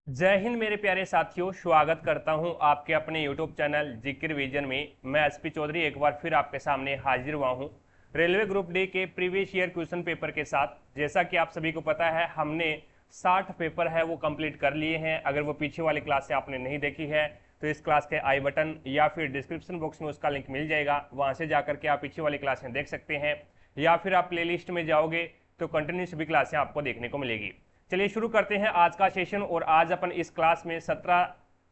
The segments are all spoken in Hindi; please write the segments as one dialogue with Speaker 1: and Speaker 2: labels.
Speaker 1: जय हिंद मेरे प्यारे साथियों, स्वागत करता हूं आपके अपने YouTube चैनल जीके रिवीजन में। मैं एसपी चौधरी एक बार फिर आपके सामने हाजिर हुआ हूं रेलवे ग्रुप डी के प्रीवियस ईयर क्वेश्चन पेपर के साथ। जैसा कि आप सभी को पता है, हमने 60 पेपर है वो कंप्लीट कर लिए हैं। अगर वो पीछे वाली क्लास से आपने नहीं देखी है तो इस क्लास के आई बटन या फिर डिस्क्रिप्शन बॉक्स में उसका लिंक मिल जाएगा, वहां से जाकर के आप पीछे वाली क्लासें देख सकते हैं, या फिर आप प्ले लिस्ट में जाओगे तो कंटिन्यू सभी क्लासें आपको देखने को मिलेगी। चलिए शुरू करते हैं आज का सेशन। और आज अपन इस क्लास में 17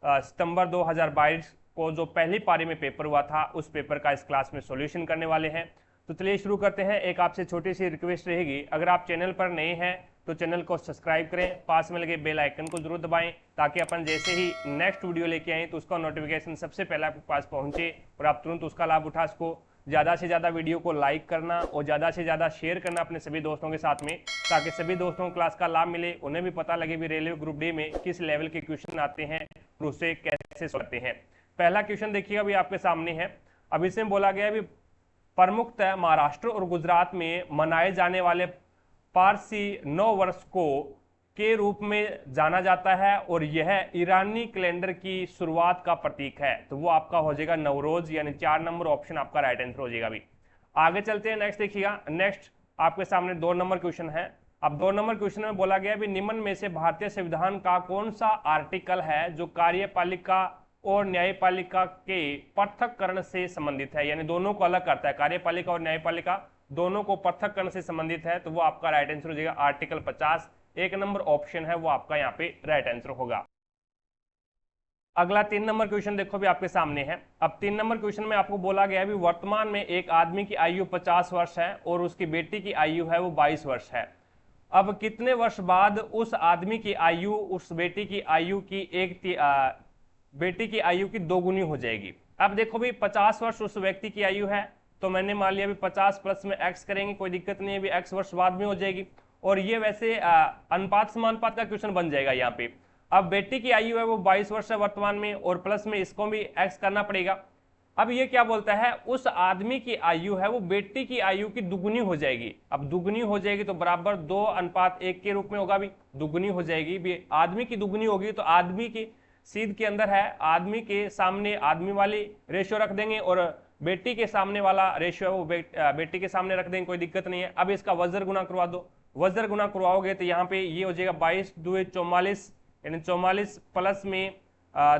Speaker 1: सितंबर 2022 को जो पहली पारी में पेपर हुआ था उस पेपर का इस क्लास में सॉल्यूशन करने वाले हैं। तो चलिए शुरू करते हैं। एक आपसे छोटी सी रिक्वेस्ट रहेगी, अगर आप चैनल पर नए हैं तो चैनल को सब्सक्राइब करें, पास में लगे बेल आइकन को जरूर दबाएं, ताकि अपन जैसे ही नेक्स्ट वीडियो लेके आए तो उसका नोटिफिकेशन सबसे पहले आपके पास पहुंचे और आप तुरंत उसका लाभ उठा सको। ज़्यादा से ज़्यादा वीडियो को लाइक करना और ज़्यादा से ज़्यादा शेयर करना अपने सभी दोस्तों के साथ में, ताकि सभी दोस्तों को क्लास का लाभ मिले, उन्हें भी पता लगे भी रेलवे ग्रुप डी में किस लेवल के क्वेश्चन आते हैं और उसे कैसे सोचते हैं। पहला क्वेश्चन देखिएगा अभी आपके सामने है। अब इसमें बोला गया है प्रमुखतः महाराष्ट्र और गुजरात में मनाए जाने वाले पारसी नव वर्ष को के रूप में जाना जाता है और यह ईरानी कैलेंडर की शुरुआत का प्रतीक है। तो वो आपका हो जाएगा नवरोज, यानी 4 नंबर ऑप्शन आपका राइट आंसर हो जाएगा। अभी आगे चलते हैं, नेक्स्ट देखिएगा। नेक्स्ट आपके सामने 2 नंबर क्वेश्चन है। अब 2 नंबर क्वेश्चन में बोला गया निम्न में से भारतीय संविधान का कौन सा आर्टिकल है जो कार्यपालिका और न्यायपालिका के पृथककरण से संबंधित है, यानी दोनों को अलग करता है, कार्यपालिका और न्यायपालिका दोनों को पृथककरण से संबंधित है। तो वो आपका राइट आंसर हो जाएगा आर्टिकल 50। 1 नंबर ऑप्शन है वो आपका यहाँ पे राइट आंसर होगा। अगला 3 नंबर क्वेश्चन देखो भी आपके सामने है। अब 3 नंबर क्वेश्चन में आपको बोला गया है वर्तमान में एक आदमी की आयु 50 वर्ष है और उसकी बेटी की आयु है वो 22 वर्ष है। अब कितने वर्ष बाद उस आदमी की आयु उस बेटी की आयु की बेटी की आयु की दोगुनी हो जाएगी। अब देखो भी 50 वर्ष उस व्यक्ति की आयु है, तो मैंने मान लिया भी 50 प्लस में x करेंगे, कोई दिक्कत नहीं है, भी x वर्ष बाद में हो जाएगी। और ये वैसे अनुपात समानुपात का क्वेश्चन बन जाएगा यहाँ पे। अब बेटी की आयु है वो 22 वर्ष है वर्तमान में, और प्लस में इसको भी x करना पड़ेगा। अब ये क्या बोलता है, उस आदमी की आयु है वो बेटी की आयु की दुगुनी हो जाएगी। अब दुगुनी हो जाएगी तो बराबर 2:1 के रूप में होगा। भी दुगुनी हो जाएगी, भी आदमी की दुगुनी होगी तो आदमी की सीध के अंदर है, आदमी के सामने आदमी वाली रेशियो रख देंगे और बेटी के सामने वाला रेशियो है वो बेटी के सामने रख देंगे, कोई दिक्कत नहीं है। अब इसका वज्र गुना करवा दो, वज्र गुना करवाओगे तो यहाँ पे ये हो जाएगा 22 दूए 44, यानी 44 प्लस में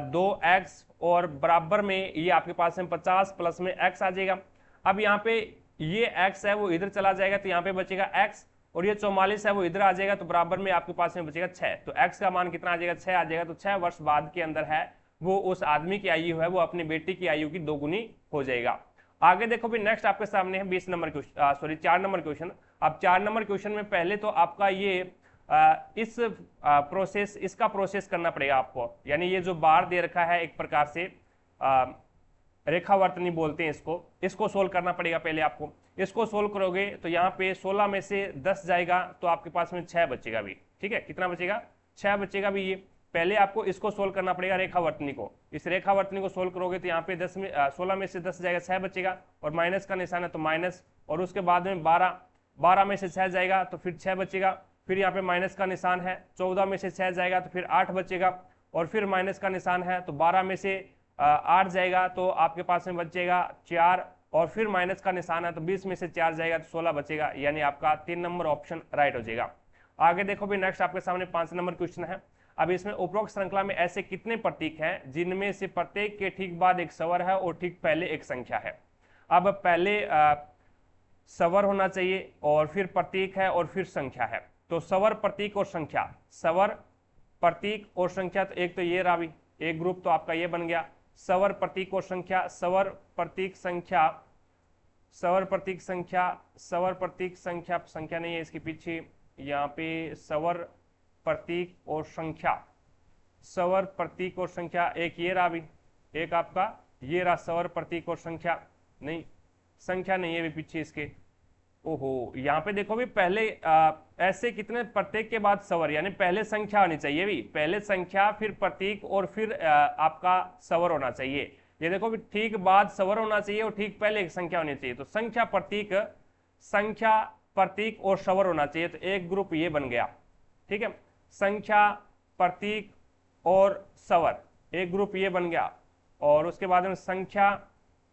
Speaker 1: 2x और बराबर में ये आपके पास में 50 प्लस में x आ जाएगा। अब यहाँ पे ये x है वो इधर चला जाएगा तो यहाँ पे बचेगा x, और ये 44 है वो इधर आ जाएगा तो बराबर में आपके पास में बचेगा 6। तो x का मान कितना आ जाएगा, 6 आ जाएगा। तो 6 वर्ष बाद के अंदर है वो उस आदमी की आयु है वो अपनी बेटी की आयु की दोगुनी हो जाएगा। आगे देखो भी नेक्स्ट आपके सामने है 20 number question, sorry 4 number question. अब 4 नंबर क्वेश्चन में पहले तो आपका ये इस प्रोसेस इसका प्रोसेस करना पड़ेगा आपको, यानी ये जो बार दे रखा है एक प्रकार से रेखावर्तनी बोलते हैं इसको सोल्व करना पड़ेगा पहले आपको। इसको सोल्व करोगे तो यहाँ पे 16 में से 10 जाएगा तो आपके पास में 6 बचेगा भी। ठीक है, कितना बचेगा, 6 बचेगा भी। ये पहले आपको इसको सोल्व करना पड़ेगा रेखावर्तनी को। इस रेखावर्तनी को सोल्व करोगे तो यहाँ पे 16 में से 10 जाएगा, 6 बचेगा, और माइनस का निशान है तो माइनस, और उसके बाद में 12 में से 6 जाएगा तो फिर 6 बचेगा, फिर यहाँ पे माइनस का निशान है, 14 में से 6 जाएगा तो फिर 8 बचेगा, और फिर माइनस का निशान है तो 12 में से 8 जाएगा तो आपके पास में बचेगा 4, और फिर माइनस का निशान है तो 20 में से 4 जाएगा तो 16 बचेगा, यानी आपका 3 नंबर ऑप्शन राइट हो जाएगा। आगे देखो भी नेक्स्ट आपके सामने 5 नंबर क्वेश्चन है। अब इसमें उपरोक्त श्रृंखला में ऐसे कितने प्रतीक हैं जिनमें से प्रत्येक के ठीक बाद एक स्वर है और ठीक पहले एक संख्या है। अब पहले स्वर होना चाहिए और फिर प्रतीक है और फिर संख्या है। तो स्वर, प्रतीक और संख्या, स्वर, प्रतीक और संख्या, तो एक तो ये रहा भी, एक ग्रुप तो आपका ये बन गया, स्वर, प्रतीक और संख्या, स्वर, प्रतीक, संख्या, स्वर, प्रतीक, संख्या, स्वर, प्रतीक, संख्या, संख्या नहीं है इसके पीछे, यहाँ पे स्वर, प्रतीक और संख्या, स्वर, प्रतीक और संख्या, एक ये रहा भी, एक आपका ये रहा स्वर, प्रतीक और संख्या, नहीं संख्या नहीं है भी पीछे इसके। ओहो, यहाँ पे देखो भी पहले ऐसे कितने, प्रत्येक के बाद स्वर, यानी पहले संख्या होनी चाहिए भी, पहले संख्या फिर प्रतीक और फिर आपका स्वर होना चाहिए। ये देखो भी ठीक बाद स्वर होना चाहिए और ठीक पहले एक संख्या होनी चाहिए। तो संख्या, प्रतीक और स्वर होना चाहिए। तो एक ग्रुप ये बन गया। ठीक है, संख्या, प्रतीक और सवर, एक ग्रुप ये बन गया। और उसके बाद में संख्या,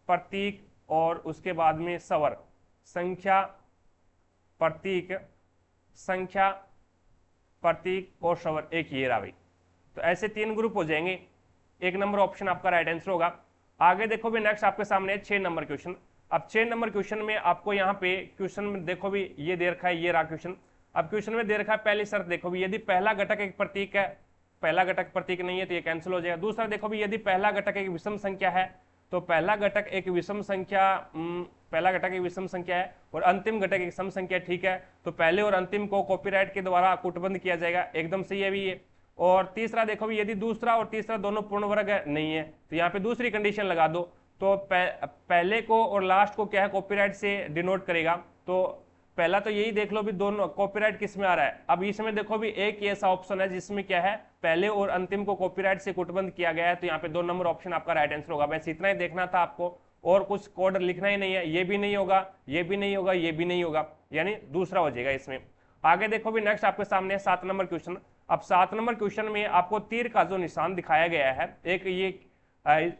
Speaker 1: प्रतीक और उसके बाद में सवर, संख्या, प्रतीक, संख्या, प्रतीक और सवर, एक ये रहा भाई। तो ऐसे 3 ग्रुप हो जाएंगे, 1 नंबर ऑप्शन आपका राइट आंसर होगा। आगे देखो भी नेक्स्ट आपके सामने है 6 नंबर क्वेश्चन। अब 6 नंबर क्वेश्चन में आपको यहाँ पे क्वेश्चन में देखो भी ये दे रखा है, ये रहा क्वेश्चन। अब क्वेश्चन में दे रखा है पहली शर्त देखो भी, यदि पहला घटक एक प्रतीक है, पहला घटक प्रतीक नहीं है तो ये कैंसिल हो जाएगा। दूसरा देखो भी, यदि पहला घटक एक विषम संख्या है, तो पहला घटक एक विषम संख्या, पहला घटक एक विषम संख्या है और अंतिम घटक एक सम संख्या, ठीक है। तो पहले और अंतिम को कॉपीराइट के द्वारा कूटबंद किया जाएगा, एकदम सही है भी ये। और तीसरा देखो भी, यदि दूसरा और तीसरा दोनों पूर्ण वर्ग है, नहीं है, तो यहाँ पे दूसरी कंडीशन लगा दो। तो पहले को और लास्ट को क्या है, कॉपीराइट से डिनोट करेगा। तो पहला तो यही देख लो भी दोनों कॉपीराइट किस में आ रहा है। अब इसमें देखो भी एक ऐसा ऑप्शन है जिसमें क्या है, पहले और अंतिम को कॉपीराइट से कूटबंद किया गया है, तो यहाँ पे 2 नंबर ऑप्शन आपका राइट आंसर होगा। बस इतना ही देखना था आपको, और कुछ कोड लिखना ही नहीं है। ये भी नहीं होगा, ये भी नहीं होगा, ये भी नहीं होगा, यानी दूसरा हो जाएगा इसमें। आगे देखो भी नेक्स्ट आपके सामने 7 नंबर क्वेश्चन। अब 7 नंबर क्वेश्चन में आपको तीर का जो निशान दिखाया गया है, एक ये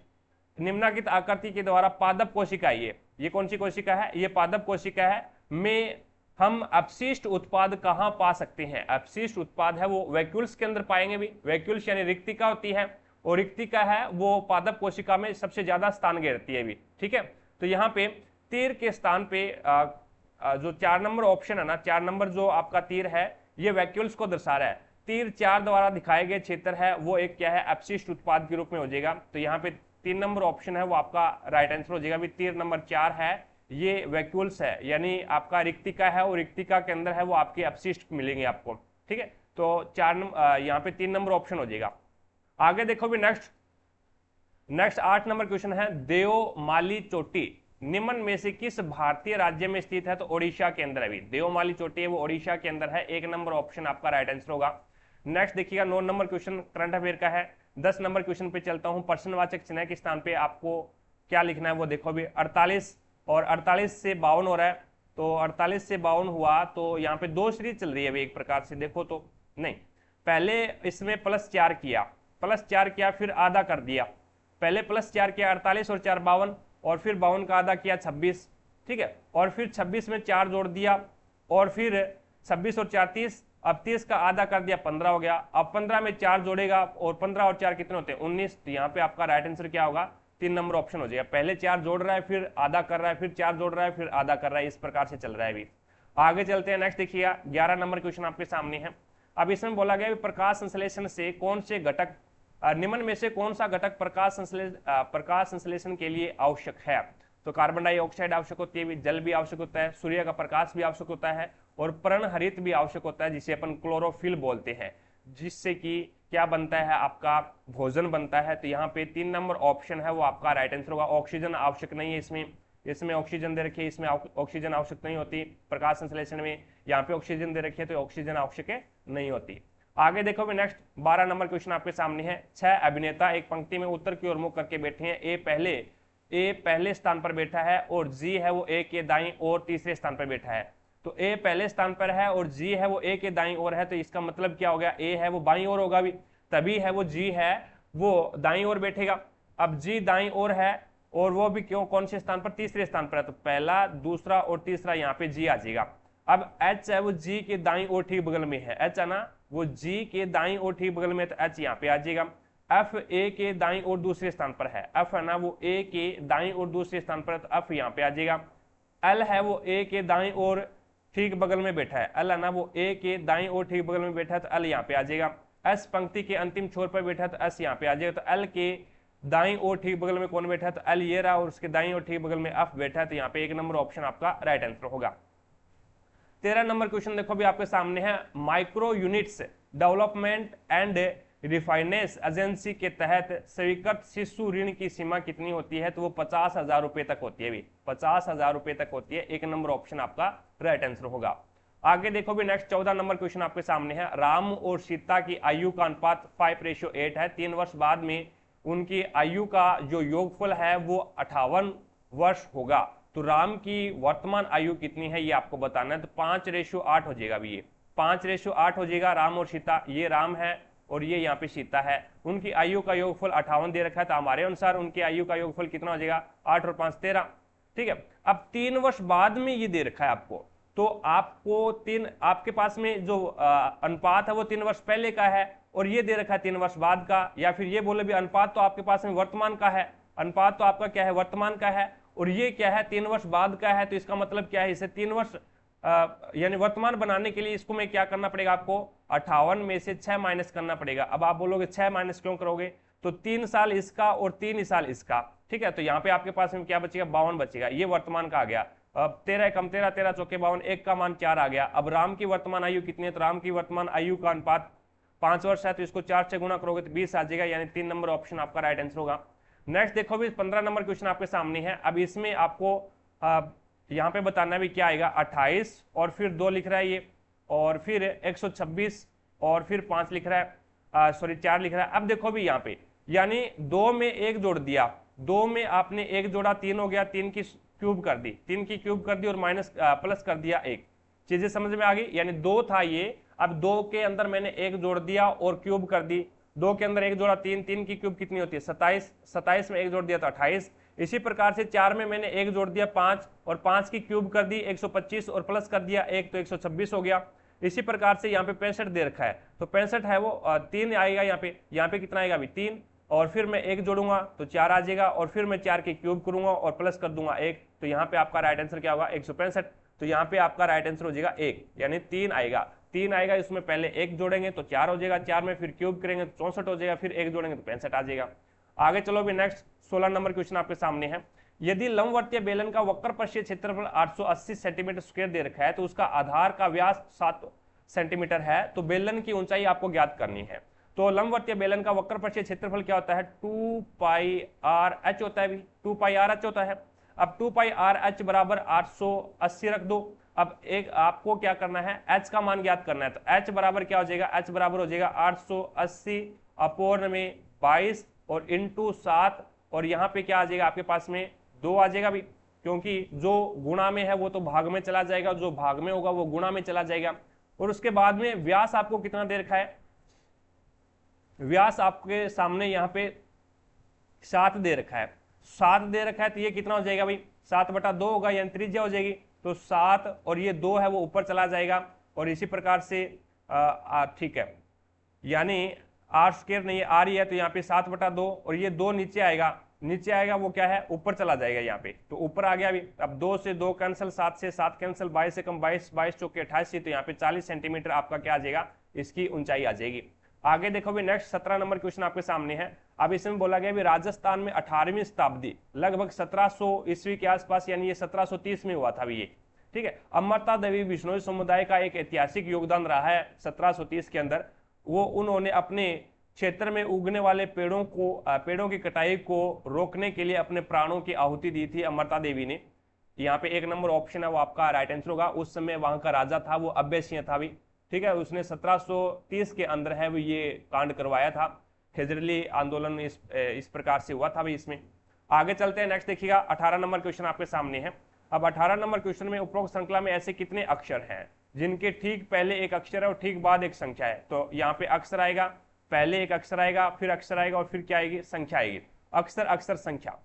Speaker 1: निम्नलिखित आकृति के द्वारा पादप कोशिका, ये कौन सी कोशिका है, ये पादप कोशिका है, में हम अपशिष्ट उत्पाद कहां पा सकते हैं। अपशिष्ट उत्पाद है वो वैक्यूल्स के अंदर पाएंगे भी, वैक्यूल्स यानी रिक्तिका होती है, और रिक्तिका है वो पादप कोशिका में सबसे ज्यादा स्थान घेरती है भी, ठीक है। तो यहाँ पे तीर के स्थान पे जो 4 नंबर ऑप्शन है ना, 4 नंबर जो आपका तीर है, ये वैक्यूल्स को दर्शा रहा है। तीर 4 द्वारा दिखाए गए क्षेत्र है वो एक क्या है, अपशिष्ट उत्पाद के रूप में हो जाएगा। तो यहाँ पे 3 नंबर ऑप्शन है वो आपका राइट आंसर हो जाएगा भी। तीर नंबर 4 है, ये वैक्यूल्स है, यानी आपका रिक्तिका है, और रिक्तिका के अंदर है वो आपके अपशिष्ट मिलेंगे आपको, ठीक है। तो 4 नंबर, यहाँ पे 3 नंबर ऑप्शन हो जाएगा। आगे देखो भी नेक्स्ट 8 नंबर क्वेश्चन है, देओमाली चोटी निम्न में से किस भारतीय राज्य में स्थित है। तो ओडिशा के अंदर है भी, देओमाली चोटी है वो ओडिशा के अंदर है, 1 नंबर ऑप्शन आपका राइट आंसर होगा। नेक्स्ट देखिएगा 9 नंबर क्वेश्चन करंट अफेयर का है। 10 नंबर क्वेश्चन पे चलता हूं, प्रश्नवाचक चिन्ह के स्थान पे आपको क्या लिखना है वो देखो भी। 48 और 48 से 52 हो रहा है, तो 48 से 52 हुआ, तो यहाँ पे 2 सीरीज चल रही है एक प्रकार से देखो तो। नहीं, पहले इसमें +4 किया, फिर आधा कर दिया। पहले +4 किया 48 और 4 52, और फिर 52 का आधा किया 26, ठीक है। और फिर 26 में 4 जोड़ दिया, और फिर 26 और 4 30, अब 30 का आधा कर दिया 15 हो गया। अब 15 में 4 जोड़ेगा, और 15 और 4 कितने होते हैं 19। तो यहाँ पे आपका राइट आंसर क्या होगा, 3 नंबर ऑप्शन हो जाएगा। पहले 4 जोड़ रहा है, फिर आधा कर रहा है, फिर 4 जोड़ रहा है, फिर आधा कर रहा है, इस प्रकार से चल रहा है अभी। आगे चलते हैं, नेक्स्ट देखिएगा 11 नंबर क्वेश्चन आपके सामने है। अब इसमें बोला गया प्रकाश संश्लेषण से कौन से घटक, निम्न में से कौन सा घटक प्रकाश संश्लेषण के लिए आवश्यक है। तो कार्बन डाइऑक्साइड आवश्यक होती है, जल भी आवश्यक होता है, सूर्य का प्रकाश भी आवश्यक होता है, और पर्णहरित भी आवश्यक होता है, जिसे अपन क्लोरोफिल बोलते हैं, जिससे कि क्या बनता है, आपका भोजन बनता है। तो यहाँ पे 3 नंबर ऑप्शन है वो आपका राइट आंसर होगा। ऑक्सीजन आवश्यक नहीं है इसमें ऑक्सीजन दे रखी है, इसमें ऑक्सीजन आवश्यक नहीं होती प्रकाश संश्लेषण में। यहाँ पे ऑक्सीजन दे रखी है तो ऑक्सीजन आवश्यक नहीं होती। आगे देखो भी नेक्स्ट 12 नंबर क्वेश्चन आपके सामने है। 6 अभिनेता एक पंक्ति में उत्तर की ओर मुख करके बैठे हैं। ए पहले स्थान पर बैठा है, और जी है वो ए के दाईं और तीसरे स्थान पर बैठा है। तो ए पहले स्थान पर है और जी है वो ए के दाईं ओर है, तो इसका मतलब क्या हो गया, ए है वो बाईं ओर होगा भी, तभी है वो जी है वो दाईं ओर बैठेगा। अब जी दाईं ओर है, और वो भी क्यों, कौन से स्थान पर, तीसरे स्थान पर है, तो पहला, दूसरा और तीसरा यहाँ पे जी आ जाएगा। अब एच है वो जी के दाईं ओर ठीक बगल में है, एच है ना वो जी के दाईं ओर ठीक बगल में, तो एच यहाँ पे आ जाएगा। एफ ए के दाईं ओर दूसरे स्थान पर है, एफ है ना वो ए के दाईं ओर दूसरे स्थान पर है, तो एफ यहाँ पे आ जाएगा। एल है वो ए के दाईं ओर ठीक बगल में बैठा है, एल है ना वो ए के दाईं ओर ठीक बगल में बैठा है, तो एल यहाँ पे आ जाएगा। एस पंक्ति के अंतिम छोर पर बैठा है, तो एस यहाँ पे आ जाएगा। तो एल के दाईं ओर ठीक बगल में कौन बैठा है, तो एल ये रहा, और उसके दाईं ओर ठीक बगल में एफ बैठा है, तो यहाँ पे 1 नंबर ऑप्शन आपका राइट आंसर होगा। 13 नंबर क्वेश्चन देखो भी आपके सामने है। Micro units development and refinance agency के तहत स्वीकृत शिशु ऋण की सीमा कितनी होती है, तो वो 50,000 रुपए तक होती है भी, 50,000 रुपए तक होती है। 1 नंबर ऑप्शन आपका राइट आंसर होगा। आगे देखो भी नेक्स्ट 14 नंबर क्वेश्चन आपके सामने है। राम और सीता की आयु का अनुपात 5:8 है। 3 वर्ष बाद में उनकी आयु का जो योगफल है वो 58 वर्ष होगा। तो राम की वर्तमान आयु कितनी है ये आपको बताना है। तो 5:8 हो जाएगा भी, ये 5:8 हो जाएगा। राम और सीता, ये राम है और ये यहाँ पे सीता है। उनकी आयु का योगफल 58 दे रखा है, तो हमारे अनुसार उनकी आयु का योगफल कितना हो जाएगा, 8 और 5 13। ठीक है, अब 3 वर्ष बाद में ये दे रखा है आपको, तो आपको आपके पास में जो अनुपात है वो 3 वर्ष पहले का है, और ये दे रखा है 3 वर्ष बाद का, या फिर ये बोले भी अनुपात तो आपके पास में वर्तमान का है, अनुपात तो आपका क्या है, वर्तमान का है, और ये क्या है 3 वर्ष बाद का है। तो इसका मतलब क्या है, इसे 3 वर्ष यानी वर्तमान बनाने के लिए इसको में क्या करना पड़ेगा, आपको 58 में से 6 माइनस करना पड़ेगा। अब आप बोलोगे 6 माइनस क्यों करोगे, तो 3 साल इसका और 3 साल इसका। ठीक है, तो यहाँ पे आपके पास में क्या बचेगा, 52 बचेगा, ये वर्तमान का आ गया। अब 13 कम 13, 13 चौके 52, 1 का मान 4 आ गया। अब राम की वर्तमान आयु कितनी है, तो राम की वर्तमान आयु का अनुपात 5 वर्ष है, तो इसको 4 से गुणा करोगे तो 20 आ जाएगा, यानी 3 नंबर ऑप्शन आपका राइट आंसर होगा। नेक्स्ट देखो भी 15 नंबर क्वेश्चन आपके सामने है। अब इसमें आपको यहाँ पे बताना भी क्या आएगा, 28 और फिर 2 लिख रहा है ये, और फिर 126 और फिर 5 लिख रहा है, सॉरी 4 लिख रहा है। अब देखो भी यहाँ पे यानी 2 में 1 जोड़ दिया, 2 में आपने 1 जोड़ा 3 हो गया, 3 की क्यूब कर दी, 3 की क्यूब कर दी और माइनस प्लस कर दिया 1। चीजें समझ में आ गई, यानी 2 था ये, अब 2 के अंदर मैंने 1 जोड़ दिया और क्यूब कर दी, 2 के अंदर 1 जोड़ा 3, 3 की क्यूब कितनी होती है 27, 27 में 1 जोड़ दिया तो 28। इसी प्रकार से 4 में मैंने 1 जोड़ दिया 5 और 5 की क्यूब कर दी 125 और प्लस कर दिया 1, तो 126 हो गया। इसी प्रकार से यहाँ पे 65 दे रखा है, तो 65 है वो 3 आएगा, यहाँ पे कितना आएगा अभी 3, और फिर मैं 1 जोड़ूंगा तो 4 आ जाएगा, और फिर मैं 4 की क्यूब करूंगा और प्लस कर दूंगा 1, तो यहाँ पे आपका राइट आंसर क्या होगा 165। तो यहाँ पे आपका राइट आंसर हो जाएगा 1, यानी 3 आएगा, 3 आएगा, इसमें पहले 1 जोड़ेंगे तो 4 हो जाएगा, 4 में फिर क्यूब करेंगे तो 64 हो जाएगा, फिर 1 जोड़ेंगे तो 65 आ जाएगा। आगे चलो भी नेक्स्ट 16 नंबर क्वेश्चन आपके सामने है। यदि लंबवर्तीय बेलन का वक्र पृष्ठीय क्षेत्रफल 880 सेंटीमीटर स्क्वायर दे रखा है, तो उसका आधार का व्यास 7 सेंटीमीटर है, तो बेलन की ऊंचाई आपको ज्ञात करनी है। तो लंबवर्तीय बेलन का वक्र पृष्ठीय क्षेत्रफल क्या होता है, 2 पाई आर एच होता है, 2 पाई आर एच होता है। अब 2 पाई आर एच बराबर 880 रख दो। अब एक आपको क्या करना है, h का मान ज्ञात करना है, तो h बराबर क्या हो जाएगा, h बराबर हो जाएगा 880 अपोन में 22 और इंटू 7, और यहाँ पे क्या आ जाएगा आपके पास में 2 आ जाएगा भी, क्योंकि जो गुणा में है वो तो भाग में चला जाएगा, जो भाग में होगा वो गुणा में चला जाएगा। और उसके बाद में व्यास आपको कितना दे रखा है, व्यास आपके सामने यहाँ पे 7 दे रखा है, 7 दे रखा है, तो ये कितना हो जाएगा भाई 7/2 होगा, यानी त्रिज्या हो जाएगी, तो 7 और ये 2 है वो ऊपर चला जाएगा, और इसी प्रकार से ठीक है, यानी आर स्क्वायर नहीं है, आर ही है, तो यहाँ पे 7/2 और ये 2 नीचे आएगा, नीचे आएगा वो क्या है ऊपर चला जाएगा, यहाँ पे तो ऊपर आ गया अभी। अब 2 से 2 कैंसिल, 7 से 7 कैंसिल, 22 से कम 22, 22 चौके 88, तो यहाँ पे 40 सेंटीमीटर आपका क्या आ जाएगा, इसकी ऊंचाई आ जाएगी। आगे देखो भी नेक्स्ट 17 नंबर क्वेश्चन आपके सामने है। अब इसमें बोला गया भी राजस्थान में 18वीं शताब्दी लगभग 1700 ईस्वी के आसपास, यानी ये 1730 में हुआ था भी ये, ठीक है। अमरता देवी बिश्नोई समुदाय का एक ऐतिहासिक योगदान रहा है 1730 के अंदर। वो उन्होंने अपने क्षेत्र में उगने वाले पेड़ों की कटाई को रोकने के लिए अपने प्राणों की आहुति दी थी अमरता देवी ने। यहाँ पे 1 नंबर ऑप्शन है वो आपका राइट आंसर होगा। उस समय वहां का राजा था वो अभय सिंह था भी, ठीक है। उसने 1730 के अंदर है वो ये कांड करवाया था। खिजरली आंदोलन इस प्रकार से हुआ था भाई इसमें। आगे चलते हैं, नेक्स्ट देखिएगा 18 नंबर क्वेश्चन आपके सामने है। अब 18 नंबर क्वेश्चन में उपरोक्त श्रृंखला में ऐसे कितने अक्षर हैं जिनके ठीक पहले एक अक्षर है और ठीक बाद एक संख्या है। तो यहाँ पे अक्षर आएगा, पहले एक अक्षर आएगा, फिर अक्षर आएगा और फिर क्या आएगी, संख्या आएगी। अक्षर अक्षर संख्या,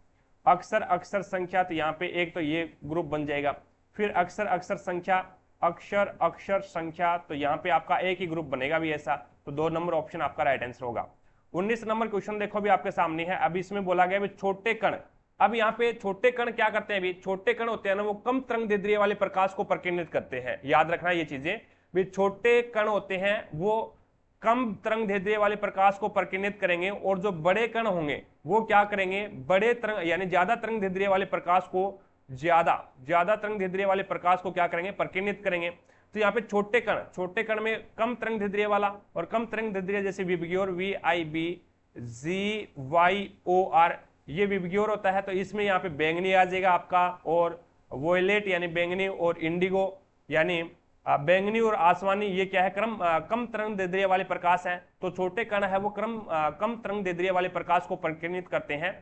Speaker 1: अक्षर अक्षर संख्या, तो यहाँ पे एक तो ये ग्रुप बन जाएगा। फिर अक्षर अक्षर संख्या, अक्षर अक्षर संख्या, तो यहाँ पे आपका एक ही ग्रुप बनेगा भी ऐसा, तो 2 नंबर ऑप्शन आपका राइट आंसर होगा। 19 नंबर क्वेश्चन देखो भी आपके सामने है। अब इसमें बोला गया भी छोटे कण। अब यहाँ पे छोटे कण क्या करते हैं भी, छोटे कण होते हैं ना वो कम तरंग दैर्ध्य वाले प्रकाश को प्रकीर्णित करते हैं। याद रखना ये चीजें भी, छोटे कण होते हैं वो कम तरंग दैर्ध्य वाले प्रकाश को प्रकीर्णित करेंगे, और जो बड़े कण होंगे वो क्या करेंगे, बड़े तरंग यानी ज्यादा तरंग दैर्ध्य वाले प्रकाश को ज्यादा तरंग दैर्ध्य वाले प्रकाश को क्या करेंगे, प्रकीर्णित करेंगे। तो यहाँ पे छोटे कण में कम तरंग दैर्ध्य वाला और कम तरंग दैर्ध्य जैसे विबग्योर VIBGYOR ये विबग्योर होता है, तो इसमें यहाँ पे बैंगनी आ जाएगा आपका, और वोयलेट यानी बैंगनी, और इंडिगो यानी बैंगनी और आसमानी ये क्या है, कम तरंग दैर्ध्य वाले प्रकाश है। तो छोटे कण है वो कम तरंग दैर्ध्य वाले प्रकाश को प्रकीर्णित करते हैं,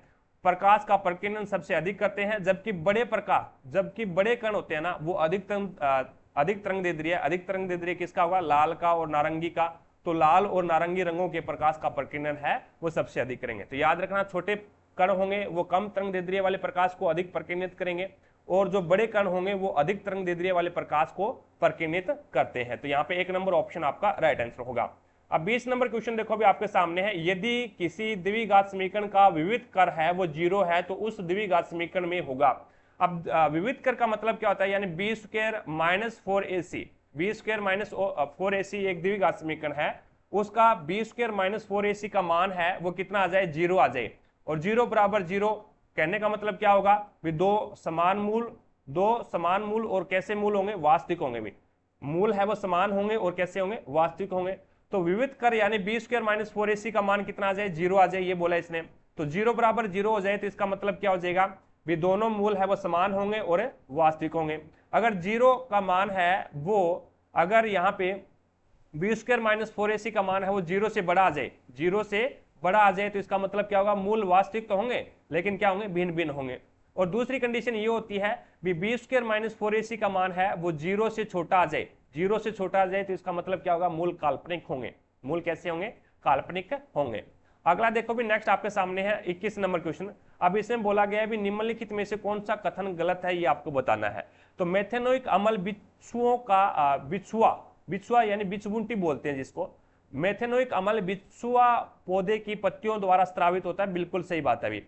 Speaker 1: प्रकाश का प्रकीर्णन सबसे अधिक करते हैं। जबकि बड़े कण होते हैं ना वो अधिक तरंग दैर्ध्य किसका होगा, लाल का और नारंगी का, तो लाल और नारंगी रंगों के प्रकाश का प्रकीर्णन है वो सबसे अधिक करेंगे। तो याद रखना, छोटे कण होंगे वो कम तरंग दैर्ध्य वाले प्रकाश को अधिक प्रकीर्णित करेंगे, और जो बड़े कण होंगे वो अधिक तरंग दैर्ध्य वाले प्रकाश को प्रकीर्णित करते हैं। तो यहाँ पे 1 नंबर ऑप्शन आपका राइट आंसर होगा। अब 20 नंबर क्वेश्चन देखो अभी आपके सामने है, यदि किसी द्विघात समीकरण का विविध कर है वो 0 है तो उस द्विघात समीकरण में होगा। अब विविध कर का मतलब क्या होता है, यानी B square minus 4ac, B square minus 4ac एक द्विघात समीकरण है, उसका बी स्क्वायर माइनस 4ac का मान है वो कितना आ जाए, 0 आ जाए। और 0 बराबर 0 कहने का मतलब क्या होगा भी दो समान मूल और कैसे मूल होंगे, वास्तविक होंगे भी, मूल है वो समान होंगे और कैसे होंगे, वास्तविक होंगे। तो विविध कर यानी बी स्क्वायर माइनस 4ac का मान कितना आ जाए, 0 आ जाए, ये बोला इसने। तो 0 बराबर 0 हो जाए तो इसका मतलब क्या हो जाएगा भी दोनों मूल है वो समान होंगे और वास्तविक होंगे। अगर 0 का मान है वो, अगर यहाँ पे बी स्क्वायर माइनस 4ac का मान है वो 0 से बड़ा आ जाए, 0 से बड़ा आ जाए तो इसका मतलब क्या होगा, मूल वास्तविक तो होंगे लेकिन क्या होंगे, भिन्न भिन्न होंगे। और दूसरी कंडीशन ये होती है बी स्क्वायर माइनस 4ac का मान है वो 0 से छोटा आ जाए, 0 से छोटा आ जाए तो इसका मतलब क्या होगा, मूल काल्पनिक होंगे। मूल कैसे होंगे, काल्पनिक होंगे। अगला देखो भी नेक्स्ट आपके सामने है 21 नंबर क्वेश्चन। अब इसमें बोला गया है भी निम्नलिखित में से कौन सा कथन गलत है ये आपको बताना है। तो मेथेनोइक अम्ल बिच्छुओं का बिच्छुआ यानी बिच्छबुंटी बोलते हैं जिसको, मेथेनोइक अम्ल बिच्छुआ पौधे की पत्तियों द्वारा स्रावित होता है, बिल्कुल सही बात है। अभी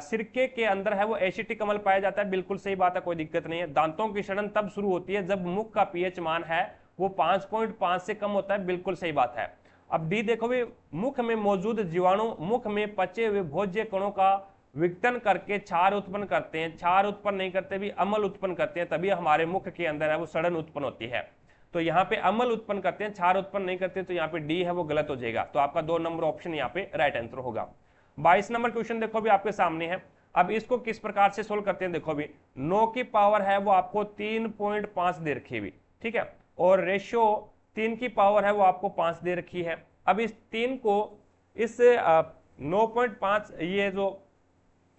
Speaker 1: सिरके के अंदर है वो एसिटिक अम्ल पाया जाता है, बिल्कुल सही बात है, कोई दिक्कत नहीं है। दांतों की सड़न तब शुरू होती है जब मुख का पीएच मान है वो 5.5 से कम होता है, बिल्कुल सही बात है। अब डी देखो भी, मुख में मौजूद जीवाणु मुख में पचे हुए भोज्य कणों का विघटन करके क्षार उत्पन्न करते हैं, क्षार उत्पन्न नहीं करते भी अम्ल उत्पन्न करते हैं, तभी हमारे मुख के अंदर है वो सड़न उत्पन्न होती है। तो यहाँ पे अम्ल उत्पन्न करते हैं, क्षार उत्पन्न नहीं करते, तो यहाँ पे डी है वो गलत हो जाएगा। तो आपका 2 नंबर ऑप्शन यहाँ पे राइट आंसर होगा। 22 नंबर क्वेश्चन देखो भी आपके सामने है। अब इसको किस प्रकार से सोल्व करते हैं, देखो भी 9 की पावर है वो आपको 3.5 दे रखी है, ठीक है, और रेशियो 3 की पावर है वो आपको 5 दे रखी है। अब इस 3 को इस 9.5 ये जो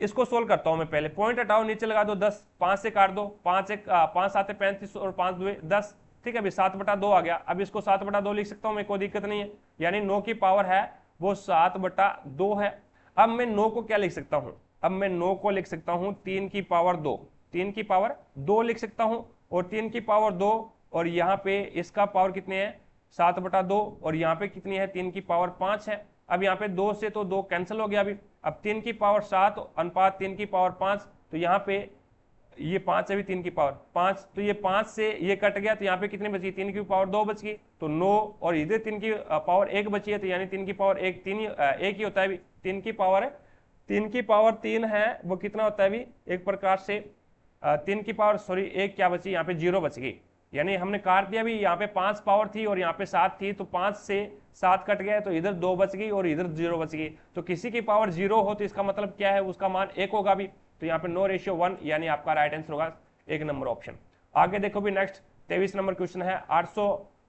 Speaker 1: इसको सोल्व करता हूं मैं, पहले पॉइंट हटाओ, नीचे लगा दो 10, 5 से काट दो, 5 7 35 और 5 2 10, ठीक है, अभी 7/2 आ गया। अब इसको 7/2 लिख सकता हूं मैं, कोई दिक्कत नहीं है, यानी 9 की पावर है वो 7/2 है। अब मैं 9 को क्या लिख सकता हूं, अब मैं 9 को लिख सकता हूं 3 की पावर 2, 3 की पावर 2 लिख सकता हूं, और 3 की पावर 2 और यहाँ पे इसका पावर कितने है 7/2, और यहाँ पे कितनी है 3 की पावर 5 है। अब यहाँ पे 2 से तो 2 कैंसिल हो गया अभी, अब 3 की पावर 7 अनुपात 3 की पावर 5, तो यहाँ पे ये 5 है भी 3 की पावर 5, तो ये 5 से ये कट गया, तो यहाँ पे कितनी बची, 3 की पावर 2 बच गई, तो 9, और इधर 3 की पावर 1 बची है, तो यानी 3 की पावर 1 एक ही होता है भी, 3 की पावर 3 है वो कितना होता है भी, एक प्रकार से 3 की पावर सॉरी 1 क्या बची, यहाँ पे 0 बच गई, यानी हमने काट दिया भी, यहाँ पे 5 पावर थी और यहाँ पे 7 थी, तो 5 से 7 कट गया, तो इधर 2 बच गई और इधर 0 बच गई। तो किसी की पावर 0 हो तो इसका मतलब क्या है, उसका मान 1 होगा भी, तो यहाँ पे 9:1 यानी आपका राइट आंसर होगा 1 नंबर ऑप्शन। आगे देखो भी नेक्स्ट 23 नंबर क्वेश्चन है।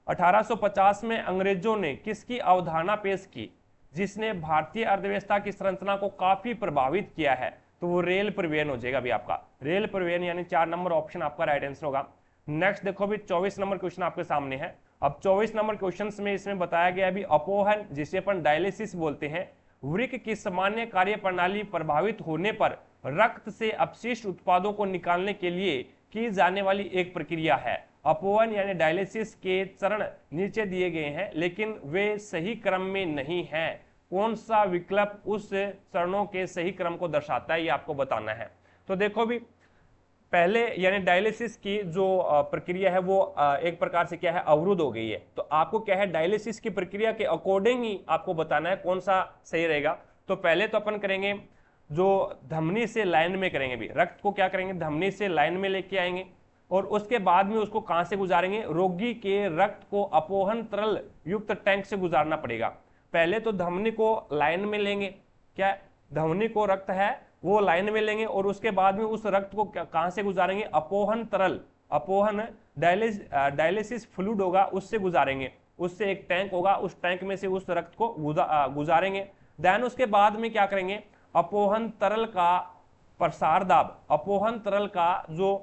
Speaker 1: 1850 में अंग्रेजों ने किसकी अवधारणा पेश की जिसने भारतीय अर्थव्यवस्था की संरचना को काफी प्रभावित किया है, तो वो रेल परिवहन हो जाएगा भी आपका, रेल परिवहन, यानी 4 नंबर ऑप्शन आपका राइट आंसर होगा। नेक्स्ट देखो भी 24 नंबर क्वेश्चन आपके सामने है। अब 24 नंबर क्वेश्चन में इसमें बताया गया है भी अपोहन, जिसे अपन डायलिसिस बोलते हैं, वृक्क की सामान्य कार्य प्रणाली प्रभावित होने पर रक्त से अपशिष्ट उत्पादों को निकालने के लिए की जाने वाली एक प्रक्रिया है। अपोहन यानी डायलिसिस के चरण नीचे दिए गए हैं लेकिन वे सही क्रम में नहीं हैं। कौन सा विकल्प उस चरणों के सही क्रम को दर्शाता है, ये आपको बताना है। तो देखो भी पहले यानी डायलिसिस की जो प्रक्रिया है वो एक प्रकार से क्या है, अवरुद्ध हो गई है, तो आपको क्या है डायलिसिस की प्रक्रिया के अकॉर्डिंग ही आपको बताना है कौन सा सही रहेगा। तो पहले तो अपन करेंगे जो धमनी से लाइन में करेंगे भी, रक्त को क्या करेंगे धमनी से लाइन में लेके आएंगे, और उसके बाद में उसको कहां से गुजारेंगे, रोगी के रक्त को अपोहन तरल युक्त टैंक से गुजारना पड़ेगा। पहले तो धमनी को लाइन में लेंगे, क्या धमनी को रक्त है वो लाइन में लेंगे, और उसके बाद में उस रक्त को कहां से गुजारेंगे, अपोहन तरल, अपोहन डायलिसिस फ्लूइड होगा उससे गुजारेंगे, उससे एक टैंक होगा, उस टैंक में से उस रक्त को गुजारेंगे। देन उसके बाद में क्या करेंगे, अपोहन तरल का प्रसार दाब, अपोहन तरल का जो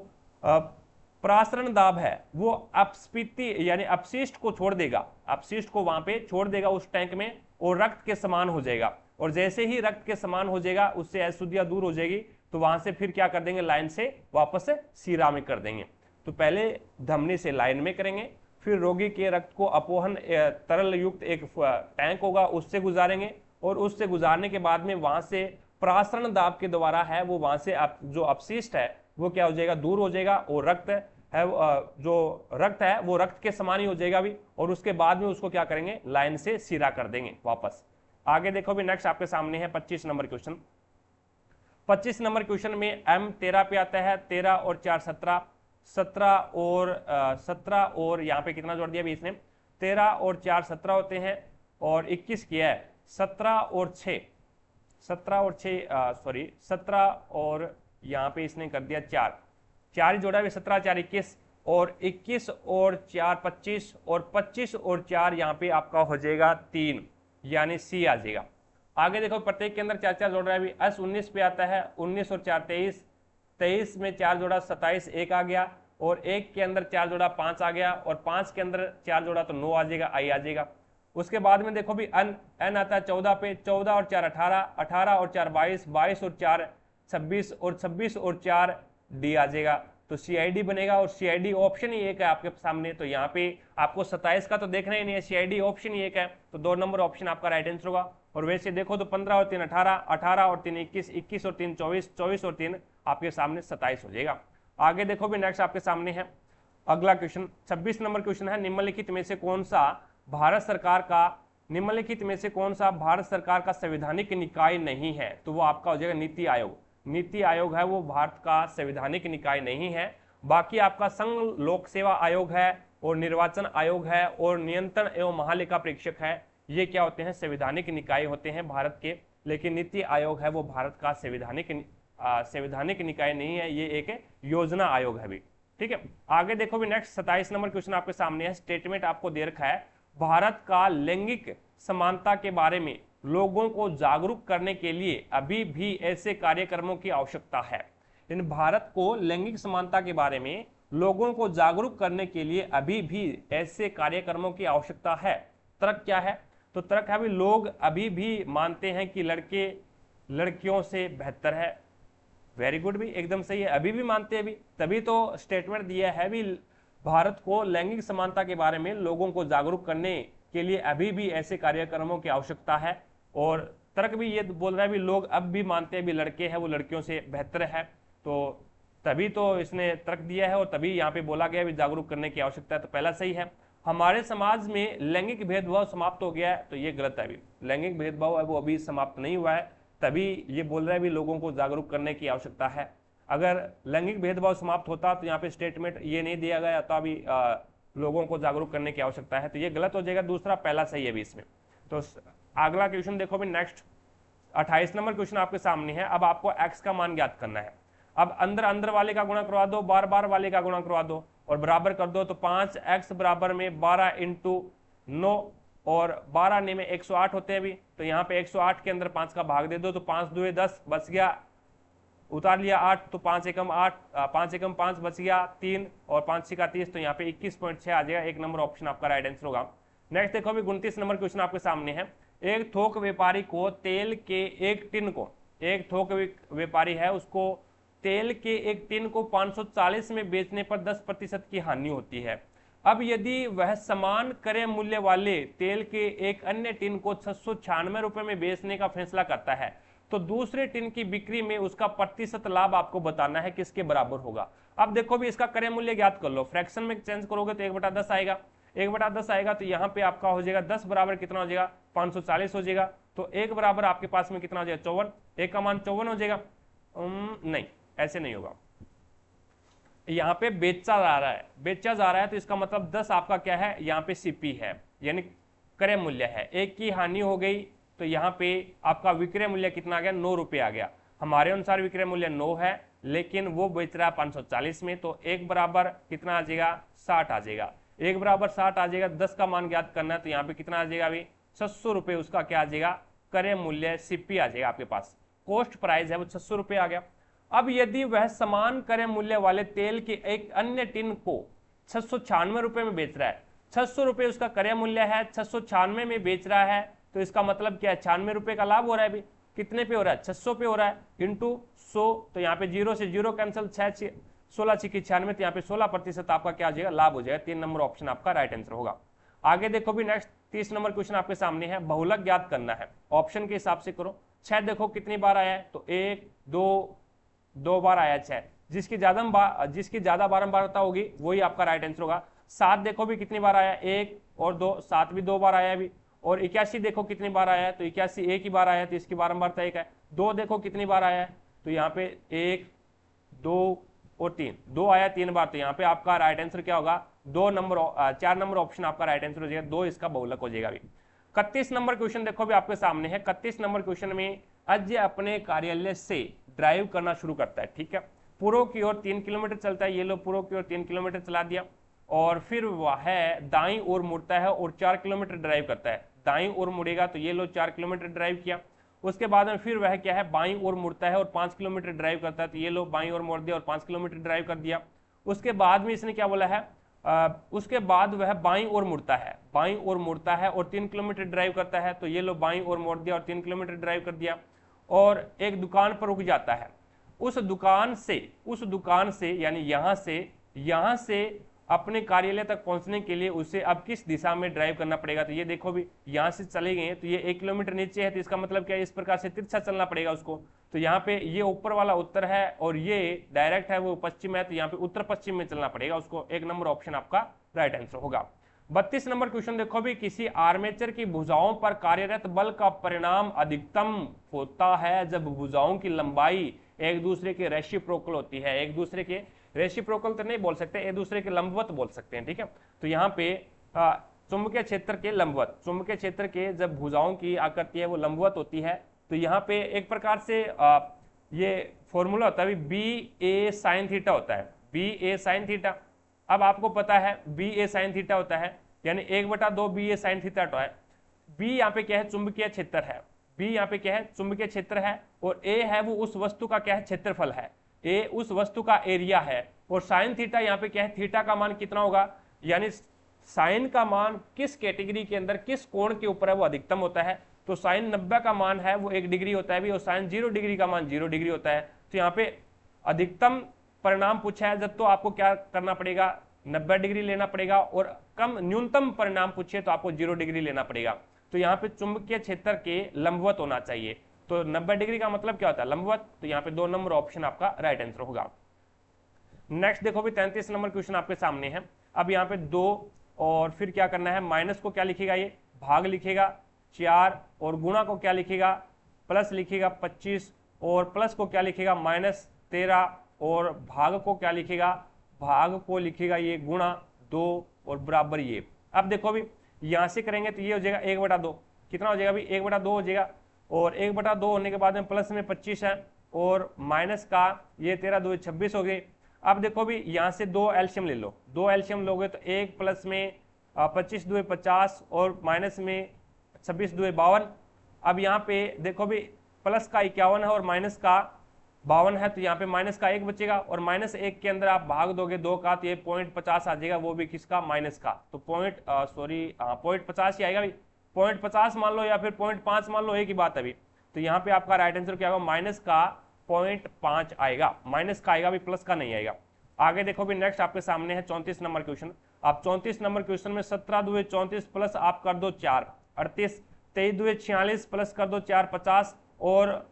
Speaker 1: प्रासरण दाब है वो अपस्फीति यानी अपशिष्ट को छोड़ देगा, अपशिष्ट को वहां पे छोड़ देगा उस टैंक में, और रक्त के समान हो जाएगा। और जैसे ही रक्त के समान हो जाएगा उससे अशुद्धियां दूर हो जाएगी, तो वहां से फिर क्या कर देंगे, लाइन से वापस सीरा में कर देंगे। तो पहले धमनी से लाइन में करेंगे, फिर रोगी के रक्त को अपोहन तरल युक्त एक टैंक होगा उससे गुजारेंगे, और उससे गुजारने के बाद में वहां से प्रासरण दाब के द्वारा है वो वहां से जो अपशिष्ट है वो क्या हो जाएगा, दूर हो जाएगा, और रक्त है जो रक्त है वो रक्त के समान ही हो जाएगा भी, और उसके बाद में उसको क्या करेंगे, लाइन से सीरा कर देंगे वापस। आगे देखो भी नेक्स्ट आपके सामने है 25 नंबर क्वेश्चन। 25 नंबर क्वेश्चन में M13 पे आता है 13 और 4 17, 17 और यहाँ पे कितना जोड़ दिया भी इसने, 13 और 4 17 होते हैं, और 21 किया है 17 और 6 17 और यहाँ पे इसने कर दिया 4 ही जोड़ा भी, 17 4 21, और 21 और 4 25, और 25 और 4 यहाँ पे आपका हो जाएगा 3, यानी सी आ जाएगा। आगे देखो प्रत्येक के अंदर 4 4 जोड़ रहा है अभी। S 19 पे आता है 19 और 4 23, 23 में 4 जोड़ा 27 1 आ गया, और 1 के अंदर 4 जोड़ा 5 आ गया, और 5 के अंदर 4 जोड़ा तो 9 आ जाएगा, आई आ जाएगा। उसके बाद में देखो भी n आता है 14 पे, 14 और 4 18, 18 और 4 22, 22 और 4 26, और 26 और 4 डी आ जाएगा। तो CID बनेगा, और CID ऑप्शन ही एक है आपके सामने, तो यहाँ पे आपको 27 का तो देखना ही नहीं है, CID ऑप्शन ही एक है, तो 2 नंबर ऑप्शन आपका राइट आंसर होगा। और वैसे देखो तो 15 और 3 18, 18 और 3 21, 21 और 3 24, 24 और 3 आपके सामने 27 हो जाएगा। आगे देखो भी नेक्स्ट आपके सामने है अगला क्वेश्चन, 26 नंबर क्वेश्चन है, निम्नलिखित में से कौन सा भारत सरकार का संवैधानिक निकाय नहीं है, तो वो आपका हो जाएगा नीति आयोग। नीति आयोग है वो भारत का संवैधानिक निकाय नहीं है। बाकी आपका संघ लोक सेवा आयोग है, और निर्वाचन आयोग है, और नियंत्रण एवं महालेखा परीक्षक है, ये क्या होते हैं, संवैधानिक निकाय होते हैं भारत के। लेकिन नीति आयोग है वो भारत का संवैधानिक निकाय नहीं है, ये एक योजना आयोग है भी। ठीक है, आगे देखो भी नेक्स्ट 27 नंबर क्वेश्चन आपके सामने है। स्टेटमेंट आपको दे रखा है, भारत का लैंगिक समानता के बारे में लोगों को जागरूक करने के लिए अभी भी ऐसे कार्यक्रमों की आवश्यकता है। इन भारत को लैंगिक समानता के बारे में लोगों को जागरूक करने के लिए अभी भी ऐसे कार्यक्रमों की आवश्यकता है। तर्क क्या है, तो तर्क है भी लोग अभी भी मानते हैं कि लड़के लड़कियों से बेहतर है। वेरी गुड भी, एकदम सही है, अभी भी मानते हैं भी, तभी तो स्टेटमेंट दिया है भी भारत को लैंगिक समानता के बारे में लोगों को जागरूक करने के लिए अभी भी ऐसे कार्यक्रमों की आवश्यकता है। और तर्क भी ये बोल रहा है भी लोग अब भी मानते हैं भी लड़के हैं वो लड़कियों से बेहतर है, तो तभी तो इसने तर्क दिया है, और तभी यहाँ पे बोला गया भी जागरूक करने की आवश्यकता है, तो पहला सही है। हमारे समाज में लैंगिक भेदभाव समाप्त हो गया है, तो ये गलत है, अभी लैंगिक भेदभाव है वो अभी समाप्त नहीं हुआ है, तभी ये बोल रहा है भी लोगों को जागरूक करने की आवश्यकता है। अगर लैंगिक भेदभाव समाप्त होता तो यहाँ पे स्टेटमेंट ये नहीं दिया गया तो अभी लोगों को जागरूक करने की आवश्यकता है, तो ये गलत हो जाएगा। दूसरा पहला सही है भी इसमें। तो अगला क्वेश्चन देखो भी नेक्स्ट 28 नंबर क्वेश्चन आपके सामने है। अब आपको x का मान ज्ञात करना है। अब अंदर अंदर वाले का गुणा करवा दो, बार बार वाले का गुणा करवा दो और बराबर कर दो, तो 5x बराबर में 12 इंटू 9, और 12 ने में 108 होते हैं भी, तो यहाँ पे 108 के अंदर 5 का भाग दे दो, तो 5 2 10 बच गया, उतार लिया 8, तो 5 एकम 8, 5 एकम 5 बच गया 3, और 5 6 का 30, तो यहाँ पे 21.6 आ जाएगा। एक नंबर ऑप्शन आपका राइट आंसर होगा। नेक्स्ट देखो अभी 29 नंबर क्वेश्चन आपके सामने है। एक थोक व्यापारी को तेल के एक टिन को, एक थोक व्यापारी है उसको तेल के एक टिन को 540 में बेचने पर 10% की हानि होती है। अब यदि वह समान क्रय मूल्य वाले तेल के एक अन्य टिन को 696 रुपए में बेचने का फैसला करता है, तो दूसरे टिन की बिक्री में उसका प्रतिशत लाभ आपको बताना है किसके बराबर होगा। अब देखो भी इसका क्रय मूल्य ज्ञात कर लो, फ्रैक्शन में चेंज करोगे तो 1/10 आएगा, 1/10 आएगा, तो यहाँ पे आपका हो जाएगा 10 बराबर कितना हो जाएगा 540 हो जाएगा, तो 1 बराबर आपके पास में कितना हो जाएगा 54, 1 का मान 54 हो जाएगा। नहीं, ऐसे नहीं होगा, यहाँ पे बेचा जा रहा है, बेचा जा रहा है, तो इसका मतलब 10 आपका क्या है, यहाँ पे सीपी है यानी क्रय मूल्य है। 1 की हानि हो गई तो यहाँ पे आपका विक्रय मूल्य कितना आ गया 9 रुपये आ गया। हमारे अनुसार विक्रय मूल्य 9 है, लेकिन वो बेच रहा है 540 में, तो 1 बराबर कितना आ जाएगा 60 आ जाएगा। 1 बराबर 60 आ जाएगा, 10 का मान ज्ञात करना है, तो यहाँ पे कितना आ जाएगा अभी 600 रुपये उसका क्या आ जाएगा क्रय मूल्य सीपी आ जाएगा आपके पास। कॉस्ट प्राइस है वो 600 रुपये आ गया। अब यदि वह समान क्रय मूल्य वाले तेल के एक अन्य टिन को 696 रुपए में बेच रहा है, 600 रुपए उसका क्रय मूल्य है, 696 में बेच रहा है, तो इसका मतलब क्या है, 96 रुपए का लाभ हो रहा है। अभी कितने पे हो रहा है, 600 पे हो रहा है, इंटू 100, तो यहाँ पे 0 से 0 कैंसिल, 16 6 96, तो यहाँ पे 16% आपका क्या हो जाएगा, लाभ हो जाएगा। 3 नंबर ऑप्शन आपका राइट आंसर होगा। आगे देखो भी नेक्स्ट 30 नंबर क्वेश्चन आपके सामने है, बहुलक ज्ञात करना है, ऑप्शन के हिसाब से करो। 6 देखो कितनी बार आया है, तो 1 2 बार आया 6, जिसकी ज्यादा बारंबारता होगी वही आपका राइट आंसर होगा। 7 देखो भी कितनी बार आया, 1 और 2, 7 भी 2 बार आया भी। और 81 देखो कितनी बार आया है, तो 81 एक ही बार आया है, तो इसकी बारंबारता 1 है। 2 देखो कितनी बार आया है, तो यहाँ पे 1 2 और 3, 2 आया 3 बार, तो यहाँ पे आपका राइट आंसर क्या होगा, 4 नंबर ऑप्शन आपका राइट आंसर हो जाएगा, 2 इसका बहुलक हो जाएगा अभी। 31 नंबर क्वेश्चन देखो भी आपके सामने है। 31 नंबर क्वेश्चन में अजय अपने कार्यालय से ड्राइव करना शुरू करता है, ठीक है। पूर्व की ओर 3 किलोमीटर चलता है, ये लो पूर्व की ओर 3 किलोमीटर चला दिया, और फिर वह दाईं ओर मुड़ता है और 4 किलोमीटर ड्राइव करता है। दाईं ओर मुड़ेगा तो ये लो 4 किलोमीटर ड्राइव किया, उसके बाद में फिर वह क्या है, बाईं ओर मुड़ता है और 5 किलोमीटर ड्राइव करता है, तो ये लो बाईं ओर मोड़ दिया और 5 किलोमीटर ड्राइव कर दिया। उसके बाद में इसने क्या बोला है, उसके बाद वह बाईं ओर मुड़ता है और 3 किलोमीटर ड्राइव करता है, तो ये लो बाईं ओर मोड़ दिया और 3 किलोमीटर ड्राइव कर दिया, और एक दुकान पर रुक जाता है। उस दुकान से यानी यहां से अपने कार्यालय तक पहुंचने के लिए उसे अब किस दिशा में ड्राइव करना पड़ेगा, तो ये देखो भी यहां से चले गए तो ये 1 किलोमीटर नीचे है, तो इसका मतलब क्या है, इस प्रकार से तिरछा चलना पड़ेगा उसको। तो यहाँ पे ये ऊपर वाला उत्तर है और ये डायरेक्ट है वो पश्चिम है, तो यहाँ पे उत्तर पश्चिम में चलना पड़ेगा उसको। 1 नंबर ऑप्शन आपका राइट आंसर होगा। 32 नंबर क्वेश्चन देखो भी, किसी आर्मेचर की भुजाओं पर कार्यरत बल का परिणाम अधिकतम होता है जब भुजाओं की लंबाई एक दूसरे के रेसिप्रोकल होती है। एक दूसरे के रेसिप्रोकल तो नहीं बोल सकते, एक दूसरे के लंबवत बोल सकते हैं, ठीक है। तो यहाँ पे चुंबकीय क्षेत्र के लंबवत, चुंबकीय क्षेत्र के जब भुजाओं की आकृति है वो लंबवत होती है, तो यहाँ पे एक प्रकार से ये फॉर्मूला होता है बी ए साइन थीटा होता है, बी ए साइन थीटा। अब आपको पता है बी ए साइन थीटा होता है, यानी 1/2 बी ए साइन थीटा होता है। बी यहाँ पे क्या है, चुंबकीय क्षेत्र है, बी यहाँ पे क्या है, चुंबकीय क्षेत्र है, और ए है वो उस वस्तु का क्या है, क्षेत्रफल है, ए उस वस्तु का एरिया है, और साइन थीटा यहाँ पे क्या है, थीटा का मान कितना होगा, यानी साइन का मान किस कैटेगरी के अंदर किस कोण के ऊपर है वो अधिकतम होता है। तो साइन 90 का मान है वो 1 डिग्री होता है भी, और साइन 0 डिग्री का मान 0 डिग्री होता है। तो यहाँ पे अधिकतम परिणाम पूछा है जब, तो आपको क्या करना पड़ेगा, 90 डिग्री लेना पड़ेगा, और कम न्यूनतम परिणाम पूछे तो आपको 0 डिग्री लेना पड़ेगा। तो यहाँ पे चुंबकीय क्षेत्र के लंबवत होना चाहिए, तो 90 डिग्री का मतलब क्या होता है, लंबवत। तो यहाँ पे 2 नंबर ऑप्शन आपका राइट आंसर होगा। नेक्स्ट देखो भी 33 नंबर क्वेश्चन आपके सामने है। अब यहाँ पे 2 और फिर क्या करना है, माइनस को क्या लिखेगा, ये भाग लिखेगा 4, और गुणा को क्या लिखेगा, प्लस लिखेगा 25, और प्लस को क्या लिखेगा -13, और भाग को क्या लिखेगा, भाग को लिखेगा ये गुणा 2 और बराबर ये। अब देखो भी यहां से करेंगे तो ये हो जाएगा 1/2, कितना हो जाएगा भी 1/2 हो जाएगा, और 1/2 होने के बाद में प्लस में 25 है, और माइनस का ये 13 2 26 हो गए। अब देखो भी यहाँ से 2 एल्शियम ले लो, 2 एल्शियम लोगे तो 1 प्लस में 25 2 50, और माइनस में 26 2 52। अब यहाँ पे देखो भी प्लस का 51 है और माइनस का 52 है, तो यहाँ पे माइनस का 1 बचेगा, और -1 के अंदर आप भाग दोगे 2 का, तो ये 0.50 आ जाएगा, वो भी किसका, माइनस का। तो 0.50 ही आएगा भाई, 0.50 मान लो या फिर 0.5 मान लो, एक ही बात अभी। तो यहाँ पे आपका राइट आंसर क्या होगा, माइनस का 0.5 आएगा, माइनस का आएगा भी, प्लस का नहीं आएगा। आगे देखो भी नेक्स्ट आपके सामने है 34 नंबर क्वेश्चन। आप 34 नंबर क्वेश्चन में 17 2 34 प्लस आप कर दो 4 38, 23 2 46 प्लस कर दो 4 50, और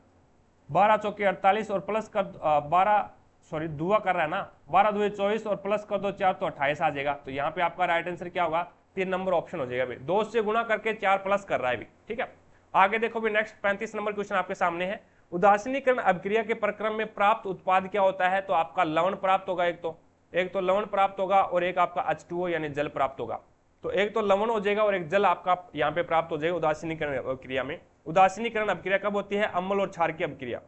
Speaker 1: 12 चौके 48 और प्लस कर 12 कर रहा है ना, 12 2 24 और प्लस कर दो 4 तो 28 आ जाएगा। तो यहाँ पे आपका राइट आंसर क्या होगा, 3 नंबर ऑप्शन हो जाएगा भाई, 2 से गुणा करके 4 प्लस कर रहा है भी, ठीक है। आगे देखो भी नेक्स्ट 35 नंबर क्वेश्चन आपके सामने है। उदासीनीकरण अभिक्रिया के प्रक्रम में प्राप्त उत्पाद क्या होता है, तो आपका लवण प्राप्त होगा, एक तो लवण प्राप्त होगा, और एक आपका H2O यानी जल प्राप्त होगा। तो एक तो लवण हो जाएगा और एक जल आपका यहाँ पे प्राप्त हो जाएगा उदासीनीकरण अभिक्रिया में। उदासीनीकरण अभिक्रिया कब होती है, अम्ल और क्षार की अभिक्रिया।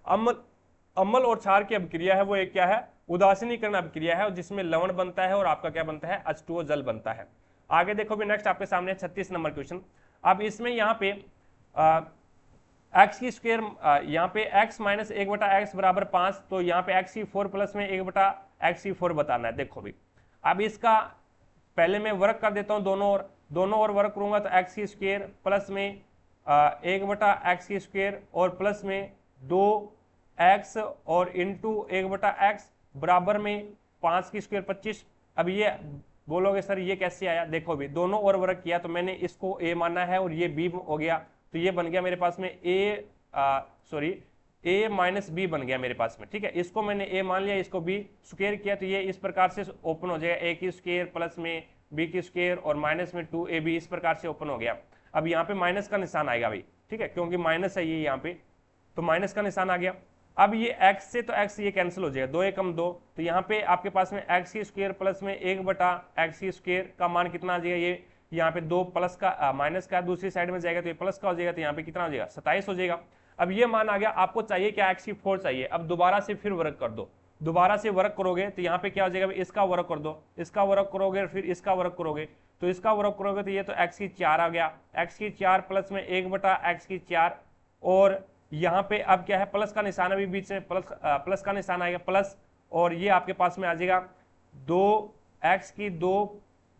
Speaker 1: अम्ल और क्षार की अभिक्रिया है वो एक क्या है, उदासीनीकरण अभिक्रिया है, जिसमें लवण बनता है और आपका क्या बनता है, H2O जल बनता है। आगे देखो भी नेक्स्ट आपके सामने 36 नंबर क्वेश्चन। अब इसमें यहाँ पे एक्स की स्क्वायर, यहाँ पे एक्स माइनस 1/x बराबर 5, तो यहाँ पे एक्स की 4 प्लस में 1/x की 4 बताना है। देखो भी, अब इसका पहले मैं वर्क कर देता हूँ दोनों ओर वर्क करूंगा तो एक्स की स्क्वायर प्लस में 1/x की स्क्वायर और प्लस में 2x और इंटू 1/x बराबर में 5 की स्क्वायर 25। अब ये बोलोगे सर ये कैसे आया, देखो भी दोनों ओर वर्क किया तो मैंने इसको a माना है और ये b हो गया, तो ये बन गया मेरे पास में a माइनस बी बन गया मेरे पास में। ठीक है, इसको मैंने a मान लिया, इसको b स्क्वायर किया, तो ये इस प्रकार से ओपन हो जाएगा, a की स्क्वायर प्लस में b की स्क्वायर और माइनस में 2ab, इस प्रकार से ओपन हो गया। अब यहाँ पे माइनस का निशान आएगा भाई, ठीक है, क्योंकि माइनस है ये यहाँ पे, तो माइनस का निशान आ गया। अब ये x से तो x ये कैंसिल हो जाएगा, 2 एकम 2, तो यहाँ पे आपके पास में x की स्क्वायर प्लस में 1/x की स्क्वायर का मान कितना आ जाएगा, ये यहाँ पे 2 प्लस का माइनस का दूसरी साइड में जाएगा तो ये प्लस का हो जाएगा, तो यहाँ पे कितना हो जाएगा 27 हो जाएगा। अब ये मान आ गया, आपको चाहिए क्या, x की 4 चाहिए। अब दोबारा से फिर वर्क कर दो, दोबारा से वर्क करोगे तो यहाँ पे क्या हो जाएगा, इसका वर्क कर दो, इसका वर्क करोगे फिर इसका वर्क करोगे, तो इसका वर्क करोगे तो ये तो x की 4 आ गया, x की 4 प्लस में 1/x की 4, और यहाँ पे अब क्या है प्लस का निशान, अभी बीच में प्लस का निशान आएगा प्लस, और ये आपके पास में आ जाएगा 2x की 2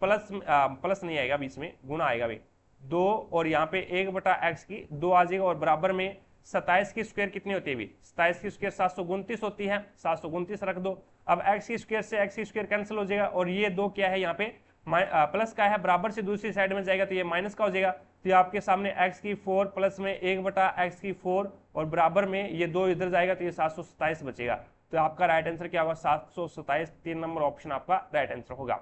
Speaker 1: प्लस नहीं आएगा, बीच में गुना आएगा भाई 2, और यहाँ पे 1/x की 2 आ जाएगा, और बराबर में 27 की स्क्वायर कितनी होती है भी, 27 की स्क्वायर 729 होती है, 729 रख दो। अब x की स्क्वायर से x की स्क्वायर कैंसिल हो जाएगा, और ये 2 क्या है यहाँ पे प्लस का है, बराबर से दूसरी साइड में जाएगा तो ये माइनस का हो जाएगा, तो ये आपके सामने x की 4 प्लस में 1/x की 4 और बराबर में ये 2 इधर जाएगा तो ये 727 बचेगा। तो आपका राइट आंसर क्या होगा, 727, 3 नंबर ऑप्शन आपका राइट आंसर होगा।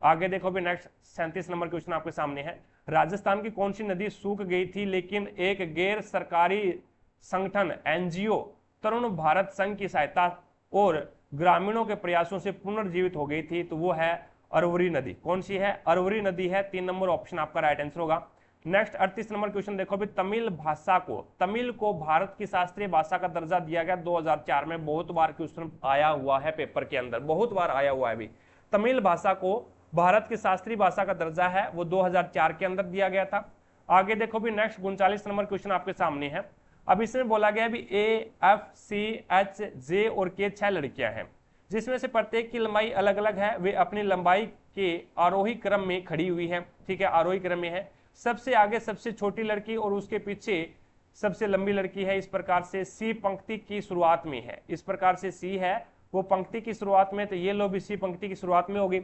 Speaker 1: आगे देखो भी नेक्स्ट 37 नंबर क्वेश्चन आपके सामने है। राजस्थान की कौन सी नदी सूख गई थी लेकिन एक गैर सरकारी संगठन एनजीओ तरुण भारत संघ की सहायता और ग्रामीणों के प्रयासों से पुनर्जीवित हो गई थी, तो वो है अरवरी नदी। कौन सी है, अरवरी नदी है, 3 नंबर ऑप्शन आपका राइट आंसर होगा। नेक्स्ट 38 नंबर क्वेश्चन देखो भी, तमिल को भारत की शास्त्रीय भाषा का दर्जा दिया गया 2004 में। बहुत बार क्वेश्चन आया हुआ है पेपर के अंदर, बहुत बार आया हुआ है भी। तमिल भाषा को भारत की शास्त्रीय भाषा का दर्जा है वो 2004 के अंदर दिया गया था। आगे देखो भी नेक्स्ट 39 नंबर क्वेश्चन आपके सामने है। अब इसमें बोला गया भी ए, एफ, सी, एच, जे और के 6 लड़कियां हैं, जिसमें से प्रत्येक की लंबाई अलग अलग है, वे अपनी लंबाई के आरोही क्रम में खड़ी हुई है। ठीक है, आरोही क्रम में है, सबसे आगे सबसे छोटी लड़की और उसके पीछे सबसे लंबी लड़की है। इस प्रकार से सी पंक्ति की शुरुआत में है, इस प्रकार से सी है वो पंक्ति की शुरुआत में, तो ये लो भी सी पंक्ति की शुरुआत में होगी।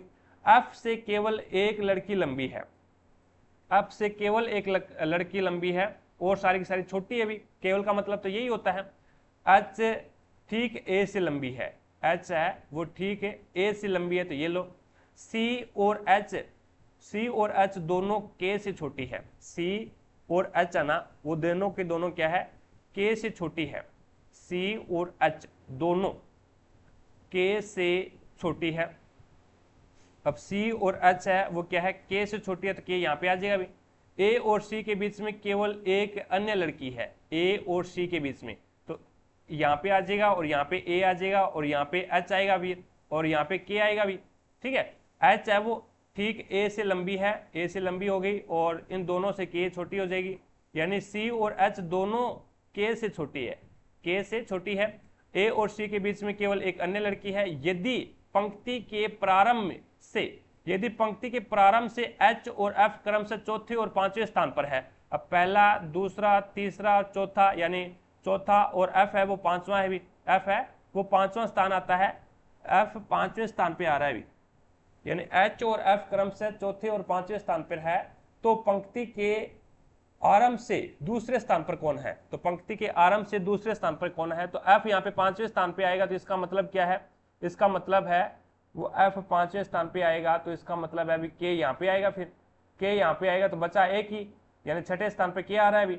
Speaker 1: एफ से केवल एक लड़की लंबी है, एफ से केवल एक लड़की लंबी है और सारी की सारी छोटी है भी। केवल का मतलब तो यही होता है। एच ठीक ए से लंबी है, एच है वो ठीक है ए से लंबी है, तो ये लो। सी और एच दोनों के से छोटी है, सी और एच है ना वो दोनों के दोनों क्या है, के से छोटी है। सी और एच दोनों के से छोटी है। अब सी और एच है वो क्या है, के से छोटी है, तो के यहाँ पे आ जाएगा भी। ए और सी के बीच में केवल एक अन्य लड़की है, ए और सी के बीच में, तो यहाँ पे आ जाएगा और यहाँ पे ए आ जाएगा और यहाँ पे एच आएगा भी और यहाँ पे के आएगा भी। ठीक है, एच है वो ठीक ए से लंबी है, ए से लंबी हो गई और इन दोनों से के छोटी हो जाएगी, यानी सी और एच दोनों के से छोटी है, के से छोटी है। ए और सी के बीच में केवल एक अन्य लड़की है। यदि पंक्ति के प्रारंभ से एच और एफ क्रम से चौथे और पांचवें स्थान पर है। अब पहला, दूसरा, तीसरा, चौथा, यानी चौथा और एफ है वो पांचवा है भी, एफ है वो पांचवा स्थान आता है, एफ पांचवें स्थान पे आ रहा है भी, यानी एच और एफ क्रम से चौथे और पांचवें स्थान पर है। तो पंक्ति के आरंभ से दूसरे स्थान पर कौन है, तो पंक्ति के आरंभ से दूसरे स्थान पर कौन है, तो एफ यहाँ पे पांचवें स्थान पे आएगा, तो इसका मतलब क्या है, इसका मतलब है वो एफ पांचवें स्थान पे आएगा, तो इसका मतलब है अभी के यहाँ पे आएगा, फिर के यहाँ पे आएगा, तो बचा एक ही, यानी छठे स्थान पे के आ रहा है अभी।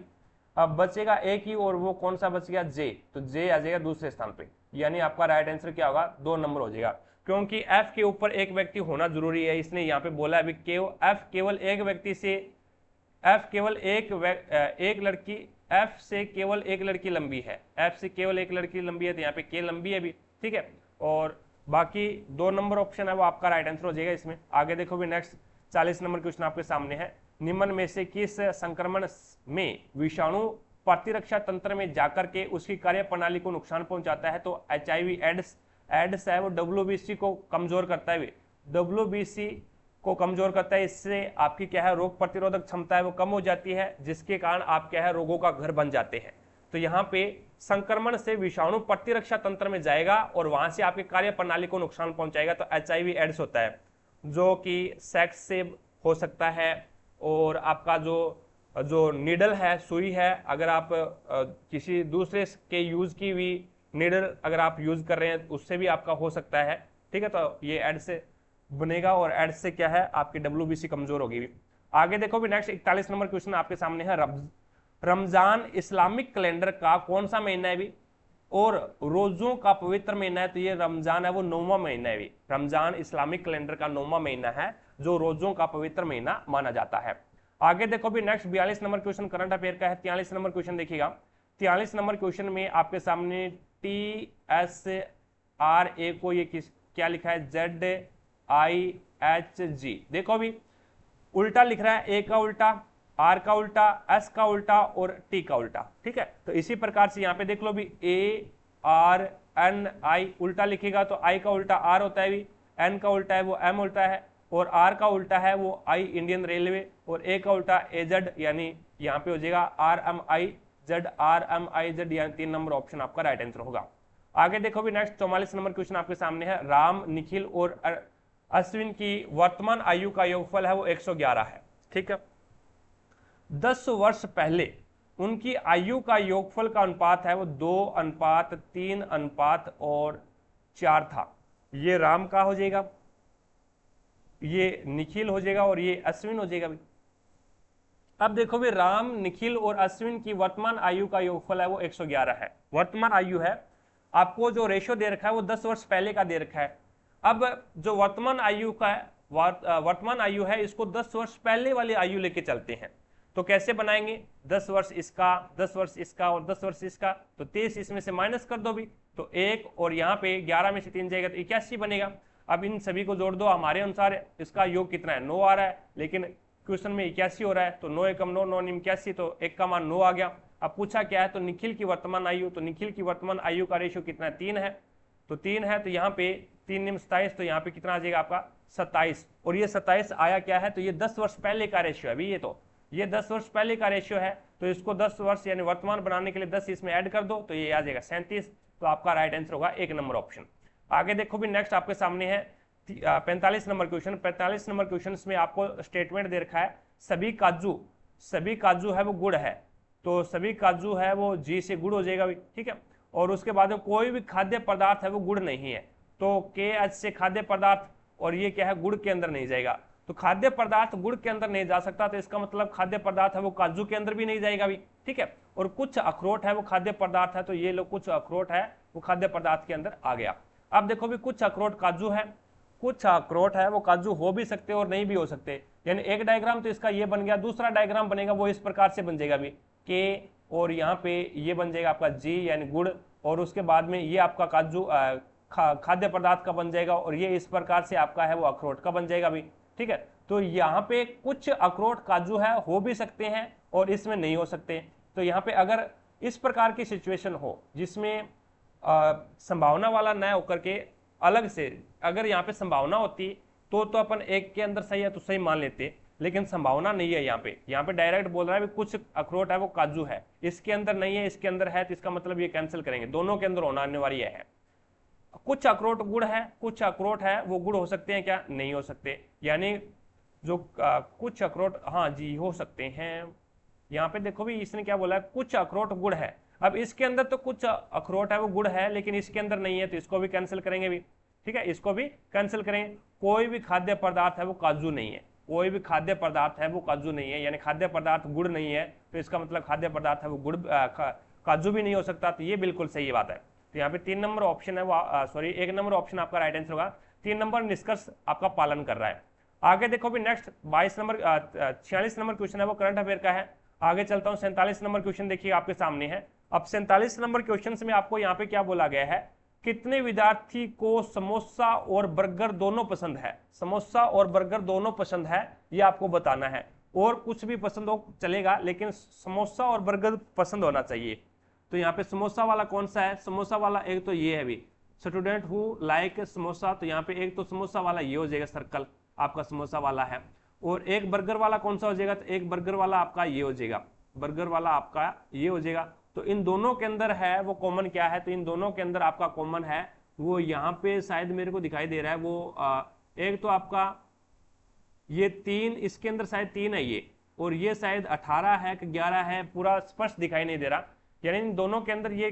Speaker 1: अब बचेगा एक ही और वो कौन सा बच गया, जे, तो जे आ जाएगा दूसरे स्थान पे, यानी आपका राइट आंसर क्या होगा, 2 नंबर हो जाएगा। क्योंकि एफ के ऊपर एक व्यक्ति होना जरूरी है, इसने यहाँ पे बोला अभी एफ केवल एक व्यक्ति से, एफ केवल एक लड़की, एफ से केवल एक लड़की लंबी है, एफ से केवल एक लड़की लंबी है, तो यहाँ पे के लंबी है भी। ठीक है, और बाकी 2 नंबर ऑप्शन है वो आपका राइट आंसर हो जाएगा इसमें। आगे देखो भी नेक्स्ट 40 नंबर क्वेश्चन आपके सामने है। निम्न में से किस संक्रमण में विषाणु प्रतिरक्षा तंत्र में जाकर के उसकी कार्य प्रणाली को नुकसान पहुंचाता है। तो HIV एड्स है वो WBC को कमजोर करता है, WBC को कमजोर करता है। इससे आपकी क्या है रोग प्रतिरोधक क्षमता है वो कम हो जाती है, जिसके कारण आप क्या है रोगों का घर बन जाते हैं। तो यहाँ पे संक्रमण से विषाणु प्रतिरक्षा तंत्र में जाएगा और वहां से आपकी कार्य प्रणाली को नुकसान पहुंचाएगा। तो HIV एड्स होता है, जो कि सेक्स से हो सकता है, और आपका जो नीडल है, सुई है, अगर आप किसी दूसरे के यूज की हुई नीडल अगर आप यूज कर रहे हैं उससे भी आपका हो सकता है। ठीक है, तो ये एड्स से बनेगा और एड्स से क्या है आपकी WBC कमजोर होगी। आगे देखो भी नेक्स्ट 41 नंबर क्वेश्चन आपके सामने है, रमजान इस्लामिक कैलेंडर का कौन सा महीना है भी और रोजों का पवित्र महीना है। तो ये रमजान है वो 9वां महीना है भी, रमजान इस्लामिक कैलेंडर का 9वां महीना है जो रोजों का पवित्र महीना माना जाता है। आगे देखो भी next 42 number question current affair का है। 43 नंबर क्वेश्चन देखिएगा। 43 नंबर क्वेश्चन में आपके सामने TSRA को ये क्या लिखा है, ZIHG। देखो भी उल्टा लिख रहा है, A का उल्टा, R का उल्टा, S का उल्टा और T का उल्टा। ठीक है, तो इसी प्रकार से यहाँ पे देख लो भी ARNI उल्टा लिखेगा तो I का उल्टा R होता है भी, N का उल्टा है वो M उल्टा है, और R का उल्टा है वो I इंडियन रेलवे, और A का उल्टा AZ, यानी यहाँ पे हो जाएगा RMIZ, यानी 3 नंबर ऑप्शन आपका राइट आंसर होगा। आगे देखो भी नेक्स्ट 44 नंबर क्वेश्चन आपके सामने है। राम, निखिल और अश्विन की वर्तमान आयु का योगफल है वो 111 है। ठीक है, 10 वर्ष पहले उनकी आयु का योगफल का अनुपात है वो 2:3:4 था। ये राम का हो जाएगा, ये निखिल हो जाएगा और ये अश्विन हो जाएगा भी। अब देखो भी राम, निखिल और अश्विन की वर्तमान आयु का योगफल है वो 111 है। वर्तमान आयु है, आपको जो रेशियो दे रखा है वो 10 वर्ष पहले का दे रखा है। अब जो वर्तमान आयु है इसको 10 वर्ष पहले वाली आयु लेके चलते हैं। तो कैसे बनाएंगे, 10 वर्ष इसका, 10 वर्ष इसका और 10 वर्ष इसका, तो 23 इसमें से माइनस कर दो भी, तो 1 और यहाँ पे 11 में से 3 जाएगा तो 81 बनेगा। अब इन सभी को जोड़ दो, हमारे अनुसार इसका योग कितना है 9 आ रहा है, लेकिन क्वेश्चन में 81 हो रहा है, तो 9 एकम 9, 9 निम 81, तो 1 का मान 9 आ गया। अब पूछा क्या है, तो निखिल की वर्तमान आयु, तो निखिल की वर्तमान आयु का रेशियो कितना है 3 है, तो 3 है, तो यहाँ पे 3 निम 27, तो यहाँ पे कितना आ जाएगा आपका 27, और ये 27 आया क्या है, तो ये 10 वर्ष पहले का रेशियो है अभी, ये 10 वर्ष पहले का रेशियो है। तो इसको 10 वर्ष यानी वर्तमान बनाने के लिए 10 इसमें ऐड कर दो तो ये आ जाएगा 37, तो आपका राइट आंसर होगा 1 नंबर ऑप्शन। आगे देखो भी नेक्स्ट आपके सामने है 45 नंबर क्वेश्चन। 45 नंबर क्वेश्चन में आपको स्टेटमेंट दे रखा है, सभी काजू है वो गुड़ है, तो सभी काजू है वो जी से गुड़ हो जाएगा, ठीक है। और उसके बाद में कोई भी खाद्य पदार्थ है वो गुड़ नहीं है, तो KH से खाद्य पदार्थ, और ये क्या है गुड़ के अंदर नहीं जाएगा, तो खाद्य पदार्थ गुड़ के अंदर नहीं जा सकता, तो इसका मतलब खाद्य पदार्थ है वो काजू के अंदर भी नहीं जाएगा भी, ठीक है। और कुछ अखरोट है वो खाद्य पदार्थ है, तो ये लोग कुछ अखरोट है वो खाद्य पदार्थ के अंदर आ गया। अब देखो भी कुछ अखरोट काजू है, कुछ अखरोट है वो काजू हो भी सकते और नहीं भी हो सकते, यानी एक डायग्राम तो इसका ये बन गया, दूसरा डायग्राम बनेगा वो इस प्रकार से बन जाएगा भी के, और यहाँ पे ये बन जाएगा आपका जी यानी गुड़, और उसके बाद में ये आपका काजू खाद्य पदार्थ का बन जाएगा, और ये इस प्रकार से आपका है वो अखरोट का बन जाएगा भी, ठीक है। तो यहाँ पे कुछ अखरोट काजू है हो भी सकते हैं और इसमें नहीं हो सकते, तो यहाँ पे अगर इस प्रकार की सिचुएशन हो जिसमें संभावना वाला न होकर के अलग से अगर यहाँ पे संभावना होती तो अपन एक के अंदर सही है तो सही मान लेते, लेकिन संभावना नहीं है। यहाँ पे डायरेक्ट बोल रहा है कुछ अखरोट है वो काजू है, इसके अंदर नहीं है इसके अंदर है, तो इसका मतलब ये कैंसिल करेंगे, दोनों के अंदर होना अनिवार्य है। कुछ अखरोट गुड़ है, कुछ अखरोट है वो गुड़ हो सकते हैं क्या, नहीं हो सकते, यानी जो कुछ अखरोट हाँ जी हो सकते हैं। यहाँ पे देखो भी इसने क्या बोला है, कुछ अखरोट गुड़ है, अब इसके अंदर तो कुछ अखरोट है वो गुड़ है लेकिन इसके अंदर नहीं है, तो इसको भी कैंसिल करेंगे भी, ठीक है, इसको भी कैंसिल करेंगे। कोई भी खाद्य पदार्थ है वो काजू नहीं है, कोई भी खाद्य पदार्थ है वो काजू नहीं है, यानी खाद्य पदार्थ गुड़ नहीं है, तो इसका मतलब खाद्य पदार्थ है वो गुड़ काजू भी नहीं हो सकता, तो ये बिल्कुल सही बात है। तो यहाँ पे 3 नंबर ऑप्शन है वो 1 नंबर ऑप्शन आपका राइट आंसर होगा। 3 नंबर निष्कर्ष आपका पालन कर रहा है। आगे देखो भी नेक्स्ट 46 नंबर क्वेश्चन है वो करंट अफेयर का है। आगे चलता हूँ 47 नंबर क्वेश्चन देखिए आपके सामने है। अब 47 नंबर क्वेश्चन में आपको यहाँ पे क्या बोला गया है, कितने विद्यार्थी को समोसा और बर्गर दोनों पसंद है, समोसा और बर्गर दोनों पसंद है, ये आपको बताना है। और कुछ भी पसंद हो चलेगा, लेकिन समोसा और बर्गर पसंद होना चाहिए। तो यहाँ पे समोसा वाला कौन सा है? समोसा वाला एक तो ये है भी, स्टूडेंट हु लाइक समोसा, तो यहाँ पे एक तो समोसा वाला ये हो जाएगा, सर्कल आपका समोसा वाला है। और एक बर्गर वाला कौन सा हो जाएगा? तो एक बर्गर वाला आपका ये हो जाएगा, बर्गर वाला आपका ये हो जाएगा। तो इन दोनों के अंदर है वो कॉमन क्या है? तो इन दोनों के अंदर आपका कॉमन है वो यहाँ पे शायद मेरे को दिखाई दे रहा है वो एक तो आपका ये 3, इसके अंदर शायद 3 है ये, और ये शायद 18 है कि 11 है, पूरा स्पष्ट दिखाई नहीं दे रहा। यानी इन दोनों के अंदर ये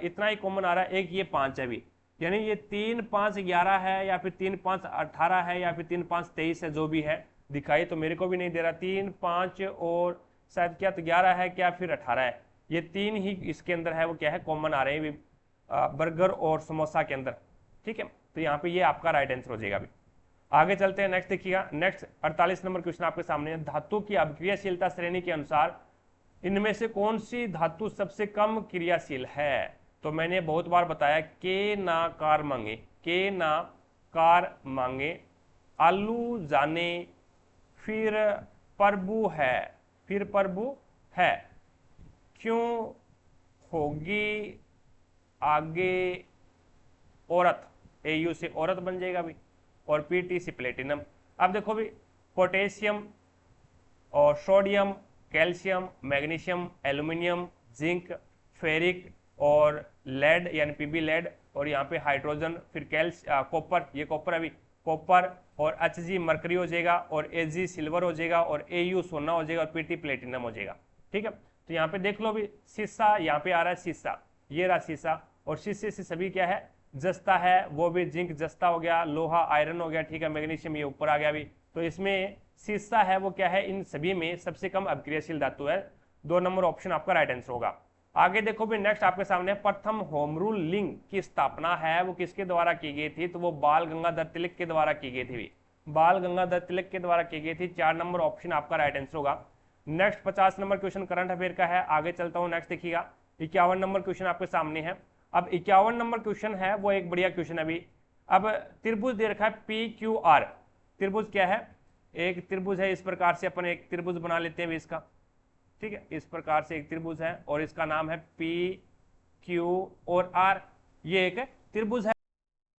Speaker 1: इतना ही कॉमन आ रहा है, एक ये 5 है भी, यानी ये 3, 5, 11 है, या फिर 3, 5, 18 है, या फिर 3, 5, 23 है, जो भी है दिखाई तो मेरे को भी नहीं दे रहा। 3, 5 और शायद क्या तो 11 है क्या फिर 18 है, ये 3 ही इसके अंदर है वो क्या है कॉमन आ रहे हैं बर्गर और समोसा के अंदर। ठीक है, तो यहाँ पे ये आपका राइट आंसर हो जाएगा अभी। आगे चलते हैं, नेक्स्ट देखिएगा। नेक्स्ट 48 नंबर क्वेश्चन आपके सामने है। धातु की अभिक्रियाशीलता श्रेणी के अनुसार इनमें से कौन सी धातु सबसे कम क्रियाशील है? तो मैंने बहुत बार बताया, के ना कार मांगे, के ना कार मांगे, आलू जाने, फिर प्रभु है, फिर प्रभु है, क्यों होगी आगे औरत, एयू से औरत बन जाएगा भी, और पीटी से प्लेटिनम। अब देखो भी, पोटेशियम और sodium, calcium, magnesium, aluminium, zinc, ferric और लेड यानी पीबी लेड, और यहाँ पे हाइड्रोजन, फिर कॉपर, ये कॉपर अभी कॉपर, और एचजी मरकरी हो जाएगा, और एजी सिल्वर हो जाएगा, और एयू सोना हो जाएगा, और पीटी प्लेटिनम हो जाएगा। ठीक है, तो यहाँ पे देख लो भी, शीशा यहाँ पे आ रहा है, शीशा ये रहा शीशा, और शीशे से सभी क्या है जस्ता है, वो भी जिंक जस्ता हो गया, लोहा आयरन हो गया, ठीक है, मैग्नीशियम ये ऊपर आ गया भी। तो इसमें शीशा है वो क्या है, इन सभी में सबसे कम अभिक्रियाशील धातु है। 2 नंबर ऑप्शन आपका राइट आंसर होगा। आगे देखो भी, नेक्स्ट आपके सामने प्रथम होम रूल लिंग की स्थापना है वो किसके द्वारा की गई थी? तो वो बाल गंगाधर तिलक के द्वारा की गई थी, बाल गंगाधर तिलक के द्वारा की गई थी। 4 नंबर ऑप्शन आपका राइट आंसर होगा। Next 50 number question current affair का है, आगे चलता हूं। नेक्स्ट देखिएगा, 51 नंबर क्वेश्चन आपके सामने है। अब 51 नंबर क्वेश्चन है वो एक बढ़िया क्वेश्चन है अभी। अब त्रिभुज दे रखा है पी क्यू आर, त्रिभुज क्या है? एक त्रिभुज है, इस प्रकार से अपन एक त्रिभुज बना लेते हैं इसका। ठीक है, इस प्रकार से एक त्रिभुज है और इसका नाम है पी क्यू और आर, ये एक त्रिभुज है।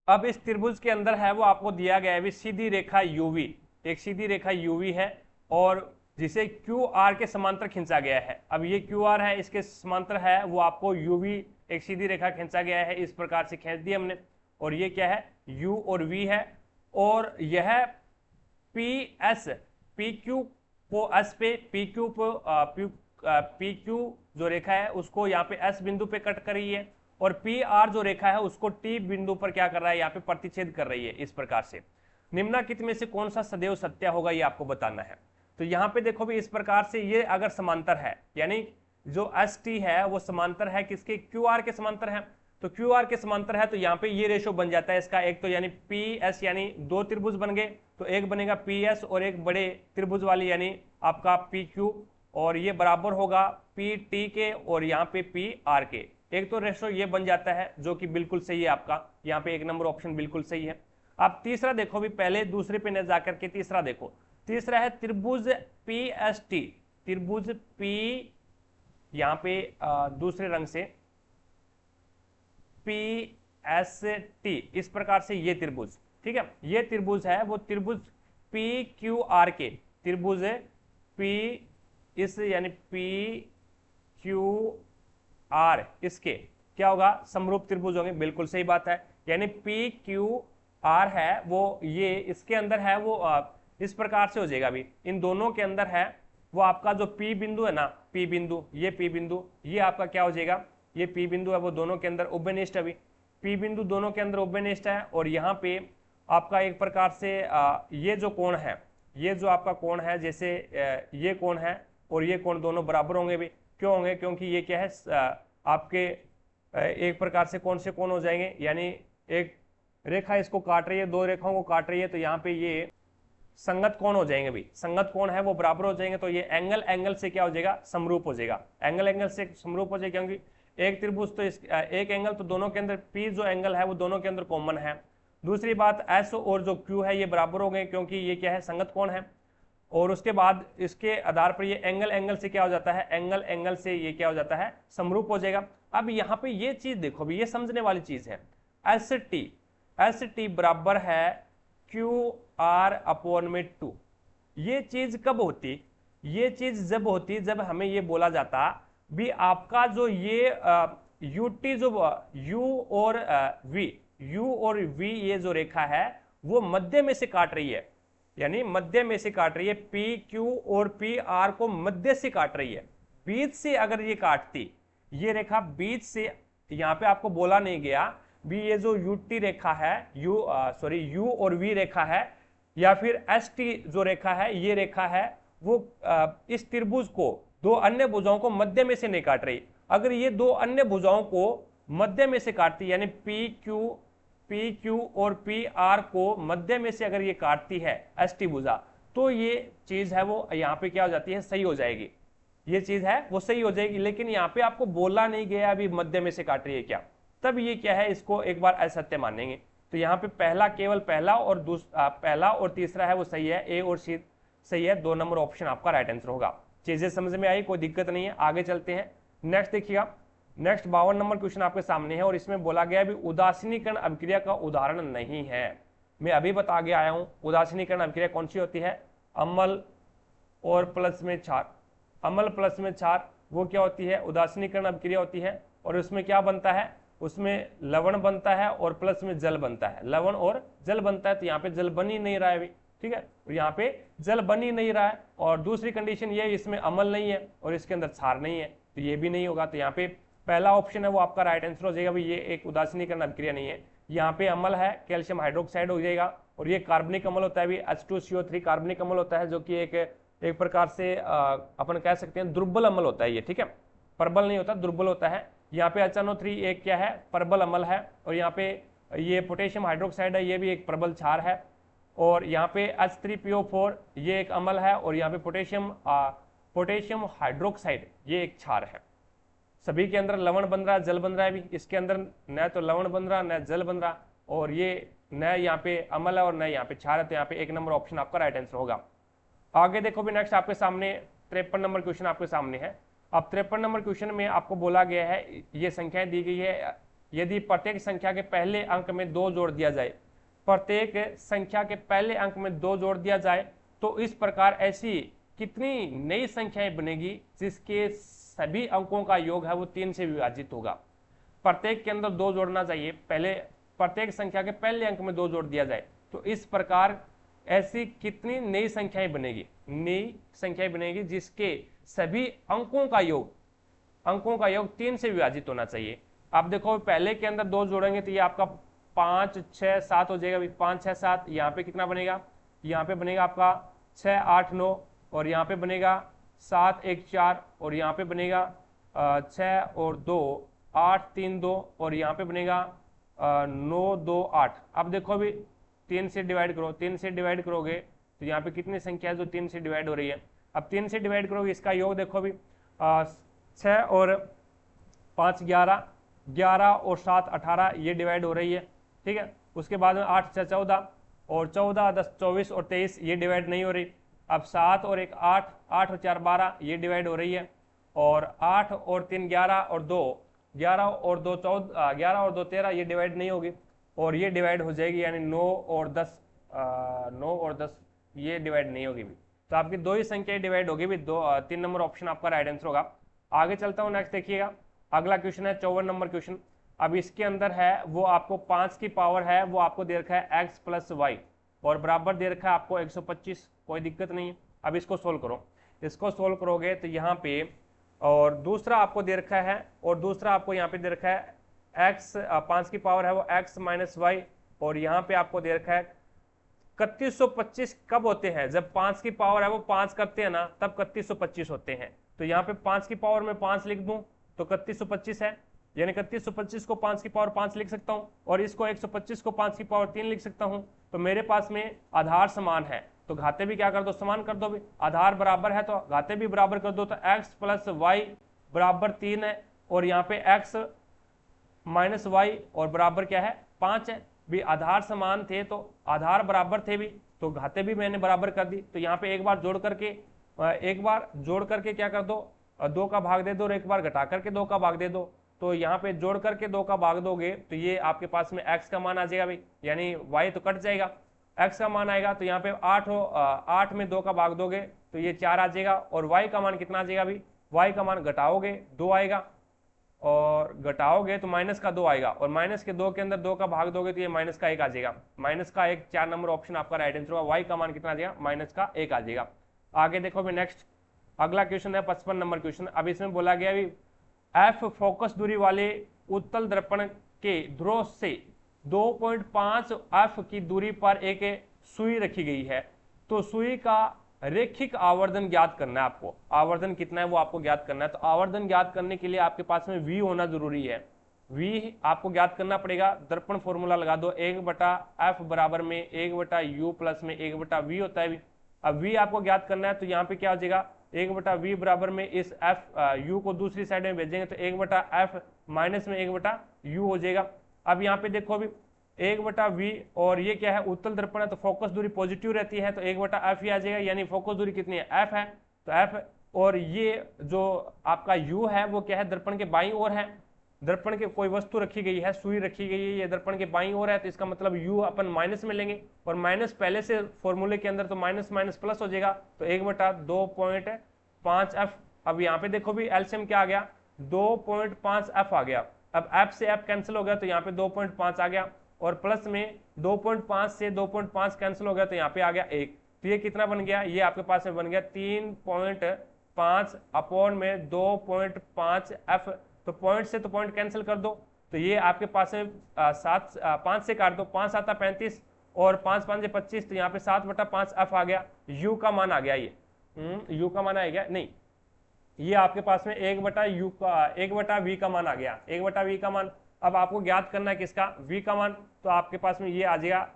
Speaker 1: अब इस त्रिभुज के अंदर है वो आपको दिया गया है सीधी रेखा यूवी, एक सीधी रेखा यूवी है, और जिसे क्यू आर के समांतर खींचा गया है। अब ये क्यू आर है, इसके समांतर है वो आपको यूवी एक सीधी रेखा खींचा गया है, इस प्रकार से खींच दी हमने। और ये क्या है? यू और वी है, और यह पी एस, पी क्यू को एस पे, पी क्यू पी क्यू जो रेखा है उसको यहाँ पे एस बिंदु पे कट कर रही है, और पी आर जो रेखा है उसको टी बिंदु पर क्या कर रहा है, यहाँ पे प्रतिच्छेद कर रही है। इस प्रकार से निम्नलिखित में से कौन सा सदैव सत्य होगा ये आपको बताना है। तो यहाँ पे देखो भी, इस प्रकार से ये अगर समांतर है, यानी जो एस टी है वो समांतर है किसके? क्यू आर के समांतर है। तो क्यू आर के समांतर है तो यहाँ पे ये रेशो बन जाता है इसका, एक तो यानी पी एस, यानी 2 त्रिभुज बन गए, तो एक बनेगा पी एस और एक बड़े त्रिभुज वाली यानी आपका पी क्यू, और ये बराबर होगा पी टी के और यहाँ पे पी आर के। एक तो रेशो ये बन जाता है जो कि बिल्कुल सही है आपका, यहाँ पे 1 नंबर ऑप्शन बिल्कुल सही है। आप तीसरा देखो भी, पहले दूसरे पे न जाकर के तीसरा देखो। तीसरा है त्रिभुज पी एस टी, त्रिभुज पी, यहाँ पे दूसरे रंग से पी एस टी, इस प्रकार से ये त्रिभुज, ठीक है, ये त्रिभुज है वो त्रिभुज पी क्यू आर के, त्रिभुज पी इस यानी पी क्यू आर, इसके क्या होगा? समरूप त्रिभुज होंगे, बिल्कुल सही बात है। यानी पी क्यू आर है वो ये इसके अंदर है वो इस प्रकार से हो जाएगा भी, इन दोनों के अंदर है वो आपका जो पी बिंदु है ना, पी बिंदु, ये पी बिंदु, ये आपका क्या हो जाएगा? ये पी बिंदु है वो दोनों के अंदर उभयनिष्ठ है, पी बिंदु दोनों के अंदर उभयनिष्ठ है। और यहाँ पे आपका एक प्रकार से ये जो कोण है, ये जो आपका कोण है, जैसे ये कोण है और ये कोण दोनों बराबर होंगे भी। क्यों होंगे? क्योंकि ये क्या है आपके एक प्रकार से कौन से कोण हो जाएंगे, यानी एक रेखा इसको काट रही है, 2 रेखाओं को काट रही है, तो यहाँ पे ये संगत कोण हो जाएंगे भी, संगत कोण है वो बराबर हो जाएंगे, तो ये एंगल एंगल से क्या हो जाएगा? समरूप हो जाएगा, एंगल एंगल से समरूप हो जाएगा, क्योंकि एक त्रिभुज तो एक एंगल तो दोनों के अंदर पी जो एंगल है वो दोनों के अंदर कॉमन है। दूसरी बात, एस और जो क्यू है ये बराबर हो गए क्योंकि ये क्या है? संगत कोण है। और उसके बाद इसके आधार पर ये एंगल एंगल से क्या हो जाता है, एंगल एंगल से ये क्या हो जाता है, समरूप हो जाएगा। अब यहाँ पे ये चीज देखो भी, ये समझने वाली चीज है। एस टी बराबर है क्यू आर अपॉन में 2। ये चीज कब होती, ये चीज जब होती जब हमें ये बोला जाता भी आपका जो ये यू टी जो यू और वी ये जो रेखा है वो मध्य में से काट रही है, यानी मध्य में से काट रही है, पी क्यू और पी आर को मध्य से काट रही है। बीच से अगर ये काटती, ये रेखा बीच से, यहां पे आपको बोला नहीं गया भी ये जो यू टी रेखा है, यू और वी रेखा है या फिर एस टी जो रेखा है, ये रेखा है वो इस त्रिभुज को दो अन्य भुजाओं को मध्य में से नहीं काट रही। अगर ये दो अन्य भुजाओं को मध्य में से काटती, यानी पी क्यू और पी आर को मध्य में से अगर ये काटती है एस टी भुजा, तो ये चीज है वो यहाँ पे क्या हो जाती है, सही हो जाएगी। ये चीज है वो सही हो जाएगी। लेकिन यहाँ पे आपको बोला नहीं गया अभी मध्य में से काट रही है क्या, तब ये क्या है, इसको एक बार असत्य मानेंगे। तो यहाँ पे केवल पहला और तीसरा है वो सही है, ए और सी सही है। 2 नंबर ऑप्शन आपका राइट आंसर होगा। चीजें समझ में आई, कोई दिक्कत नहीं है। आगे चलते हैं, नेक्स्ट देखिएगा। नेक्स्ट 52 नंबर क्वेश्चन आपके सामने है और इसमें बोला गया भी उदासीनीकरण अभिक्रिया का उदाहरण नहीं है। मैं अभी बता के आया हूं उदासीनीकरण अभिक्रिया कौन सी होती है, अम्ल और प्लस में क्षार। अम्ल प्लस में क्षार वो क्या होती है, उदासीनीकरण अभिक्रिया होती है। और उसमें क्या बनता है, उसमें लवण बनता है और प्लस में जल बनता है, लवण और जल बनता है। तो यहाँ पे जल बन ही नहीं रहा है अभी, ठीक है, और यहाँ पे जल बन ही नहीं रहा है। और दूसरी कंडीशन ये, इसमें अम्ल नहीं है और इसके अंदर क्षार नहीं है, तो ये भी नहीं होगा। तो यहाँ पे पहला ऑप्शन है वो आपका राइट आंसर हो जाएगा। भाई ये एक उदासीनीकरण अभिक्रिया नहीं है। यहाँ पे अम्ल है, कैल्शियम हाइड्रोक्साइड हो जाएगा। और ये कार्बनिक अम्ल होता है भी, H2CO3 कार्बनिक अम्ल होता है, जो कि एक प्रकार से अपन कह सकते हैं दुर्बल अम्ल होता है ये, ठीक है, प्रबल नहीं होता, दुर्बल होता है। यहाँ पे HNO3 एक क्या है, प्रबल अम्ल है। और यहाँ पे ये पोटेशियम हाइड्रोक्साइड है, ये भी एक प्रबल क्षार है। और यहाँ पे H3PO4 ये एक अम्ल है। और यहाँ पे पोटेशियम हाइड्रोक्साइड ये एक क्षार है। सभी के अंदर लवण बन रहा है, जल बन रहा है भी, इसके अंदर न तो लवण बन रहा न जल बन रहा, और ये न यहाँ पे अम्ल है और न यहाँ पे क्षार है। तो यहाँ पे 1 नंबर ऑप्शन आपका राइट आंसर होगा। आगे देखो भी, नेक्स्ट आपके सामने 53 नंबर क्वेश्चन आपके सामने है। अब 53 नंबर क्वेश्चन में आपको बोला गया है, ये संख्याएं दी गई है, यदि प्रत्येक संख्या के पहले अंक में 2 जोड़ दिया जाए, प्रत्येक संख्या के पहले अंक में 2 जोड़ दिया जाए तो इस प्रकार ऐसी कितनी नई संख्याएं बनेगी जिसके सभी अंकों का योग है वो 3 से विभाजित होगा। प्रत्येक के अंदर 2 जोड़ना चाहिए, पहले प्रत्येक संख्या के पहले अंक में 2 जोड़ दिया जाए तो इस प्रकार ऐसी कितनी नई संख्याएं बनेगी, नई संख्याएं बनेगी जिसके सभी अंकों का योग 3 से विभाजित होना चाहिए। आप देखो पहले के अंदर 2 जोड़ेंगे तो ये आपका 5 6 7 हो जाएगा। 5 6 7, यहाँ पे कितना बनेगा, यहाँ पे बनेगा आपका 6 8 9, और यहाँ पे बनेगा 7 1 4, और यहाँ पे बनेगा 6 और 2 8 3 2, और यहाँ पे बनेगा 9 2 8। अब देखो अभी 3 से डिवाइड करो, 3 से डिवाइड करोगे तो यहाँ पे कितनी संख्या है जो 3 से डिवाइड हो रही है। अब 3 से डिवाइड करोगे, इसका योग देखो अभी 6 और 5 11, 11 और 7 18, ये डिवाइड हो रही है, ठीक है। उसके बाद में 8 6 14, और 14 10 24 और 23 ये डिवाइड नहीं हो रही। अब 7 और 1 8, 8 और 4 12 ये डिवाइड हो रही है। और 8 और 3 11 और 2 11 और 2 14, 11 और 2 13 ये डिवाइड नहीं होगी, और ये डिवाइड हो जाएगी, यानी 9 और 10 ये डिवाइड नहीं होगी भी। तो आपकी 2 ही संख्या डिवाइड होगी भी, 3 नंबर ऑप्शन आपका राइट आंसर होगा। आगे चलता हूँ, नेक्स्ट देखिएगा। अगला क्वेश्चन है 54 नंबर क्वेश्चन। अब इसके अंदर है वो आपको 5 की पावर है वो आपको दे रखा है x + y, और बराबर दे रखा है आपको 125, कोई दिक्कत नहीं है। अब इसको सोल्व करो, इसको सोल्व करोगे तो यहाँ पे, और दूसरा आपको दे रखा है, और दूसरा आपको यहाँ पे दे रखा है x, 5 की पावर है वो x - y, और यहाँ पे आपको दे रखा है 3125। कब होते हैं, जब 5 की पावर है वो 5 करते हैं ना, तब 3125 होते हैं। तो यहाँ पे 5 की पावर में 5 लिख दूं तो 3125 है, यानी 3125 को 5 की पावर 5 लिख सकता हूं, और इसको 125 को 5 की पावर 3 लिख सकता हूं। तो मेरे पास में आधार समान है तो घाते भी क्या कर दो, समान कर दो भी। आधार बराबर है तो घाते भी बराबर कर दो। तो x + y बराबर 3 है, और यहाँ पे x - y और बराबर क्या है, 5 है भी। आधार समान थे तो आधार बराबर थे भी तो घाते भी मैंने बराबर कर दी। तो यहाँ पे एक बार जोड़ करके क्या कर दो, 2 का भाग दे दो, और एक बार घटा करके 2 का भाग दे दो। तो यहाँ पे जोड़ करके 2 का भाग दोगे तो ये आपके पास में x का मान आ जाएगा भाई, यानी y तो कट जाएगा, x का मान आएगा। तो यहाँ पे 8 में 2 का भाग दोगे तो ये 4 आ जाएगा, और y का मान कितना आ जाएगा भाई, y का मान घटाओगे 2 आएगा, और घटाओगे तो माइनस का 2 आएगा, और माइनस के 2 के अंदर 2 का भाग दोगे तो ये माइनस का 1 आ जाएगा। माइनस का 1, 4 नंबर ऑप्शन आपका राइट आंसर होगा। y का मान कितना आ जाएगा, माइनस का 1 आ जाएगा। आगे देखो भी नेक्स्ट अगला क्वेश्चन है 55 नंबर क्वेश्चन। अब इसमें बोला गया भी एफ फोकस दूरी वाले उत्तल दर्पण के ध्रुव से 2.5 एफ की दूरी पर एक सुई रखी गई है। तो सुई का रेखिक आवर्धन ज्ञात करना है आपको, आवर्धन कितना है वो आपको ज्ञात करना है। तो आवर्धन ज्ञात करने के लिए आपके पास में v होना जरूरी है, v आपको ज्ञात करना पड़ेगा। दर्पण फॉर्मूला लगा दो, 1/f बराबर में 1/u प्लस में 1/v होता है। अब v आपको ज्ञात करना है, तो यहाँ पे क्या हो जाएगा, 1/v बराबर में इस u को दूसरी साइड में भेजेंगे तो 1/f माइनस में 1/u हो जाएगा। अब यहाँ पे देखो अभी 1/v, और ये क्या है, उत्तल दर्पण है तो फोकस दूरी पॉजिटिव रहती है, तो 1/f ही आ जाएगा, यानी फोकस दूरी कितनी है, f है। तो f, और ये जो आपका u है वो क्या है, दर्पण के बाईं ओर है। दर्पण के कोई वस्तु रखी गई है, सुई रखी गई है, ये दर्पण के बाईं ओर है, तो इसका मतलब u अपन माइनस में लेंगे, और माइनस पहले से फॉर्मूले के अंदर तो माइनस माइनस प्लस हो जाएगा, तो 1/2.5f। अब यहाँ पे देखो भी एलसीएम क्या आ गया, 2.5f आ गया। अब f से f कैंसिल हो गया तो यहाँ पे 2.5 आ गया, और प्लस में 2.5 से 2.5 कैंसिल हो गया तो यहाँ पे आ गया 1। तो ये कितना बन गया, ये आपके पास में बन गया 3.5 अपॉन में 2.5f। तो पॉइंट से तो पॉइंट कैंसिल कर दो, तो ये आपके पास में 5 से काट दो, 5 7 35 और 5 5 25, तो यहाँ पे 7/5f आ गया। u का मान आ गया, ये u का मान आ गया, नहीं ये आपके पास में 1/v का मान आ गया, 1/v का मान। अब आपको ज्ञात करना है किसका, v का मान, तो आपके पास में ये आ जाएगा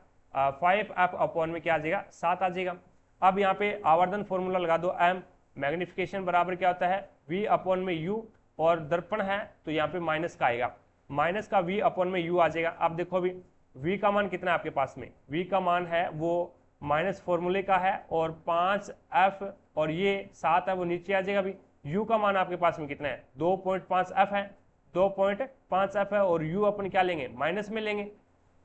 Speaker 1: 5f अपॉन में क्या आ जाएगा, 7 आ जाएगा। अब यहाँ पे आवर्धन फॉर्मूला लगा दो, m मैग्निफिकेशन बराबर क्या होता है, v अपॉन में u, और दर्पण है तो यहाँ पे माइनस का आएगा, माइनस का v अपॉन में u आ जाएगा। अब देखो भी v का मान कितना है आपके पास में, v का मान है वो माइनस फॉर्मूले का है, और 5f और ये 7 है वो नीचे आ जाएगा। भी u का मान आपके पास में कितना है, 2.5f है, 2.5f है, और u अपन क्या लेंगे, माइनस में लेंगे,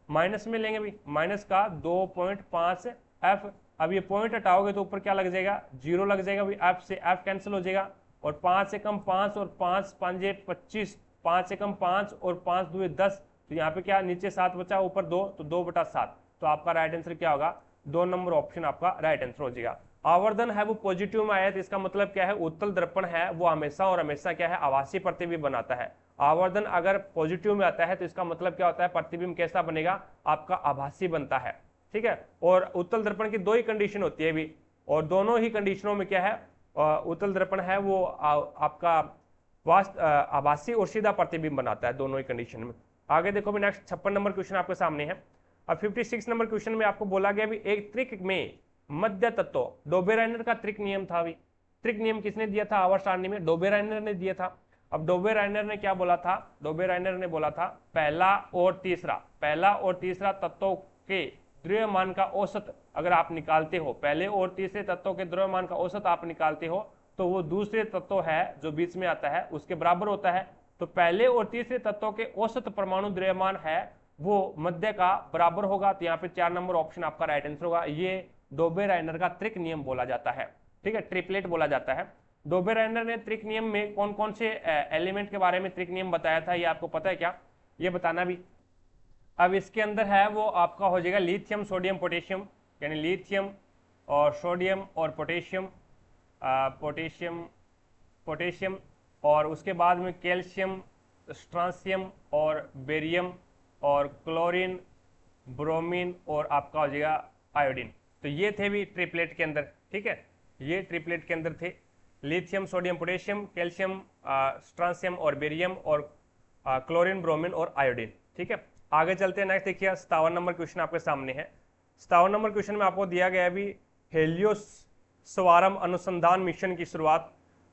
Speaker 1: माइनस में लेंगे भी, माइनस का 2.5f। अब ये पॉइंट हटाओगे तो ऊपर क्या लग जाएगा, 0 लग जाएगा भी, f से f कैंसिल हो जाएगा, और 5 से कम 5 और 5 5 25, 5 से कम 5 और 5 2 10, तो यहाँ पे क्या नीचे 7 बचा ऊपर 2, तो 2/7। तो आपका राइट आंसर क्या होगा, 2 नंबर ऑप्शन आपका राइट आंसर हो जाएगा। आवर्धन है वो पॉजिटिव में आया, तो इसका मतलब क्या है, उत्तल दर्पण है वो हमेशा और हमेशा क्या है, आभासी प्रतिबिंब बनाता है। आवर्धन अगर पॉजिटिव में आता है तो इसका मतलब क्या होता है, प्रतिबिंब कैसा बनेगा, आपका आभासी बनता है, ठीक है। और उत्तल दर्पण की 2 ही कंडीशन होती है भी, और दोनों ही कंडीशनों में क्या है, उत्तल दर्पण है वो आपका आभासी और सीधा प्रतिबिंब बनाता है, दोनों ही कंडीशन में। आगे देखो भी नेक्स्ट 56 नंबर क्वेश्चन आपके सामने है। अब 56 नंबर क्वेश्चन में आपको बोला गया भी एक त्रिक में मध्य तत्व, डोबेराइनर का त्रिक नियम था। भी त्रिक नियम किसने दिया था, आवर्त सारणी में डोबेराइनर ने दिया था। अब डोबेराइनर ने क्या बोला था, डोबेराइनर ने बोला था पहला और तीसरा तत्वों के द्रव्यमान का औसत अगर आप निकालते हो, पहले और तीसरे तत्वों के द्रव्यमान का औसत आप निकालते हो, तो वो दूसरे तत्व है जो बीच में आता है उसके बराबर होता है। तो पहले और तीसरे तत्वों के औसत परमाणु द्रव्यमान है वो मध्य का बराबर होगा। तो यहाँ पे 4 नंबर ऑप्शन आपका राइट आंसर होगा। ये डोबेराइनर का त्रिक नियम बोला जाता है, ठीक है, ट्रिपलेट बोला जाता है। डोबेराइनर ने त्रिक नियम में कौन कौन से एलिमेंट के बारे में त्रिक नियम बताया था, ये आपको पता है क्या, ये बताना भी। अब इसके अंदर है वो आपका हो जाएगा लिथियम सोडियम पोटेशियम, यानी लिथियम और सोडियम और पोटेशियम और उसके बाद में कैल्शियम, स्ट्रांसियम और बेरियम और क्लोरीन, ब्रोमीन और आपका हो जाएगा आयोडीन। तो ये थे भी ट्रिपलेट के अंदर, ठीक है, ये ट्रिपलेट के अंदर थे lithium sodium potassium, calcium, strontium और बेरियम और क्लोरीन, ब्रोमीन और आयोडीन, ठीक है। आगे चलते हैं नेक्स्ट, देखिए 57 नंबर क्वेश्चन आपके सामने है। 57 नंबर क्वेश्चन में आपको दिया गया है भी हेलियोस्वारम अनुसंधान मिशन की शुरुआत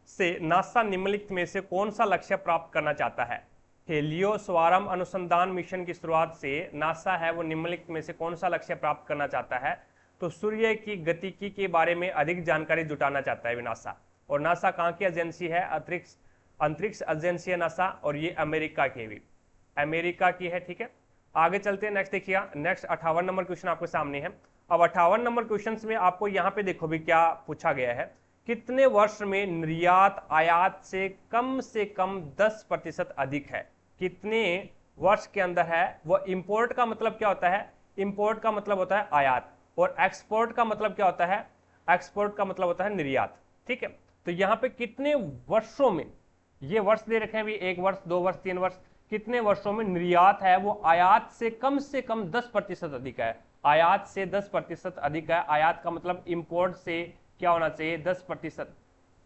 Speaker 1: से नासा निम्नलिखित में से कौन सा लक्ष्य प्राप्त करना चाहता है। हेलियोस्वारम अनुसंधान मिशन की शुरुआत से नासा है वो निम्नलिखित में से कौन सा लक्ष्य प्राप्त करना चाहता है। तो सूर्य की गतिकी के बारे में अधिक जानकारी जुटाना चाहता है नासा। और नासा कहाँ की एजेंसी है? अंतरिक्ष एजेंसी है नासा, और ये अमेरिका की भी, अमेरिका की है। ठीक है, आगे चलते हैं। नेक्स्ट देखिए, नेक्स्ट 58 नंबर क्वेश्चन आपके सामने है। अब 58 नंबर क्वेश्चन में आपको यहाँ पे देखो भी क्या पूछा गया है, कितने वर्ष में निर्यात आयात से कम 10% अधिक है? कितने वर्ष के अंदर है वो? इंपोर्ट का मतलब क्या होता है? इंपोर्ट का मतलब होता है आयात, और एक्सपोर्ट का मतलब क्या होता है? एक्सपोर्ट का मतलब होता है निर्यात। ठीक है, तो यहाँ पे कितने वर्षों में, ये वर्ष दे रखे हैं भी, 1 वर्ष, 2 वर्ष, 3 वर्ष, कितने वर्षों में निर्यात है वो आयात से कम 10% अधिक है? आयात से 10% अधिक है। आयात का मतलब इंपोर्ट से क्या होना चाहिए? 10%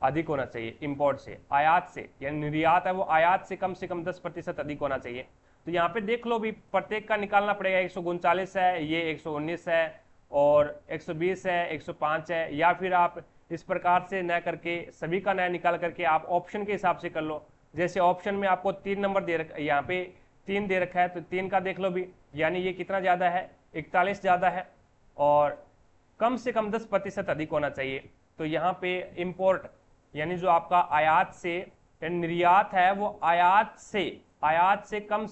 Speaker 1: अधिक होना चाहिए इंपोर्ट से। आयात से यानी निर्यात है वो आयात से कम 10% अधिक होना चाहिए। तो यहाँ पे देख लो भी, प्रत्येक का निकालना पड़ेगा। 139 है, ये 119 है, और 120 है, 105 है, या फिर आप इस प्रकार से न करके सभी का नया निकाल करके आप ऑप्शन के हिसाब से कर लो। जैसे ऑप्शन में आपको 3 नंबर दे रखा, यहाँ पे 3 दे रखा है, तो 3 का देख लो भी, यानी ये कितना ज़्यादा है? 41 ज़्यादा है, और कम से कम 10% अधिक होना चाहिए। तो यहाँ पे इंपोर्ट यानी जो आपका आयात से निर्यात है वो आयात से कम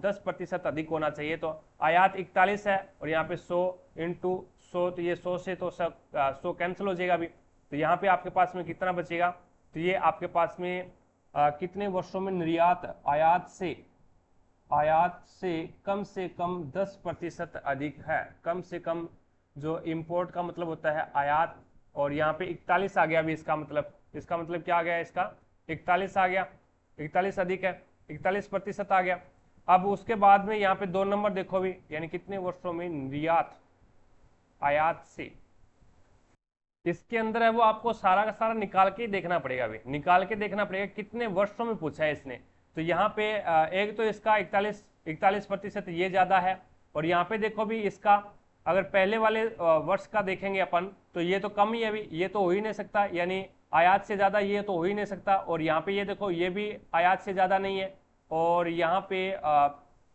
Speaker 1: 10% अधिक होना चाहिए। तो आयात 41 है, और यहाँ पे 100 इंटू 100, तो ये 100 से तो 100 कैंसिल हो जाएगा अभी। तो यहाँ पे आपके पास में कितना बचेगा? तो ये आपके पास में कितने वर्षों में निर्यात आयात से कम 10% अधिक है? कम से कम जो इंपोर्ट का मतलब होता है आयात, और यहाँ पे 41 आ गया अभी। इसका मतलब क्या आ गया? इसका 41 आ गया, 41 अधिक है, 41% आ गया। अब उसके बाद में यहाँ पे 2 नंबर देखो भी, यानी कितने वर्षों में निर्यात आयात से, इसके अंदर है वो आपको सारा का सारा निकाल के देखना पड़ेगा। अभी निकाल के देखना पड़ेगा कितने वर्षों में पूछा है इसने। तो यहाँ पे एक तो इसका 41% ये ज्यादा है, और यहाँ पे देखो भी इसका अगर पहले वाले वर्ष का देखेंगे अपन, तो ये तो कम ही है अभी, ये तो हो ही नहीं सकता, यानी आयात से ज्यादा ये तो हो ही नहीं सकता। और यहाँ पे ये देखो, ये भी आयात से ज्यादा नहीं है, और यहाँ पे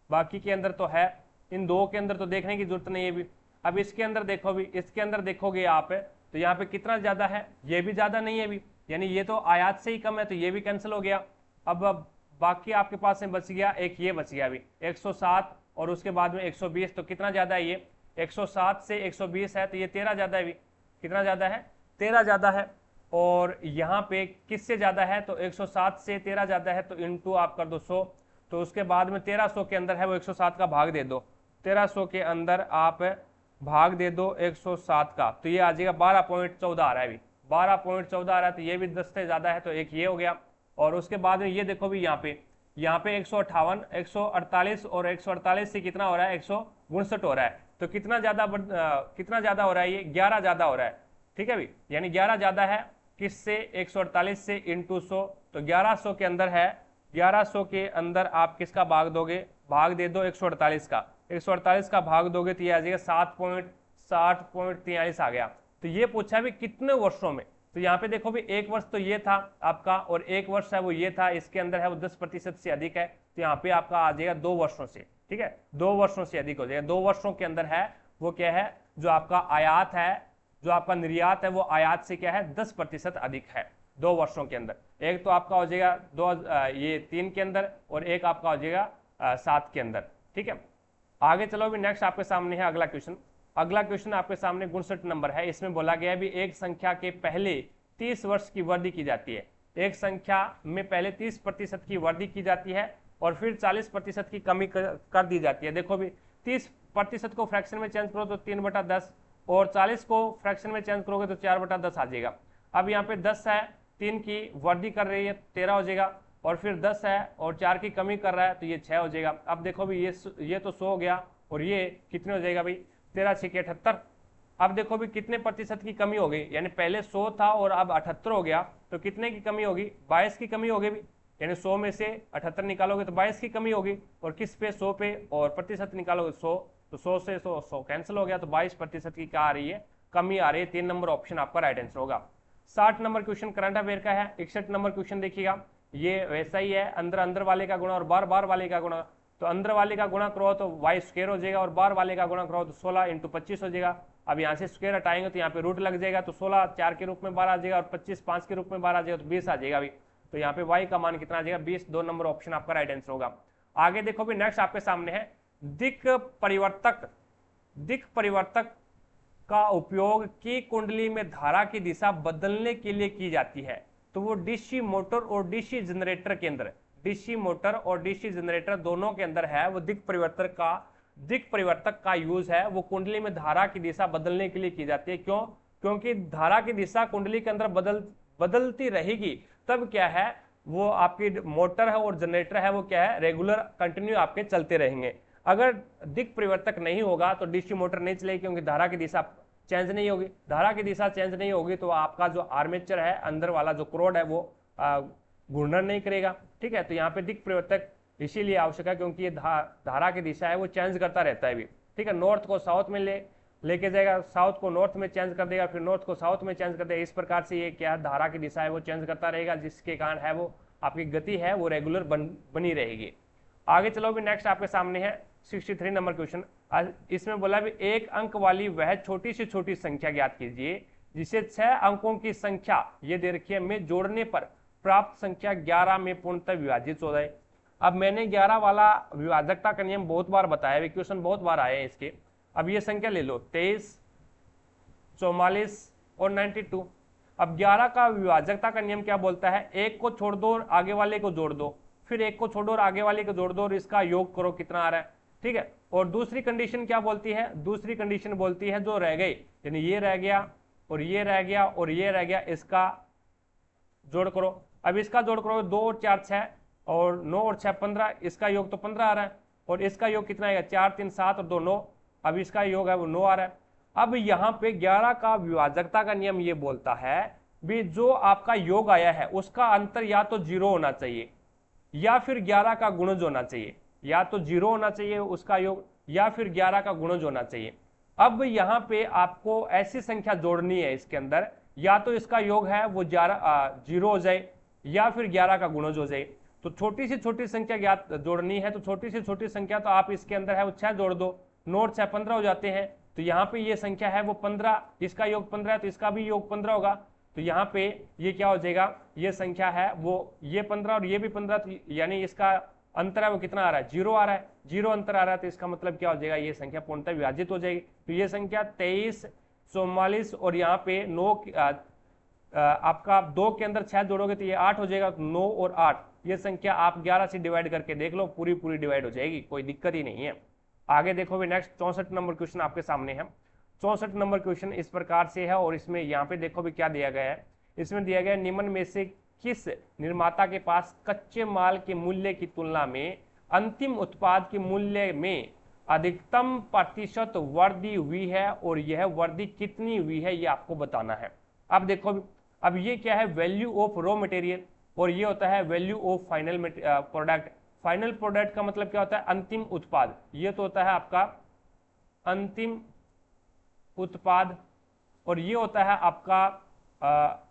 Speaker 1: बाकी के अंदर तो है, इन दो के अंदर तो देखने की जरूरत नहीं है भी। अब इसके अंदर देखो भी, इसके अंदर देखोगे आप, तो यहाँ पे कितना ज्यादा है? ये भी ज्यादा नहीं है भी, यानी ये तो आयात से ही कम है, तो ये भी कैंसिल हो गया। अब बाकी आपके पास में बच गया एक, ये बच गया अभी 107, और उसके बाद में 120, तो कितना ज्यादा है ये? 107 से 120 है, तो ये 13 ज्यादा है भी। कितना ज्यादा है? 13 ज्यादा है। और यहाँ पे किससे ज्यादा है? तो 107 से 13 ज्यादा है, तो इंटू आप कर दो 100, तो उसके बाद में 1300 के अंदर है वो 107 का भाग दे दो, 1300 के अंदर आप भाग दे दो 107 का, तो ये आ जाएगा 12.14 आ रहा है अभी, 12.14 आ रहा है, तो ये भी 10 से ज्यादा है, तो एक ये हो गया। और उसके बाद में ये देखो भी, यहाँ पे 158, 148, और 148 से कितना हो रहा है? 159 हो रहा है। तो कितना ज्यादा हो रहा है? ये 11 ज्यादा हो रहा है। ठीक है भी, यानी 11 ज्यादा है किससे? 148 से इंटू 100, तो 1100 के अंदर है, 1100 के अंदर आप किसका भाग दोगे? भाग दे दो 148 का, 148 का भाग दोगे तो ये आ जाएगा 7.43 आ गया। तो ये पूछा भी कितने वर्षों में। तो यहाँ पे देखो भी, 1 वर्ष तो ये था आपका, और 1 वर्ष है वो ये था, इसके अंदर है वो 10% से अधिक है, तो यहाँ पे आपका आ जाएगा 2 वर्षों से। ठीक है, 2 वर्षों से अधिक हो जाएगा। 2 वर्षों के अंदर है वो क्या है? जो आपका आयात है, जो आपका निर्यात है वो आयात से क्या है? 10% अधिक है 2 वर्षों के अंदर। एक तो आपका हो जाएगा ये 3 के अंदर, और एक आपका हो जाएगा 7 के अंदर। ठीक है, आगे चलो भी, नेक्स्ट आपके सामने है अगला क्वेश्चन। अगला क्वेश्चन आपके सामने 59 नंबर है। इसमें बोला गया है भी एक संख्या के पहले 30 वर्ष की वृद्धि की जाती है। एक संख्या में पहले 30% की वृद्धि की जाती है, और फिर 40% की कमी कर दी जाती है। देखो भी, 30% को फ्रैक्शन में चेंज करो तो 3/10, और 40 को फ्रैक्शन में चेंज करोगे तो 4/10 आ जाएगा। अब यहाँ पे 10 है, 3 की वृद्धि कर रही है, 13 हो जाएगा, और फिर 10 है और 4 की कमी कर रहा है, तो ये 6 हो जाएगा। अब देखो भी, ये तो 100 हो गया, और ये कितने हो जाएगा भाई? 13 6 78। अब देखो भी कितने प्रतिशत की कमी हो गई, यानी पहले 100 था और अब 78 हो गया, तो कितने की कमी होगी? 22 की कमी होगी भी, यानी 100 में से 78 निकालोगे तो 22 की कमी होगी, और किस पे? 100 पे, और प्रतिशत निकालोगे 100, तो 100 से 100 कैंसिल हो गया, तो 22% की क्या आ रही है? कमी आ रही है। 3 नंबर ऑप्शन आपका राइट आंसर होगा। 60 नंबर क्वेश्चन करंट अफेयर का है। 61 नंबर क्वेश्चन देखिएगा, ये वैसा ही है, अंदर अंदर वाले का गुणा और बार बार वाले का गुणा। तो अंदर वाले का गुणा करो तो y² हो जाएगा, और बार वाले का गुणा करो तो 16 × 25 हो जाएगा। अब यहाँ से स्क्वायर हटाएंगे तो यहाँ पे रूट लग जाएगा, तो 16 4 के रूप में 12 आ जाएगा और 25 5 के रूप में 12 आ जाएगा, तो 20 आ जाएगा अभी। तो यहाँ पे y का मान कितना आ जाएगा 20, 2 नंबर ऑप्शन आपका राइट आंसर होगा। आगे देखो भी नेक्स्ट आपके सामने है दिक् परिवर्तक का उपयोग की कुंडली में धारा की दिशा बदलने के लिए की जाती है। तो वो डीसी मोटर और डीसी जनरेटर के अंदर, डीसी मोटर और डीसी जनरेटर दोनों के अंदर है वो दिक् परिवर्तक का यूज है, वो कुंडली में धारा की दिशा बदलने के लिए की जाती है। क्यों? क्योंकि धारा की दिशा कुंडली के अंदर बदलती रहेगी, तब क्या है वो आपकी मोटर है और जनरेटर है वो क्या है रेगुलर कंटिन्यू आपके चलते रहेंगे। अगर दिक् परिवर्तक नहीं होगा तो डीसी मोटर नहीं चलेगी, क्योंकि धारा की दिशा चेंज नहीं होगी। धारा की दिशा चेंज नहीं होगी तो आपका जो आर्मेचर है अंदर वाला जो क्रोड है वो घूर्णन नहीं करेगा। ठीक है, तो यहाँ पे दिक् परिवर्तक इसीलिए आवश्यक है क्योंकि ये धारा की दिशा है वो चेंज करता रहता है भी। ठीक है, नॉर्थ को साउथ में लेके जाएगा, साउथ को नॉर्थ में चेंज कर देगा, फिर नॉर्थ को साउथ में चेंज कर देगा। इस प्रकार से ये क्या धारा की दिशा है वो चेंज करता रहेगा, जिसके कारण है वो आपकी गति है वो रेगुलर बनी रहेगी। आगे चलो भी नेक्स्ट आपके सामने है 63 नंबर क्वेश्चन। इसमें बोला भी एक अंक वाली वह छोटी से छोटी संख्या ज्ञात कीजिए जिसे 6 अंकों की संख्या ये दे रखी है में जोड़ने पर प्राप्त संख्या 11 में पूर्णतः विभाजित हो जाए। अब मैंने 11 वाला विभाजकता का नियम बहुत बार बताया है, क्वेश्चन बहुत बार आए हैं इसके। अब ये संख्या ले लो 23, 44 और 92। अब 11 का विभाजकता का नियम क्या बोलता है, एक को छोड़ दो और आगे वाले को जोड़ दो, फिर एक को छोड़ो और आगे वाले को जोड़ दो और इसका योग करो कितना आ रहा है। ठीक है, और दूसरी कंडीशन क्या बोलती है, दूसरी कंडीशन बोलती है जो रह गई, यानी ये रह गया और ये रह गया और ये रह गया, इसका जोड़ करो। अब इसका जोड़ करो 2 और 4 6 और 9 और 6 15, इसका योग तो 15 आ रहा है और इसका योग कितना आएगा 4 3 7 और 2 9। अब इसका योग है वो 9 आ रहा है। अब यहाँ पे 11 का विभाजकता का नियम ये बोलता है भी जो आपका योग आया है उसका अंतर या तो 0 होना चाहिए या फिर 11 का गुणज होना चाहिए, या तो 0 होना चाहिए उसका योग या फिर 11 का गुणज होना चाहिए। अब यहाँ पे आपको ऐसी संख्या जोड़नी है इसके अंदर, या तो इसका योग है वो 0 हो जाए या फिर 11 का गुणज हो जाए। तो छोटी से छोटी संख्या ज्ञात जोड़नी है, तो छोटी से छोटी संख्या तो आप इसके अंदर है वो 6 जोड़ दो, 9 और 6 15 हो जाते हैं। तो यहाँ पे ये संख्या है वो 15, इसका योग 15 है तो इसका भी योग 15 होगा। तो यहाँ पे ये क्या हो जाएगा, ये संख्या है वो ये 15 और ये भी 15, तो यानी इसका अंतर है वो कितना आ रहा है 0 आ रहा है, 0 अंतर आ रहा है। तो इसका मतलब क्या हो जाएगा, ये संख्या पूर्णतः विभाजित हो जाएगी। तो ये संख्या 23, 44 और यहाँ पे 9 आपका 2 के अंदर 6 जोड़ोगे तो ये 8 हो जाएगा। 9 और 8 ये संख्या आप 11 से डिवाइड करके देख लो, पूरी डिवाइड हो जाएगी, कोई दिक्कत ही नहीं है। आगे देखो भी नेक्स्ट 64 नंबर क्वेश्चन आपके सामने है। 64 नंबर क्वेश्चन इस प्रकार से है और इसमें यहाँ पे देखो भी क्या दिया गया है। इसमें दिया गया निम्न में से किस निर्माता के पास कच्चे माल के मूल्य की तुलना में अंतिम उत्पाद के मूल्य में अधिकतम प्रतिशत वृद्धि हुई है और यह वृद्धि कितनी हुई है ये आपको बताना है। अब देखो अब ये क्या है, वैल्यू ऑफ रॉ मटेरियल और ये होता है value of final product. Final product का मतलब क्या होता है, अंतिम उत्पाद। ये तो होता है आपका अंतिम उत्पाद और ये होता है आपका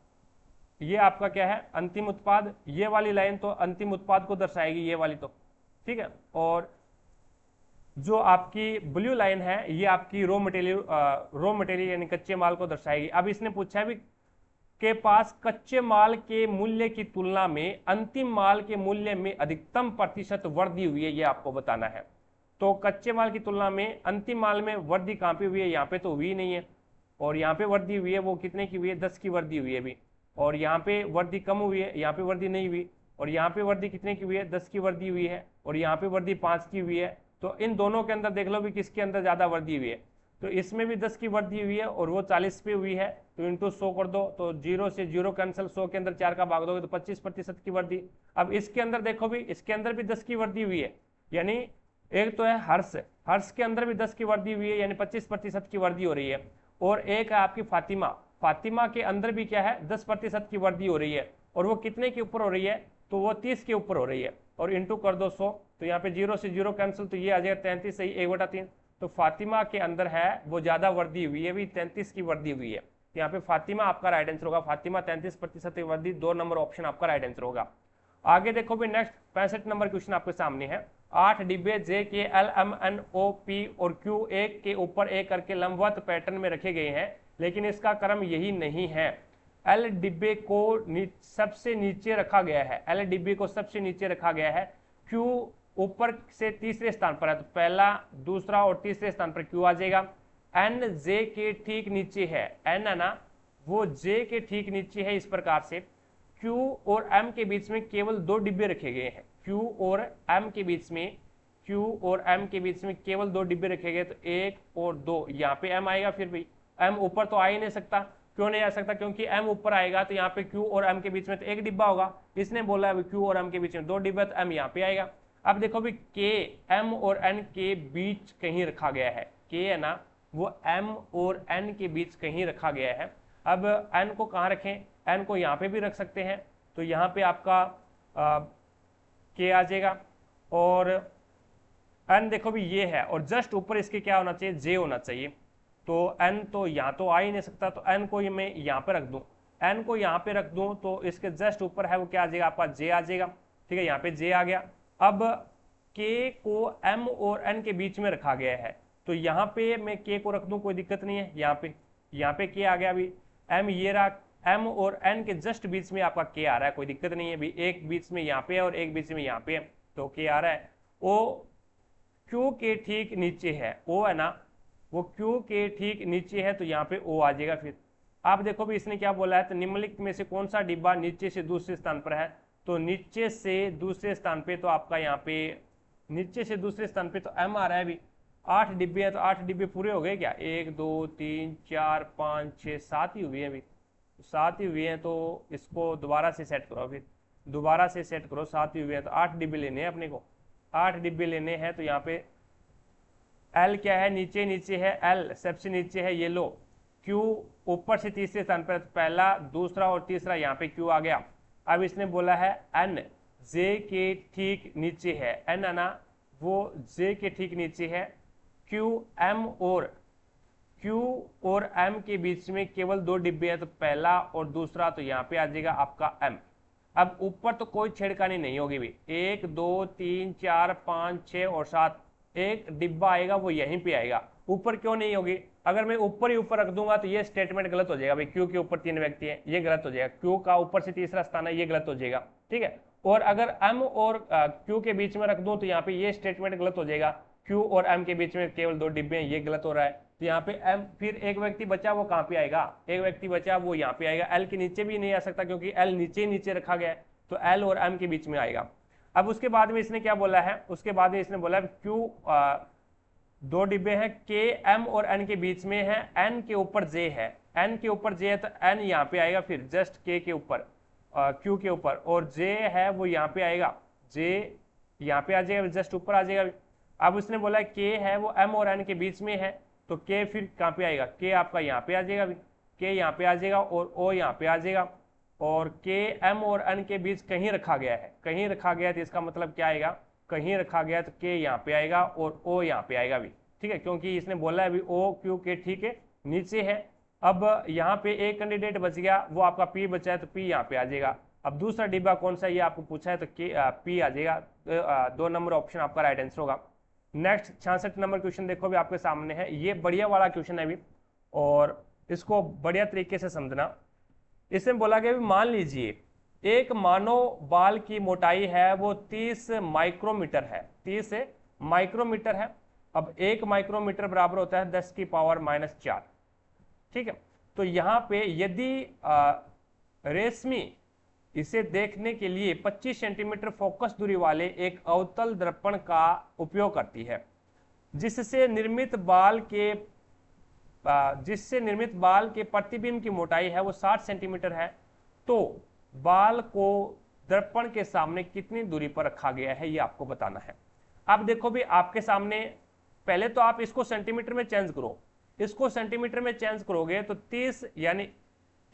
Speaker 1: ये आपका क्या है अंतिम उत्पाद। ये वाली लाइन तो अंतिम उत्पाद को दर्शाएगी, ये वाली तो ठीक है। और जो आपकी ब्लू लाइन है ये आपकी रॉ मटेरियल यानी कच्चे माल को दर्शाएगी। अब इसने पूछा है भी के पास कच्चे माल के मूल्य की तुलना में अंतिम माल के मूल्य में अधिकतम प्रतिशत वृद्धि हुई है, ये आपको बताना है। तो कच्चे माल की तुलना में अंतिम माल में वृद्धि कहाँ पे हुई है, यहाँ पे तो हुई नहीं है। और यहाँ पे वृद्धि हुई है वो कितने की हुई है, 10 की वृद्धि हुई है अभी। और यहाँ पे वृद्धि कम हुई है, यहाँ पे वृद्धि नहीं हुई। और यहाँ पे वृद्धि कितने की हुई है, 10 की वृद्धि हुई है। और यहाँ पे वृद्धि 5 की हुई है। तो इन दोनों के अंदर देख लो भी किसके अंदर ज्यादा वृद्धि हुई है। तो इसमें भी 10 की वृद्धि हुई है और वो 40 पे हुई है, तो इंटू 100 कर दो। तो 0 से 0 कैंसिल, 100 के अंदर 4 का भाग दोगे तो 25% की वृद्धि। अब इसके अंदर देखो भी इसके अंदर भी 10 की वृद्धि हुई है, यानी एक तो है हर्ष के अंदर भी 10 की वृद्धि हुई है यानी 25% की वृद्धि हो रही है। और एक है आपकी फातिमा के अंदर भी क्या है 10% की वृद्धि हो रही है। और वो कितने के ऊपर हो रही है, तो वो 30 के ऊपर हो रही है। और इंटू कर दो 100, तो यहाँ पे 0 से 0 कैंसिल, तो ये आ जाएगा 33 सही 1/3। तो फातिमा के अंदर है वो ज्यादा वृद्धि हुई है, भी 33 की वृद्धि हुई है। यहाँ पे फातिमा आपका राइट आंसर होगा। फातिमा 33% वृद्धि, 2 नंबर ऑप्शन आपका राइट आंसर होगा। आगे देखो भी नेक्स्ट 65 नंबर क्वेश्चन आपके सामने है। 8 डिब्बे J K L M N O P और क्यू एक के ऊपर एक करके लंबवत पैटर्न में रखे गए हैं, लेकिन इसका क्रम यही नहीं है। एल डिब्बे को सबसे नीचे रखा गया है, एल डिब्बे को सबसे नीचे रखा गया है, क्यू ऊपर से तीसरे स्थान पर है, तो पहला दूसरा और तीसरे स्थान पर क्यू आ जाएगा। एन जे के ठीक नीचे है, एन है ना वो जे के ठीक नीचे है। इस प्रकार से Q और M के बीच में केवल 2 डिब्बे रखे गए हैं, Q और M के बीच में, Q और M के बीच में केवल 2 डिब्बे रखे गए, तो 1 और 2 यहाँ पे M आएगा। फिर भी M ऊपर तो आ ही नहीं सकता, क्यों नहीं आ सकता, क्योंकि M ऊपर आएगा तो यहाँ पे Q और M के बीच में तो 1 डिब्बा होगा। इसने बोला है Q और M के बीच में 2 डिब्बे, तो M यहाँ पे आएगा। अब देखो भी K M और N के बीच कहीं रखा गया है, K है ना वो M और N के बीच कहीं रखा गया है। अब N को कहाँ रखें, N को यहाँ पे भी रख सकते हैं, तो यहाँ पे आपका K आ जाएगा। और N देखो भी ये है और जस्ट ऊपर इसके क्या होना चाहिए, J होना चाहिए। तो N तो यहाँ तो आ ही नहीं सकता, तो N को मैं यहाँ पे रख दूँ, N को यहाँ पे रख दूँ तो इसके जस्ट ऊपर है वो क्या आ जाएगा आपका J आ जाएगा। ठीक है, यहाँ पे J आ गया। अब K को M और N के बीच में रखा गया है, तो यहाँ पे मैं K को रख दूँ, कोई दिक्कत नहीं है। यहाँ पे K आ गया। अभी M ये रहा, M और N के जस्ट बीच में आपका K आ रहा है, कोई दिक्कत नहीं है। भी एक बीच में यहाँ पे है और एक बीच में यहाँ पे है, तो K आ रहा है। O Q के ठीक नीचे है, O है ना वो Q के ठीक नीचे है, तो यहाँ पे O आ जाएगा। फिर आप देखो भी इसने क्या बोला है, तो निम्नलिखित में से कौन सा डिब्बा नीचे से दूसरे स्थान पर है, तो नीचे से दूसरे स्थान पे तो आपका यहाँ पे नीचे से दूसरे स्थान पे तो M आ रहा है। अभी 8 डिब्बे है, तो 8 डिब्बे पूरे हो गए क्या, 1 2 3 4 5 6 7 ही हुए हैं। अभी 7 ही हुए हैं, तो इसको दोबारा से सेट करो, फिर दोबारा से सेट करो। 7 ही हुए हैं, तो 8 डिब्बे लेने हैं अपने को, 8 डिब्बे लेने हैं। तो यहाँ पे L क्या है, नीचे नीचे है, L सबसे नीचे है, ये लो। Q ऊपर से तीसरे स्थान पर, पहला दूसरा और तीसरा यहाँ पे Q आ गया। अब इसने बोला है N J के ठीक नीचे है, N है ना वो J के ठीक नीचे है। Q और M के बीच में केवल 2 डिब्बे है, तो पहला और दूसरा तो यहाँ पे आ जाएगा आपका M। अब ऊपर तो कोई छेड़खानी नहीं होगी भी, 1 2 3 4 5 6 और 7, एक डिब्बा आएगा वो यहीं पे आएगा, ऊपर क्यों नहीं होगी। अगर मैं ऊपर ही ऊपर रख दूंगा तो ये स्टेटमेंट गलत हो जाएगा भाई, क्यू के ऊपर 3 व्यक्ति हैं, ये गलत हो जाएगा। क्यू का ऊपर से तीसरा स्थान है, ये गलत हो जाएगा। ठीक है, और अगर M और Q के बीच में रख दूं तो यहाँ पे ये स्टेटमेंट गलत हो जाएगा, Q और M के बीच में केवल 2 डिब्बे हैं, ये गलत हो रहा है। तो यहाँ पे M, फिर एक व्यक्ति बचा वो कहाँ पे आएगा, एक व्यक्ति बचा वो यहाँ पे आएगा। L के नीचे भी नहीं आ सकता क्योंकि L नीचे नीचे रखा गया है, तो L और M के बीच में आएगा। अब उसके बाद में इसने क्या बोला है, उसके बाद में इसने बोला है Q 2 डिब्बे हैं, K M और N के बीच में है, N के ऊपर J है, N के ऊपर J है, तो N यहाँ पे आएगा, फिर जस्ट K के ऊपर Q के ऊपर, और J है वो यहाँ पे आएगा, J यहाँ पे आ जाएगा, जस्ट ऊपर आ जाएगा। अब उसने बोला K है वो M और N के बीच में है, तो K फिर कहाँ पे आएगा, K आपका यहाँ पे आ जाएगा, K यहाँ पे आ जाएगा और O यहाँ पे आ जाएगा। और K M और N के बीच कहीं रखा गया है, कहीं रखा गया, तो इसका मतलब क्या आएगा, कहीं रखा गया तो K यहाँ पे आएगा और O यहाँ पे आएगा भी। ठीक है, क्योंकि इसने बोला है अभी O Q के ठीक है नीचे है। अब यहाँ पे एक कैंडिडेट बच गया, वो आपका P बचा है, तो P यहाँ पे आ जाएगा। अब दूसरा डिब्बा कौन सा, ये आपको पूछा है, तो P आ जाएगा। 2 नंबर ऑप्शन आपका राइट आंसर होगा। नेक्स्ट 66 नंबर क्वेश्चन देखो भी आपके सामने है, ये बढ़िया वाला क्वेश्चन है अभी, और इसको बढ़िया तरीके से समझना। इसमें बोला गया मान लीजिए एक मानव बाल की मोटाई है वो 30 माइक्रोमीटर है, 30 माइक्रोमीटर है। अब 1 माइक्रोमीटर बराबर होता है 10 की पावर -4। ठीक है, तो यहाँ पे यदि रेशमी इसे देखने के लिए 25 सेंटीमीटर फोकस दूरी वाले एक अवतल दर्पण का उपयोग करती है, जिससे निर्मित बाल के प्रतिबिंब की मोटाई है वो 60 सेंटीमीटर है, तो बाल को दर्पण के सामने कितनी दूरी पर रखा गया है, ये आपको बताना है। अब देखो भी आपके सामने, पहले तो आप इसको सेंटीमीटर में चेंज करो, इसको सेंटीमीटर में चेंज करोगे तो 30 यानी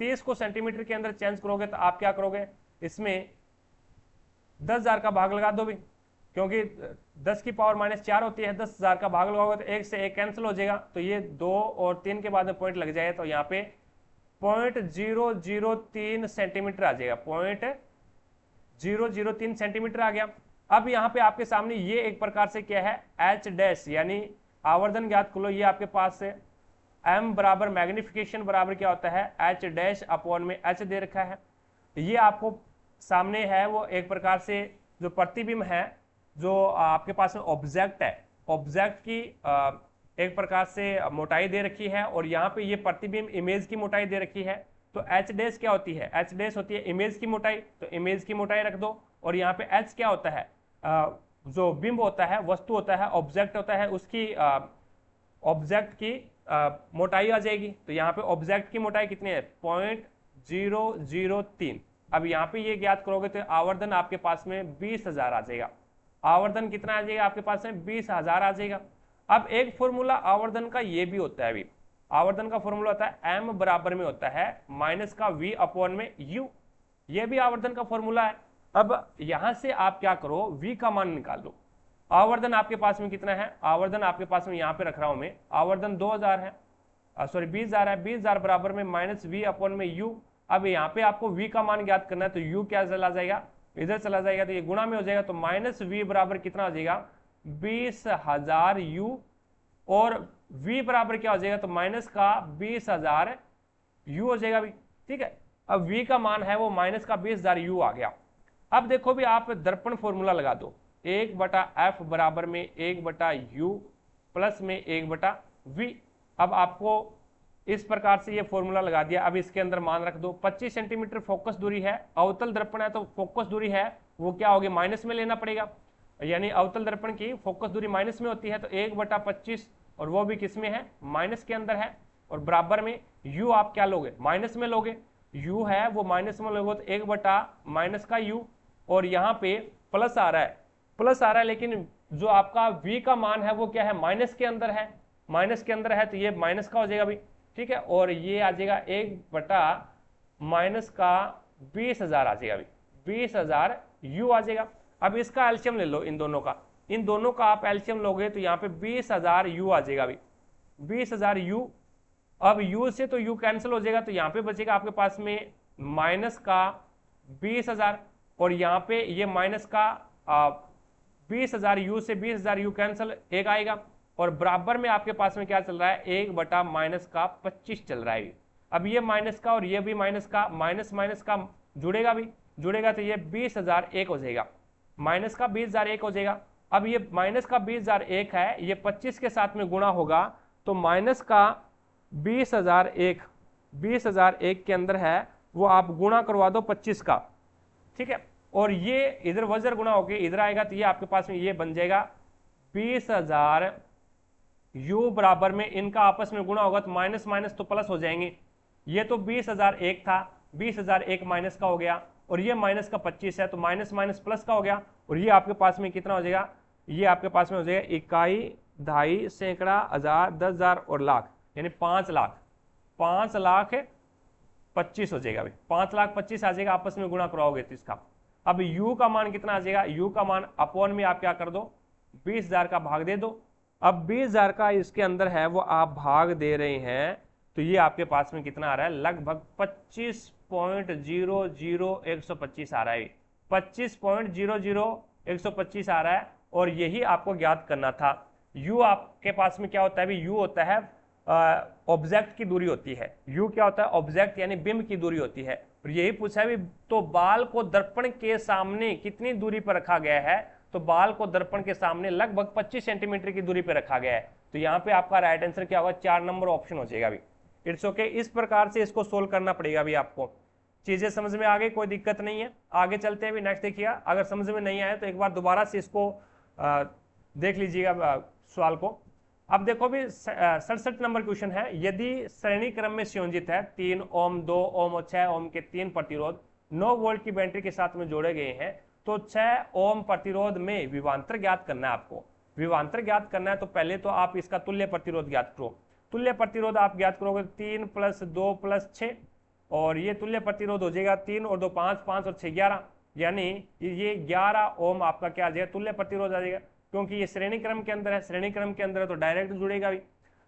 Speaker 1: 30 को सेंटीमीटर के अंदर चेंज करोगे तो आप क्या करोगे, इसमें 10,000 का भाग लगा दो भी, क्योंकि 10 की पावर -4 होती है, 10,000 का भाग लगाओगे तो 1 से 1 कैंसिल हो जाएगा, तो ये 2 और 3 के बाद में पॉइंट लग जाएगा, तो यहाँ पे 0.003 सेंटीमीटर आ जाएगा, 003 सेंटीमीटर आ गया। अब यहाँ पे आपके सामने ये एक प्रकार से क्या है, एच डैश यानी आवर्धन ज्ञात कर लो। ये आपके पास से m बराबर मैग्निफिकेशन बराबर क्या होता है, एच डैश अपॉन में एच दे रखा है। ये आपको सामने है वो एक प्रकार से जो प्रतिबिंब है, जो आपके पास में ऑब्जेक्ट है, ऑब्जेक्ट की एक प्रकार से मोटाई दे रखी है, और यहाँ पे ये प्रतिबिंब इमेज की मोटाई दे रखी है। तो एच डैश क्या होती है, एच डैश होती है इमेज की मोटाई, तो इमेज की मोटाई रख दो। और यहाँ पे एच क्या होता है, जो बिंब होता है, वस्तु होता है, ऑब्जेक्ट होता है, उसकी ऑब्जेक्ट की मोटाई आ जाएगी। तो यहाँ पे ऑब्जेक्ट की मोटाई कितनी है, 0.003। अब यहाँ पे ये ज्ञात करोगे तो आवर्धन आपके पास में 20,000 आ जाएगा। आवर्धन कितना आ जाएगा आपके पास में, 20,000 आ जाएगा। अब एक फॉर्मूला आवर्धन का ये भी होता है, अभी आवर्धन का फॉर्मूला होता है m बराबर में होता है माइनस का v अपॉन में u। ये भी आवर्धन का फॉर्मूला है। अब यहां से आप क्या करो, v का मान निकाल लो। आवर्धन आपके पास में कितना है, आवर्धन आपके पास में यहाँ पे रख रहा हूं मैं, आवर्धन 2000 है, सॉरी 20,000 है। 20,000 बराबर में माइनस v अपॉन में u। अब यहाँ पे आपको v का मान ज्ञात करना है, तो u क्या चला जाएगा, इधर चला जाएगा, तो ये गुणा में हो जाएगा। तो माइनस v बराबर कितना हो जाएगा, 20,000 u, और v बराबर क्या हो जाएगा, तो माइनस का 20,000 u हो जाएगा भी। ठीक है, अब v का मान है वो माइनस का 20,000 u आ गया। अब देखो भी आप दर्पण फॉर्मूला लगा दो, 1/f बराबर में 1/u प्लस में 1/v। अब आपको इस प्रकार से ये फॉर्मूला लगा दिया। अब इसके अंदर मान रख दो, 25 सेंटीमीटर फोकस दूरी है, अवतल दर्पण है तो फोकस दूरी है वो क्या होगी, माइनस में लेना पड़ेगा, यानी अवतल दर्पण की फोकस दूरी माइनस में होती है। तो 1/25, और वो भी किस में है, माइनस के अंदर है, और बराबर में u आप क्या लोगे, माइनस में लोगे, u है वो माइनस में लोगे, तो 1/माइनस का u, और यहाँ पे प्लस आ रहा है, प्लस आ रहा है, लेकिन जो आपका v का मान है वो क्या है, माइनस के अंदर है, माइनस के अंदर है, तो ये माइनस का हो जाएगा भी। ठीक है, और ये आ जाएगा 1/माइनस का 20,000 आ जाएगा भी, 20,000 u आ जाएगा। अब इसका एलसीएम ले लो इन दोनों का, इन दोनों का आप एलसीएम लोगे तो यहाँ पे 20,000 u आ जाएगा भी, 20,000 u। अब u से तो u कैंसिल हो जाएगा, तो यहाँ पे बचेगा आपके पास में माइनस का 20,000, और यहाँ पे ये माइनस का 20,000 u से 20,000 u कैंसिल, एक आएगा, और बराबर में आपके पास में क्या चल रहा है, 1/माइनस का 25 चल रहा है। अब ये माइनस का और ये भी माइनस का, माइनस माइनस का जुड़ेगा भी, जुड़ेगा तो ये 20,000 एक हो जाएगा, माइनस का 20,000 एक हो जाएगा। अब ये माइनस का 20,000 एक है, ये 25 के साथ में गुणा होगा, तो माइनस का 20,000 एक, 20,000 एक के अंदर है वो आप गुणा करवा दो 25 का। ठीक है, और ये इधर वजर गुणा होके इधर आएगा, तो ये आपके पास में ये बन जाएगा 20,000 u बराबर में, इनका आपस में गुणा होगा तो माइनस माइनस तो प्लस हो जाएंगे। ये तो 20,000 एक था, 20,000 एक माइनस का हो गया, और ये माइनस का 25 है, तो माइनस माइनस प्लस का हो गया, और ये आपके पास में कितना हो जाएगा, ये आपके पास में हो जाएगा इकाई, दहाई, सैकड़ा, हजार, 10,000 और लाख, यानी 5 लाख, 5,25,000 हो जाएगा भाई, 5,25,000 आ जाएगा, आपस में गुणा कराओगे तो इसका। अब u का मान कितना आ जाएगा, u का मान अपॉन में आप क्या कर दो, 20,000 का भाग दे दो। अब 20,000 का इसके अंदर है वो आप भाग दे रहे हैं, तो ये आपके पास में कितना आ रहा है, लगभग 25.00125 आ रहा है, 25.00125 आ रहा है। और यही आपको ज्ञात करना था। u आपके पास में क्या होता है, u होता है ऑब्जेक्ट की दूरी होती है, u क्या होता है, ऑब्जेक्ट यानी बिंब की दूरी होती है। और यही पूछा है भी, तो बाल को दर्पण के सामने कितनी दूरी पर रखा गया है, तो बाल को दर्पण के सामने लगभग 25 सेंटीमीटर की दूरी पर रखा गया है। तो यहाँ पे आपका राइट आंसर क्या होगा, 4 नंबर ऑप्शन हो जाएगा भी। इट्स ओके, इस प्रकार से इसको सोल्व करना पड़ेगा भी आपको। चीजें समझ में आ गई, कोई दिक्कत नहीं है, आगे चलते हैं भी। नेक्स्ट देखिएगा, अगर समझ में नहीं आया तो एक बार दोबारा से इसको देख लीजिएगा सवाल को। अब देखो भी 67 नंबर क्वेश्चन है, यदि श्रेणी क्रम में संयोजित है 3 ओम, 2 ओम और 6 ओम के 3 प्रतिरोध 9 वोल्ट की बैटरी के साथ में जोड़े गए हैं, तो 6 ओम प्रतिरोध में विभवांतर ज्ञात करना है आपको। विभवांतर ज्ञात करना है तो पहले तो आप इसका तुल्य प्रतिरोध ज्ञात करो। तुल्य प्रतिरोध आप ज्ञात करोगे 3 + 2 + 6, और ये तुल्य प्रतिरोध हो जाएगा 3 और 2 5, 5 और 6 11, यानी ये 11 ओम आपका क्या आ जाएगा, तुल्य प्रतिरोध आ जाएगा। क्योंकि ये श्रेणी क्रम के अंदर है, श्रेणी क्रम के अंदर है तो डायरेक्ट जुड़ेगा भी।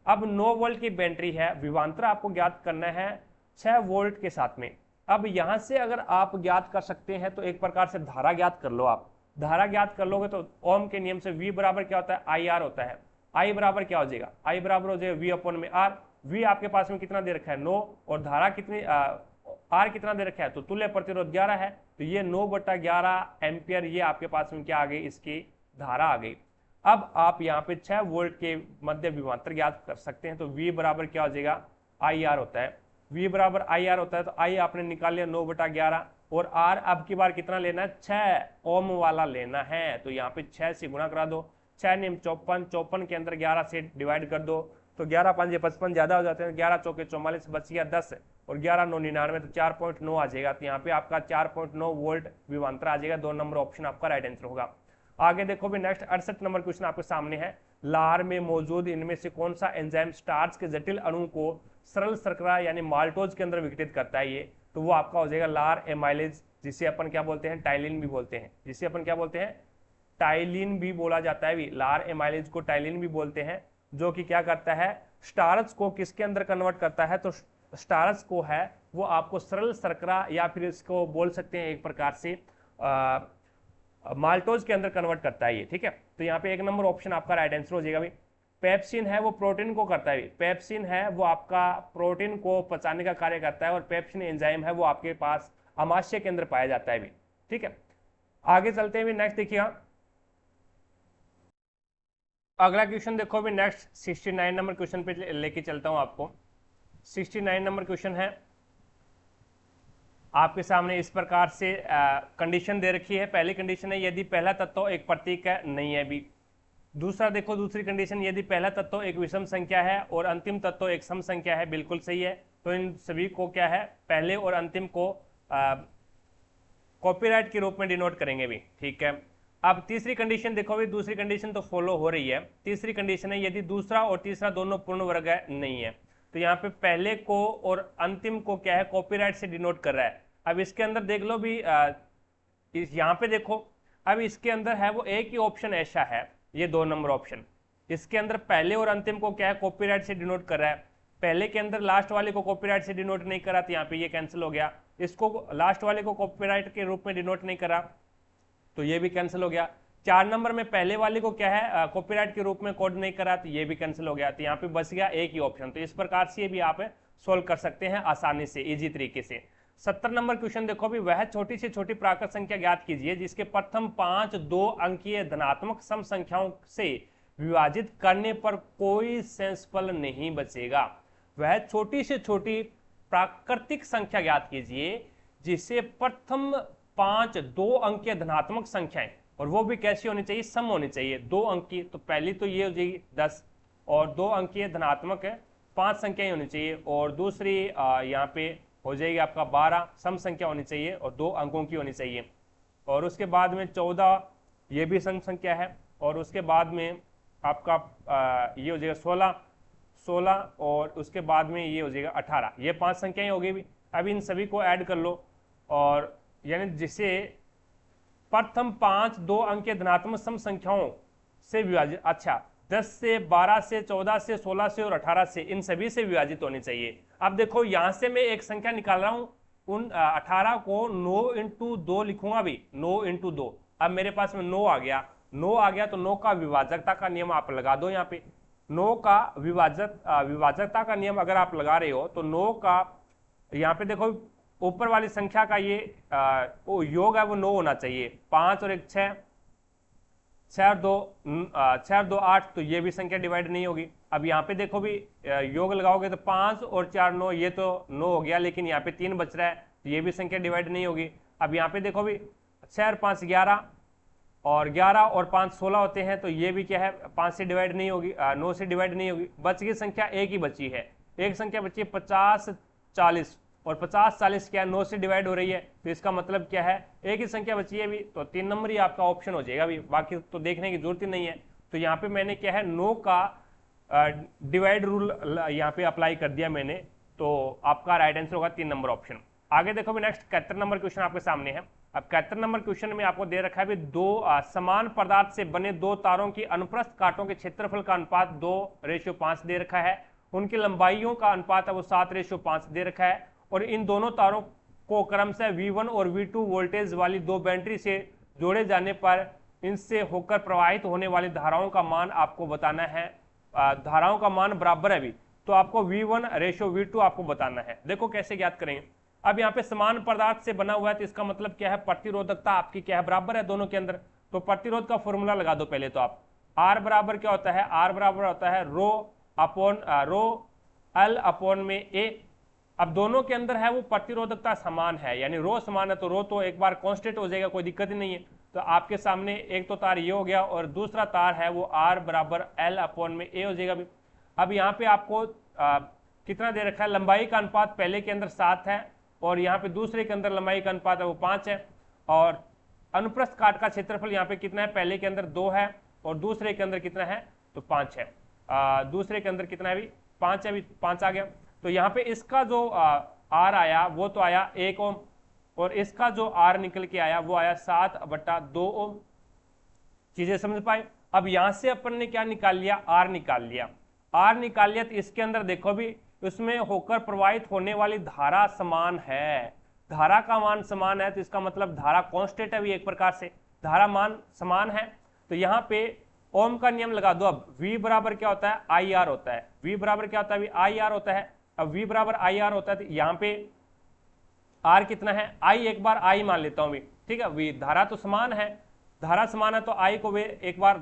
Speaker 1: अब 9 वोल्ट की बैटरी है, विभवांतर आपको ज्ञात करना है 6 वोल्ट के साथ में। अब यहां से अगर आप ज्ञात कर सकते हैं तो एक प्रकार से धारा ज्ञात कर लो। आप धारा ज्ञात कर लोगे तो ओम के नियम से V बराबर क्या होता है, आई आर होता है। I बराबर क्या हो जाएगा, I बराबर हो जाएगा V अपॉन में R। V आपके पास में कितना दे रखा है 9, और धारा कितनी R कितना दे रखा है, तो तुल्य प्रतिरोध 11 है, तो ये 9/11 एम्पियर ये आपके पास में क्या आ गई, इसकी धारा आ गई। अब आप यहाँ पे 6 वोल्ट के मध्य विभवांतर ज्ञात कर सकते हैं, तो V बराबर क्या हो जाएगा, आई आर होता है। V बराबर आई आर होता है, तो I आपने निकाल लिया 9/11, और R अब की बार कितना लेना है, 6 ओम वाला लेना है, तो यहाँ पे 6 से गुणा करा दो। 6 नियम 54, 54 के अंदर 11 से डिवाइड कर दो, तो 11 5 55 ज्यादा हो जाते हैं, 11 चौके 44 बच गया 10, और 11 9 99, तो 4.9 आ जाएगा। तो यहाँ पे आपका 4.9 वोल्ट विभवांतर आ जाएगा। 2 नंबर ऑप्शन आपका राइट आंसर होगा। आगे देखो भी नेक्स्ट 68 नंबर क्वेश्चन आपके सामने है। लार में मौजूद इनमें से कौन सा एंजाइम स्टार्च के जटिल अणु को सरल शर्करा यानी माल्टोज के अंदर विघटित करता है, ये तो वो आपका हो जाएगा लार एमाइलेज, जिसे अपन क्या बोलते हैं, टाइलिन भी बोलते हैं, जिसे अपन क्या बोलते हैं, टाइलिन भी बोला जाता है भी। लार एमाइलेज को टाइलिन भी बोलते हैं, जो कि क्या करता है, स्टार्च को किसके अंदर कन्वर्ट करता है, तो स्टार्च को है वो आपको सरल शर्करा या फिर इसको बोल सकते हैं एक प्रकार से माल्टोज के अंदर कन्वर्ट करता है ये, ठीक है। तो यहाँ पे 1 नंबर ऑप्शन आपका राइट आंसर हो जाएगा भाई। पेप्सिन है वो प्रोटीन को करता है, पेप्सिन है वो आपका प्रोटीन को पचाने का कार्य करता है, और पेप्सिन एंजाइम है वो आपके पास अमाशय के अंदर पाया जाता है भी, ठीक है। आगे चलते हैं भी, नेक्स्ट देखिए अगला क्वेश्चन देखो भी, नेक्स्ट 69 नंबर क्वेश्चन पे लेके चलता हूं आपको। 69 नंबर क्वेश्चन है आपके सामने इस प्रकार से कंडीशन दे रखी है। पहली कंडीशन है यदि पहला तत्व एक प्रतीक है, नहीं है भी। दूसरा देखो, दूसरी कंडीशन यदि पहला तत्व एक विषम संख्या है और अंतिम तत्व एक सम संख्या है, बिल्कुल सही है। तो इन सभी को क्या है, पहले और अंतिम को कॉपीराइट के रूप में डिनोट करेंगे भी, ठीक है। अब तीसरी कंडीशन देखो भी, दूसरी कंडीशन तो फॉलो हो रही है। तीसरी कंडीशन है यदि दूसरा और तीसरा दोनों पूर्ण वर्ग है, नहीं है। तो यहाँ पे पहले को और अंतिम को क्या है, कॉपीराइट से डिनोट कर रहा है। अब इसके अंदर देख लो भी, यहाँ पे देखो, अब इसके अंदर है वो एक ही ऑप्शन ऐसा है, ये 2 नंबर ऑप्शन, इसके अंदर पहले और अंतिम को क्या है, कॉपीराइट से डिनोट कर रहा है। पहले के अंदर लास्ट वाले को कॉपीराइट से डिनोट नहीं करा, तो यहाँ पे ये कैंसिल हो गया। इसको लास्ट वाले को कॉपीराइट के रूप में डिनोट नहीं करा, तो ये भी कैंसिल हो गया। 4 नंबर में पहले वाले को क्या है, कॉपीराइट के रूप में कोड नहीं करा, तो ये भी कैंसिल हो गया। तो यहाँ पे बच गया एक ही ऑप्शन। तो इस प्रकार से ये भी आप सोल्व कर सकते हैं आसानी से, इजी तरीके से। 70 नंबर क्वेश्चन देखो भी, वह छोटी से छोटी प्राकृत संख्या ज्ञात कीजिए जिसके प्रथम 5 2 अंकीय धनात्मक सम संख्याओं से विभाजित करने पर कोई शेषफल नहीं बचेगा। वह छोटी से छोटी प्राकृतिक संख्या ज्ञात कीजिए जिसे प्रथम 5 2 अंकीय धनात्मक संख्याएं, और वो भी कैसी होनी चाहिए, सम होनी चाहिए, 2 अंकी। तो पहली तो ये हो जाएगी 10, और 2 अंकीय धनात्मक 5 संख्याएं होनी चाहिए, और दूसरी यहाँ पे हो जाएगी आपका 12 सम संख्या होनी चाहिए और 2 अंकों की होनी चाहिए। और उसके बाद में 14 ये भी सम संख्या है, और उसके बाद में आपका ये हो जाएगा 16 और उसके बाद में ये हो जाएगा 18, ये 5 संख्याएं हो गई भी। अब इन सभी को ऐड कर लो, और यानी जिसे प्रथम 5 2 अंक के धनात्मक सम संख्याओं से विभाजित, अच्छा 10 से 12 से 14 से 16 से और 18 से, इन सभी से विभाजित होनी चाहिए। अब देखो यहां से मैं एक संख्या निकाल रहा हूं, उन 18 को 9 इंटू 2 लिखूंगा भी, 9 इंटू 2। अब मेरे पास में 9 आ गया, 9 आ गया, तो 9 का विभाजकता का नियम आप लगा दो। यहाँ पे 9 का विभाजकता का नियम अगर आप लगा रहे हो, तो 9 का यहाँ पे देखो ऊपर वाली संख्या का ये योग है वो 9 होना चाहिए। 5 और 1 6, 6 और 2 8, तो ये भी संख्या डिवाइड नहीं होगी। अब यहाँ पे देखो भी योग लगाओगे तो 5 और 4 9, ये तो 9 हो गया, लेकिन यहाँ पे 3 बच रहा है, तो ये भी संख्या डिवाइड नहीं होगी। अब यहाँ पे देखो भी 6 और 5 11, और 11 और 5 16 होते हैं, तो ये भी क्या है, 5 से डिवाइड नहीं होगी, 9 से डिवाइड नहीं होगी। बच गई संख्या एक ही बची है, एक संख्या बची है 50 40, और 50 40 क्या है, 9 से डिवाइड हो रही है, तो इसका मतलब क्या है, एक ही संख्या बची है भी, तो 3 नंबर ही आपका ऑप्शन हो जाएगा भी, बाकी तो देखने की जरूरत ही नहीं है। तो यहाँ पे मैंने क्या है, 9 का डिवाइड रूल यहाँ पे अप्लाई कर दिया मैंने, तो आपका राइट आंसर होगा 3 नंबर ऑप्शन। आगे देखो भी नेक्स्ट 71 नंबर क्वेश्चन आपके सामने है। अब 71 नंबर क्वेश्चन में आपको दे रखा है भी, 2 समान पदार्थ से बने 2 तारों की अनुप्रस्थ कांटों के क्षेत्रफल का अनुपात 2:5 दे रखा है, उनकी लंबाइयों का अनुपात है वो 7:5 दे रखा है, और इन दोनों तारों को क्रमशः V1 और V2 वोल्टेज वाली दो बैटरी से जोड़े जाने पर इनसे होकर प्रवाहित होने वाली धाराओं का मान आपको बताना है। धाराओं का मान बराबर है अभी, तो आपको V1 रेशो V2 आपको बताना है। देखो कैसे ज्ञात करेंगे। अब यहाँ पे समान पदार्थ से बना हुआ है, तो इसका मतलब क्या है, प्रतिरोधकता आपकी क्या है, बराबर है दोनों के अंदर। तो प्रतिरोध का फॉर्मूला लगा दो पहले तो आप। R बराबर क्या होता है, R बराबर होता है रो L अपॉन में A। अब दोनों के अंदर है वो प्रतिरोधकता समान है, यानी रो समान है, तो रो तो एक बार कांस्टेंट हो जाएगा, कोई दिक्कत ही नहीं है। तो आपके सामने एक तो तार ये हो गया और दूसरा तार है वो R बराबर L अपॉन में A हो जाएगा भी। अब यहाँ पे आपको कितना दे रखा है, लंबाई का अनुपात पहले के अंदर 7 है और यहाँ पे दूसरे के अंदर लंबाई का अनुपात है वो 5 है। और अनुप्रस्थ काट का क्षेत्रफल यहाँ पे कितना है, पहले के अंदर 2 है और दूसरे के अंदर कितना है, तो 5 है। दूसरे के अंदर कितना है अभी, 5 है, अभी 5 आ गया। तो यहाँ पे इसका जो R आया वो तो आया 1 ओम और इसका जो R निकल के आया वो आया 7/2 ओम। चीजें समझ पाए। अब यहां से अपन ने क्या निकाल लिया, R निकाल लिया। R निकाल लिया तो इसके अंदर देखो भी उसमें होकर प्रवाहित होने वाली धारा समान है। धारा का मान समान है तो इसका मतलब धारा कांस्टेंट है भी, एक प्रकार से धारा मान समान है। तो यहाँ पे ओम का नियम लगा दो। अब V बराबर क्या होता है, IR होता है। V बराबर क्या होता है, IR होता है। अब V बराबर IR होता है तो यहाँ पे R कितना है, I एक बार I मान लेता हूँ, ठीक है। V धारा तो समान है, धारा समान है तो I को वे एक बार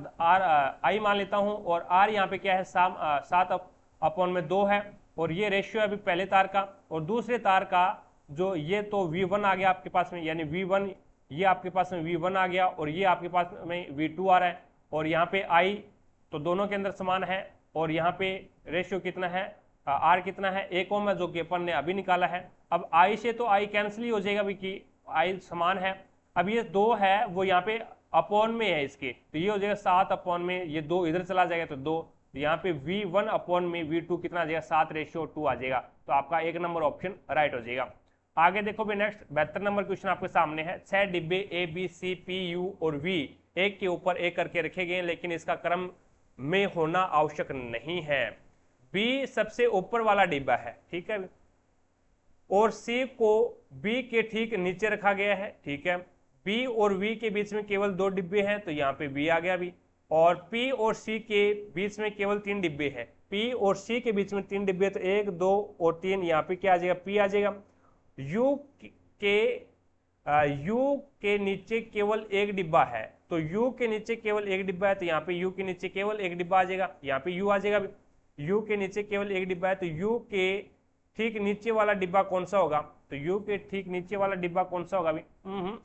Speaker 1: I मान लेता हूँ और R यहाँ पे क्या है, 7/2 है और ये रेशियो है अभी पहले तार का। और दूसरे तार का जो ये तो V1 आ गया आपके पास में, यानी V1 ये आपके पास में V1 आ गया और ये आपके पास में V2 आ रहा है और यहाँ पे I तो दोनों के अंदर समान है। और यहाँ पे रेशियो कितना है, R कितना है, 1 ओम है, जो कि अपन ने अभी निकाला है। अब I से तो I कैंसिल ही हो जाएगा भी कि I समान है। अब ये 2 है वो यहाँ पे अपॉन में है इसके, तो ये हो जाएगा 7 अपॉन में, ये 2 इधर चला जाएगा तो 2, तो यहाँ पे V1 अपॉन में V2 कितना आ जाएगा, 7/2 आ जाएगा। तो आपका 1 नंबर ऑप्शन राइट हो जाएगा। आगे देखो भी नेक्स्ट 72 नंबर क्वेश्चन आपके सामने है। 6 डिब्बे A B C P U और V एक के ऊपर एक करके रखे गए, लेकिन इसका क्रम में होना आवश्यक नहीं है। B सबसे ऊपर वाला डिब्बा है, ठीक है, और C को B के ठीक नीचे रखा गया है, ठीक है। B और V के बीच में केवल 2 डिब्बे हैं, तो यहाँ पे B आ गया भी। और P और C के बीच में केवल 3 डिब्बे हैं। P और C के बीच में 3 डिब्बे, तो 1 2 और 3, यहाँ पे क्या आ जाएगा, P आ जाएगा। U के नीचे केवल 1 डिब्बा है, तो U के नीचे केवल 1 डिब्बा है, तो यहाँ पे U के नीचे केवल 1 डिब्बा आ जाएगा, यहाँ पे U आ जाएगा भी। U के नीचे केवल 1 डिब्बा है, तो U के ठीक नीचे वाला डिब्बा कौन सा होगा, तो U के ठीक नीचे वाला डिब्बा कौन सा होगा भी,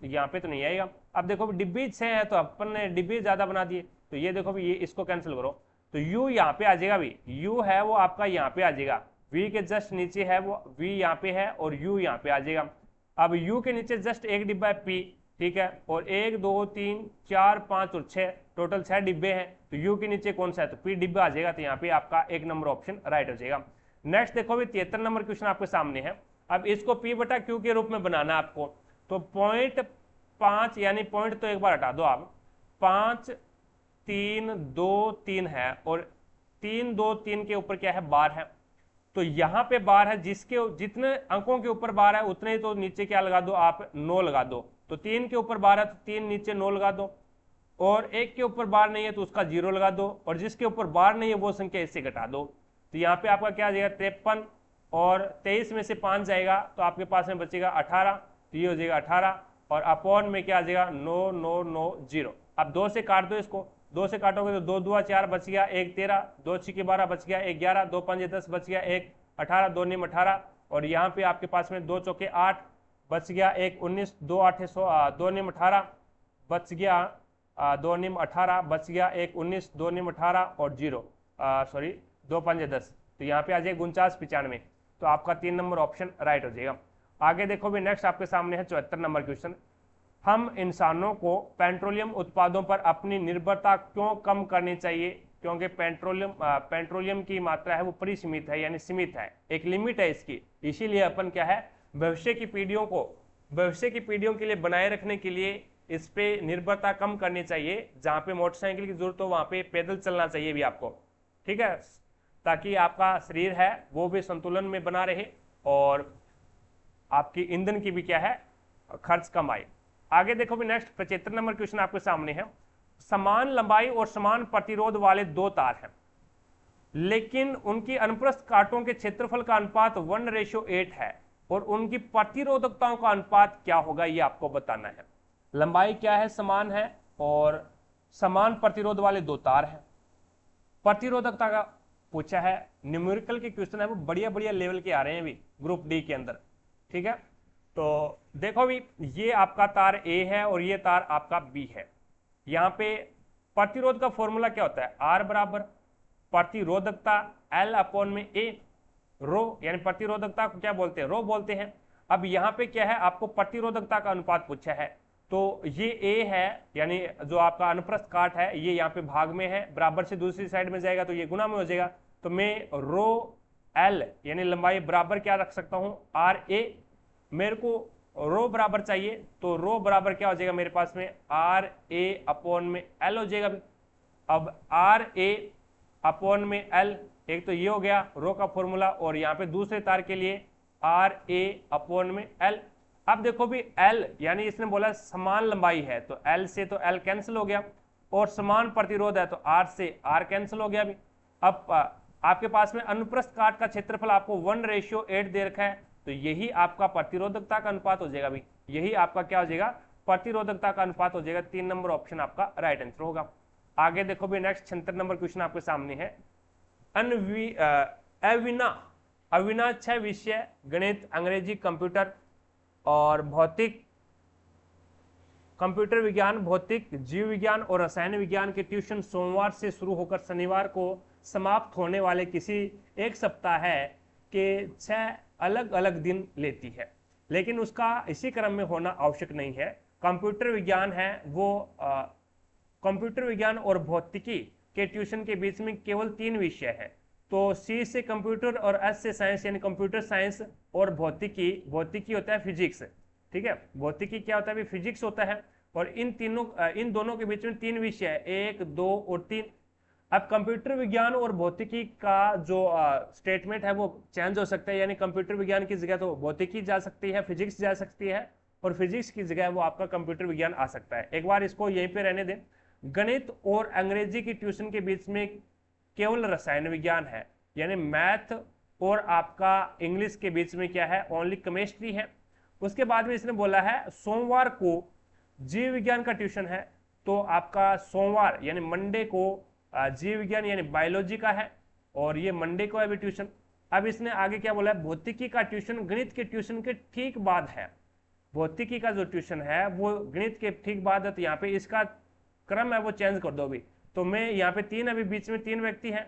Speaker 1: यहाँ पे तो नहीं आएगा। अब देखो डिब्बे 6 है तो अपन ने डिब्बे ज्यादा बना दिए, तो ये देखो भी ये इसको कैंसिल करो, तो U यहाँ पे आ जाएगा भी। U है वो आपका यहाँ पे आ जाएगा, V के जस्ट नीचे है वो, V यहाँ पे है और U यहाँ पे आ जाएगा। अब U के नीचे जस्ट 1 डिब्बा है P, ठीक है, और 1 2 3 4 5 और 6, टोटल 6 डिब्बे हैं, तो U के नीचे कौन सा है, तो P डिब्बा आ जाएगा। तो यहाँ पे आपका 1 नंबर ऑप्शन राइट हो जाएगा। नेक्स्ट देखो भी 73 नंबर क्वेश्चन आपके सामने है। अब इसको P/Q के रूप में बनाना आपको, तो 0.5 यानी पॉइंट तो एक बार हटा दो आप, 5 3 2 3 है और 3 2 3 के ऊपर क्या है, बार है, तो यहाँ पे बार है, जिसके जितने अंकों के ऊपर बार है उतने ही तो नीचे क्या लगा दो आप, 9 लगा दो। तो 3 के ऊपर बार है तो 3 नीचे 9 लगा दो, और 1 के ऊपर बार नहीं है तो उसका 0 लगा दो, और जिसके ऊपर बार नहीं है वो संख्या इससे घटा दो। तो यहाँ पे आपका क्या आ जाएगा, 53, और 23 में से 5 जाएगा तो आपके पास में बचेगा 18, तो ये हो जाएगा 18, और अपॉन में क्या आ जाएगा, 9 9 9 0। अब 2 से काट दो इसको, 2 से काटोगे तो 2 2 4 बच गया, 1 13, 2 6 12 बच गया, 1 11, 2 5 10 बच गया, 1 18, 2 9 18, और यहाँ पे आपके पास में 2 चौके 8 बच गया, 1 19, 2 8 2 9 18 बच गया, 2 9 18 बच गया, 1 19, 2 9 18 और 0 सॉरी 2 5 10, तो यहाँ पे आ जाएगा 49 95। तो आपका 3 नंबर ऑप्शन राइट हो जाएगा। आगे देखो भी नेक्स्ट आपके सामने है 74 नंबर क्वेश्चन। हम इंसानों को पेट्रोलियम उत्पादों पर अपनी निर्भरता क्यों कम करनी चाहिए, क्योंकि पेट्रोलियम की मात्रा है वो परिसीमित है, यानी सीमित है, एक लिमिट है इसकी, इसीलिए अपन क्या है, भविष्य की पीढ़ियों के लिए बनाए रखने के लिए इस पे निर्भरता कम करनी चाहिए। जहां पे मोटरसाइकिल की जरूरत हो वहां पे पैदल चलना चाहिए भी आपको, ठीक है, ताकि आपका शरीर है वो भी संतुलन में बना रहे और आपकी ईंधन की भी क्या है, खर्च कम आए। आगे देखो भी नेक्स्ट 75 नंबर क्वेश्चन आपके सामने है। समान लंबाई और समान प्रतिरोध वाले दो तार हैं, लेकिन उनकी अनुप्रस्थ कांटों के क्षेत्रफल का अनुपात 1:8 है, और उनकी प्रतिरोधकताओं का अनुपात क्या होगा, ये आपको बताना है। लंबाई क्या है, समान है, और समान प्रतिरोध वाले दो तार हैं। प्रतिरोधकता का पूछा है, न्यूमेरिकल के क्वेश्चन है वो बढ़िया बढ़िया लेवल के आ रहे हैं अभी ग्रुप डी के अंदर, ठीक है। तो देखो भी ये आपका तार ए है और ये तार आपका बी है। यहाँ पे प्रतिरोध का फॉर्मूला क्या होता है, आर बराबर प्रतिरोधकता एल अपॉन में ए, रो यानी प्रतिरोधकता को क्या बोलते हैं, रो बोलते हैं। अब यहाँ पे क्या है, आपको प्रतिरोधकता का अनुपात पूछा है, तो ये ए है, यानी जो आपका अनुप्रस्थ काट है ये यहाँ पे भाग में है, बराबर से दूसरी साइड में जाएगा तो ये गुना में हो जाएगा। तो मैं रो एल यानी लंबाई बराबर क्या रख सकता हूँ, आर ए। मेरे को रो बराबर चाहिए, तो रो बराबर क्या हो जाएगा मेरे पास में, आर ए अपॉन में एल हो जाएगा। अब आर ए अपॉन में एल, एक तो ये हो गया रो का फॉर्मूला, और यहाँ पे दूसरे तार के लिए आर ए अपॉन में एल। अब देखो भी एल यानी इसने बोला समान लंबाई है, तो एल से तो एल कैंसिल हो गया, और समान प्रतिरोध है तो आर से आर कैंसिल हो गया भी। अब आपके पास में अनुप्रस्थ काट का क्षेत्रफल आपको 1:8 दे रखा है, तो यही आपका प्रतिरोधकता का अनुपात हो जाएगा भी, यही आपका क्या हो जाएगा, प्रतिरोधकता का अनुपात हो जाएगा। 3 नंबर ऑप्शन आपका राइट आंसर होगा। आगे देखो भी नेक्स्ट 76 नंबर क्वेश्चन आपके सामने है। अविना 6 विषय गणित, अंग्रेजी, कंप्यूटर और भौतिक, कंप्यूटर विज्ञान, भौतिक, जीव विज्ञान और रसायन विज्ञान के ट्यूशन सोमवार से शुरू होकर शनिवार को समाप्त होने वाले किसी एक सप्ताह के 6 अलग अलग दिन लेती है, लेकिन उसका इसी क्रम में होना आवश्यक नहीं है। कंप्यूटर विज्ञान है वो कंप्यूटर विज्ञान और भौतिकी के ट्यूशन के बीच में केवल 3 विषय है, तो सी से कंप्यूटर और एस से साइंस यानी कंप्यूटर साइंस और भौतिकी, भौतिकी होता है फिजिक्स, ठीक है, भौतिकी क्या होता है, फिजिक्स होता है। और इन दोनों के बीच में 3 विषय है, 1, 2 और 3। अब कंप्यूटर विज्ञान और भौतिकी का जो स्टेटमेंट है वो चेंज हो सकता है, यानी कंप्यूटर विज्ञान की जगह तो भौतिकी जा सकती है, फिजिक्स जा सकती है, और फिजिक्स की जगह वो आपका कंप्यूटर विज्ञान आ सकता है। एक बार इसको यहीं पे रहने दें। गणित और अंग्रेजी की ट्यूशन के बीच में केवल रसायन विज्ञान है, यानी मैथ और आपका इंग्लिश के बीच में क्या है, ओनली केमिस्ट्री है। उसके बाद में इसने बोला है सोमवार को जीव विज्ञान का ट्यूशन है, तो आपका सोमवार यानी मंडे को जीव विज्ञान यानी बायोलॉजी का है, और ये मंडे को है भी ट्यूशन। अब इसने आगे क्या बोला है, भौतिकी का ट्यूशन गणित के ट्यूशन के ठीक बाद है, भौतिकी का जो ट्यूशन है वो गणित के ठीक बाद है, तो यहाँ पे इसका क्रम है वो चेंज कर दो अभी। तो मैं यहाँ पे 3 अभी बीच में 3 व्यक्ति हैं,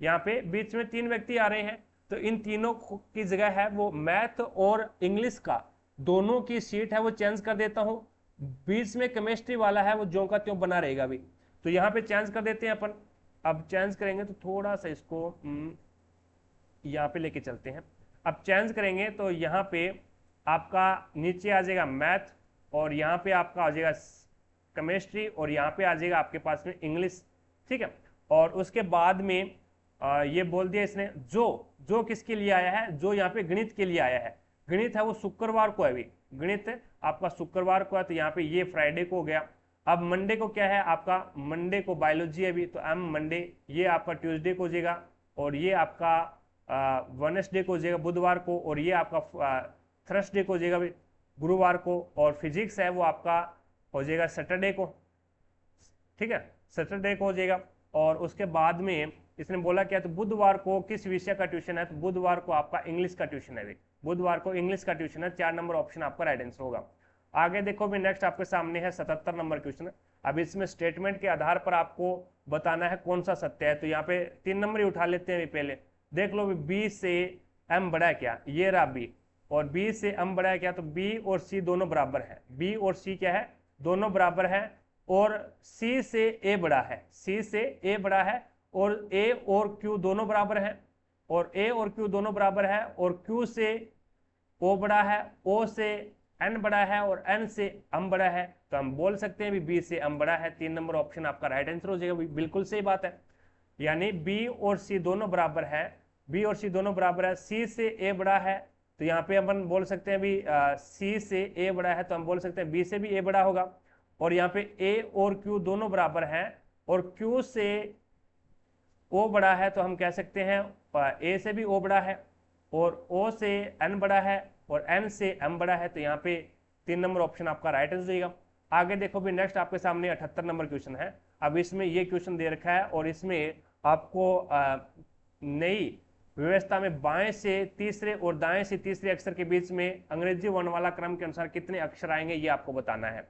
Speaker 1: यहाँ पे बीच में 3 व्यक्ति आ रहे हैं, तो इन तीनों की जगह है वो मैथ और इंग्लिश का दोनों की सीट है वो चेंज कर देता हूँ, बीच में केमिस्ट्री वाला है वो ज्यों का त्यों बना रहेगा अभी, तो यहाँ पे चेंज कर देते हैं अपन। अब चेंज करेंगे तो थोड़ा सा इसको यहाँ पे लेके चलते हैं। अब चेंज करेंगे तो यहाँ पे आपका नीचे आ जाएगा मैथ, और यहाँ पे आपका आ जाएगा केमिस्ट्री, और यहाँ पे आ जाएगा आपके पास में इंग्लिश, ठीक है। और उसके बाद में ये बोल दिया इसने जो किसके लिए आया है, जो यहाँ पे गणित के लिए आया है, गणित है वो शुक्रवार को है अभी, गणित आपका शुक्रवार को है, तो यहाँ पे ये फ्राइडे को हो गया। अब मंडे को क्या है आपका, मंडे को बायोलॉजी है अभी, तो एम मंडे, ये आपका ट्यूसडे को हो जाएगा, और ये आपका वेडनेसडे को हो जाएगा बुधवार को, और ये आपका थर्सडे को हो जाएगा गुरुवार को, और फिजिक्स है वो आपका हो जाएगा सैटरडे को, ठीक है, सैटरडे को हो जाएगा। और उसके बाद में इसने बोला क्या, तो बुधवार को किस विषय का ट्यूशन है, तो बुधवार को आपका इंग्लिश का ट्यूशन है, बुधवार को इंग्लिश का ट्यूशन है। 4 नंबर ऑप्शन आपका राइट आंसर होगा। आगे देखो भी नेक्स्ट आपके सामने है 77 नंबर क्वेश्चन। अब इसमें स्टेटमेंट के आधार पर आपको बताना है कौन सा सत्य है, तो यहाँ पे 3 नंबर ही उठा लेते हैं पहले। देख लो बी से एम बड़ा है क्या, ये रहा बी, और बी से एम बड़ा है क्या, तो बी और सी दोनों बराबर है, बी और सी क्या है, दोनों बराबर है, और सी से ए बड़ा है, सी से ए बड़ा है, और ए और क्यू दोनों बराबर है, और ए और क्यू दोनों बराबर है, और क्यू से ओ बड़ा है, ओ से एन बड़ा है, और एन से एम बड़ा है, तो हम बोल सकते हैं बी से एम बड़ा है। 3 नंबर ऑप्शन आपका राइट आंसर हो जाएगा, बिल्कुल सही बात है, यानी बी और सी दोनों बराबर है, बी और सी दोनों बराबर है, सी से ए बड़ा है, तो यहाँ पे अपन बोल सकते हैं अभी सी से ए बड़ा है तो हम बोल सकते हैं बी से भी ए बड़ा होगा, और यहाँ पे ए और क्यू दोनों बराबर हैं और क्यू से ओ बड़ा है तो हम कह सकते हैं ए से भी ओ बड़ा है, और ओ से एन बड़ा है और एन से एम बड़ा है, तो यहाँ पे 3 नंबर ऑप्शन आपका राइट आंसर जाएगा। आगे देखो भी नेक्स्ट आपके सामने 78 नंबर क्वेश्चन है। अब इसमें ये क्वेश्चन दे रखा है और इसमें आपको नई व्यवस्था में बाएं से तीसरे और दाएं से तीसरे अक्षर के बीच में अंग्रेजी वर्णमाला क्रम के अनुसार कितने अक्षर आएंगे ये आपको बताना है।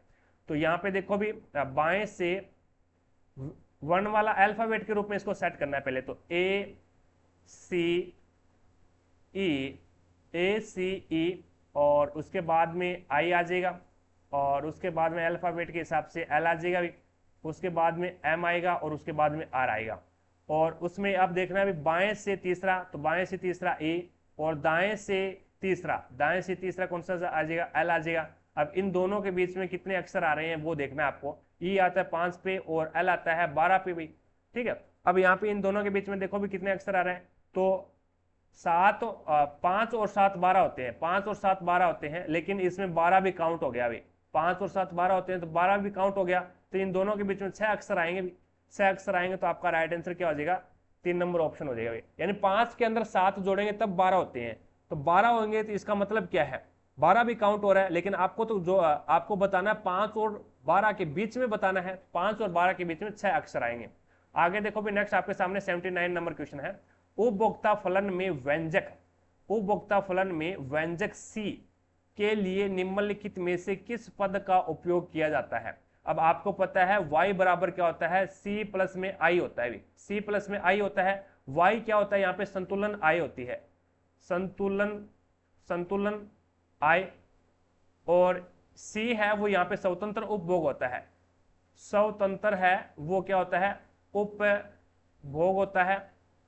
Speaker 1: तो यहाँ पे देखो भी बाएं से वर्णमाला अल्फाबेट के रूप में इसको सेट करना है पहले, तो ए सी ई और उसके बाद में आई आ जाएगा और उसके बाद में अल्फाबेट के हिसाब से एल आ जाएगा भी, उसके बाद में एम आएगा और उसके बाद में आर आएगा। और उसमें अब देखना है बाएं से तीसरा, तो बाएं से तीसरा ए और दाएं से तीसरा कौन सा आ जाएगा, एल आ जाएगा। अब इन दोनों के बीच में कितने अक्षर आ रहे हैं वो देखना है आपको। ई आता है 5 पे और एल आता है 12 पे भी, ठीक है। अब यहाँ पे इन दोनों के बीच में देखो भी कितने अक्षर आ रहे हैं, तो 5 और 7 12 होते हैं, 5 और 7 12 होते हैं, लेकिन इसमें 12 भी काउंट हो गया अभी, 5 और 7 12 होते हैं तो 12 भी काउंट हो गया, तो इन दोनों के बीच में 6 अक्षर आएंगे भी, 6 अक्षर आएंगे तो आपका राइट आंसर क्या हो जाएगा, 3 नंबर ऑप्शन हो जाएगा। यानी 5 के अंदर 7 जोड़ेंगे तब 12 होते हैं, तो 12 होंगे तो इसका मतलब क्या है 12 भी काउंट हो रहा है, लेकिन आपको तो जो आपको बताना है 5 और 12 के बीच में बताना है, 5 और 12 के बीच में 6 अक्षर आएंगे। आगे देखो भी नेक्स्ट आपके सामने 79 नंबर क्वेश्चन है। उपभोक्ता फलन में व्यंजक सी के लिए निम्नलिखित में से किस पद का उपयोग किया जाता है। अब आपको पता है y बराबर क्या होता है, c प्लस में i होता है, c प्लस में i होता है, y क्या होता है यहाँ पे संतुलन i होती है, संतुलन i, और c है वो यहाँ पे स्वतंत्र उपभोग होता है, स्वतंत्र है वो क्या होता है उपभोग होता है,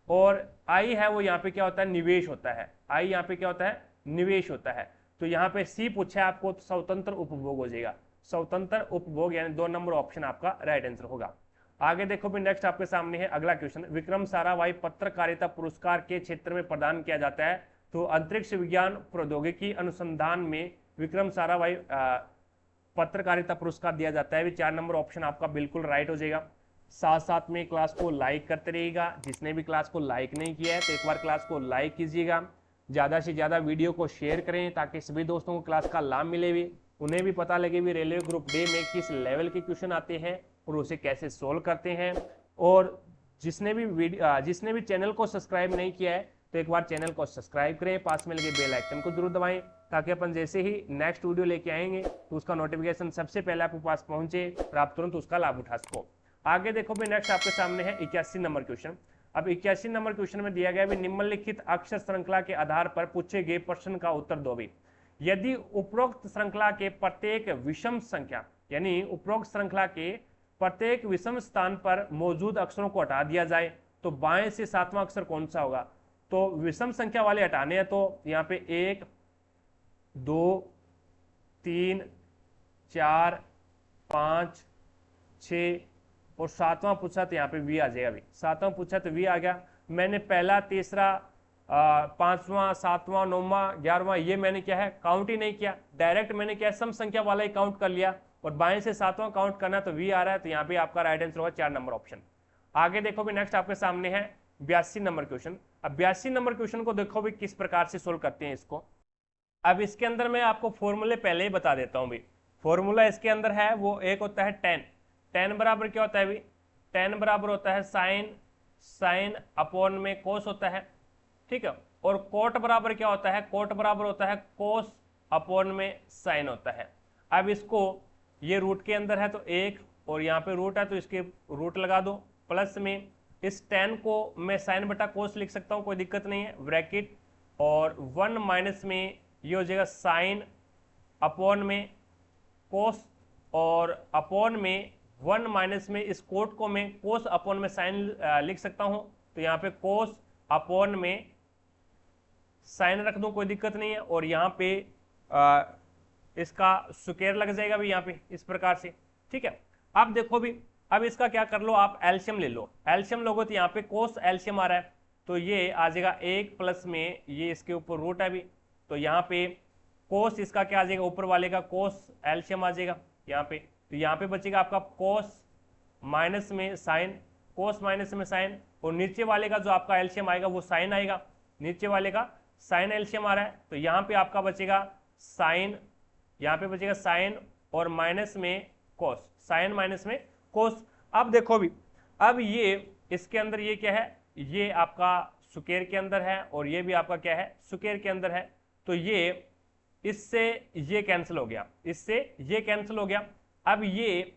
Speaker 1: और आई है वो यहाँ पे क्या होता है निवेश होता है, आई यहाँ पे क्या होता है निवेश होता है। तो यहाँ पे सी पूछा है आपको तो स्वतंत्र उपभोग हो जाएगा, स्वतंत्र उपभोग, यानी 2 नंबर ऑप्शन आपका राइट आंसर होगा। आगे देखो भी नेक्स्ट आपके सामने है अगला क्वेश्चन। विक्रम साराभाई पत्रकारिता पुरस्कार के क्षेत्र में प्रदान किया जाता है, तो अंतरिक्ष विज्ञान प्रौद्योगिकी अनुसंधान में विक्रम साराभाई पत्रकारिता पुरस्कार दिया जाता है। 4 नंबर ऑप्शन आपका बिल्कुल राइट हो जाएगा। साथ साथ में क्लास को लाइक करते रहिएगा, जिसने भी क्लास को लाइक नहीं किया है तो एक बार क्लास को लाइक कीजिएगा, ज़्यादा से ज़्यादा वीडियो को शेयर करें ताकि सभी दोस्तों को क्लास का लाभ मिले भी, उन्हें भी पता लगे भी रेलवे ग्रुप डे में किस लेवल के क्वेश्चन आते हैं और उसे कैसे सोल्व करते हैं। और जिसने भी चैनल को सब्सक्राइब नहीं किया है तो एक बार चैनल को सब्सक्राइब करें, पास में लगे बेल आइकन को जरूर दबाएं ताकि अपन जैसे ही नेक्स्ट वीडियो लेके आएंगे तो उसका नोटिफिकेशन सबसे पहले आपके पास पहुंचे और आप तुरंत उसका लाभ उठा सको। आगे देखो भी नेक्स्ट आपके सामने है 81 नंबर क्वेश्चन। अब 81 नंबर क्वेश्चन में दिया गया है निम्नलिखित अक्षर श्रृंखला के आधार पर पूछे गए प्रश्न का उत्तर दो भी। यदि उपरोक्त श्रृंखला के प्रत्येक विषम संख्या, यानी उपरोक्त श्रृंखला के प्रत्येक विषम स्थान पर मौजूद अक्षरों को हटा दिया जाए तो बाएं से 7वां अक्षर कौन सा होगा। तो विषम संख्या वाले हटाने हैं तो यहाँ पे 1 2 3 4 5 6 और 7वां पूछा तो यहाँ पे वी आ जाएगा भी, 7वां पूछा तो वी आ गया। मैंने पहला तीसरा 5वां 7वां 9वां 11वां ये मैंने क्या है काउंट ही नहीं किया, डायरेक्ट मैंने क्या सम संख्या वाला ही काउंट कर लिया और बाएं से 7वां काउंट करना तो वी आ रहा है, तो यहाँ पे आपका राइट आंसर होगा 4 नंबर ऑप्शन। आगे देखो भी नेक्स्ट आपके सामने है 82 नंबर क्वेश्चन। अब 82 नंबर क्वेश्चन को देखो भी किस प्रकार से सोल्व करते हैं इसको। अब इसके अंदर मैं आपको फॉर्मूले पहले ही बता देता हूँ भी। फॉर्मूला इसके अंदर है वो एक होता है tan बराबर क्या होता है भी, tan बराबर होता है साइन अपॉन में कोस होता है, ठीक है। और कोट बराबर क्या होता है, कोट बराबर होता है कोस अपॉन में साइन होता है। अब इसको ये रूट के अंदर है तो 1 और यहाँ पे रूट है तो इसके रूट लगा दो, प्लस में इस tan को मैं साइन बटा कोस लिख सकता हूँ, कोई दिक्कत नहीं है, ब्रैकेट और 1 माइनस में ये हो जाएगा साइन अपॉन में कोस और अपॉन में 1 माइनस में इस कोट को मैं कोस अपॉन में साइन लिख सकता हूं, तो यहाँ पे कोस अपॉन में साइन रख दूं, कोई दिक्कत नहीं है। और यहाँ पे इसका स्क्वायर लग जाएगा भी यहाँ पे इस प्रकार से, ठीक है। अब देखो भी, अब इसका क्या कर लो आप एलसीएम ले लो, एलसीएम लोगो तो यहाँ पे कोस एलसीएम आ रहा है तो ये आ जाएगा 1 प्लस में ये इसके ऊपर रूट है भी, तो यहाँ पे कोस इसका क्या आ जाएगा, ऊपर वाले का कोस एलसीएम आ जाएगा यहाँ पे। तो यहाँ पे बचेगा आपका कोस माइनस में साइन, कोस माइनस में साइन, और नीचे वाले का जो आपका एलसीएम आएगा वो साइन आएगा, नीचे वाले का साइन एलसीएम आ रहा है। तो यहाँ पे आपका बचेगा साइन, यहाँ पे बचेगा साइन और माइनस में कोस, साइन माइनस में कोस। अब देखो भी, अब ये इसके अंदर ये क्या है, ये आपका स्क्वायर के अंदर है और ये भी आपका क्या है, स्क्वायर के अंदर है। तो ये इससे ये कैंसिल हो गया, इससे ये कैंसिल हो गया। अब ये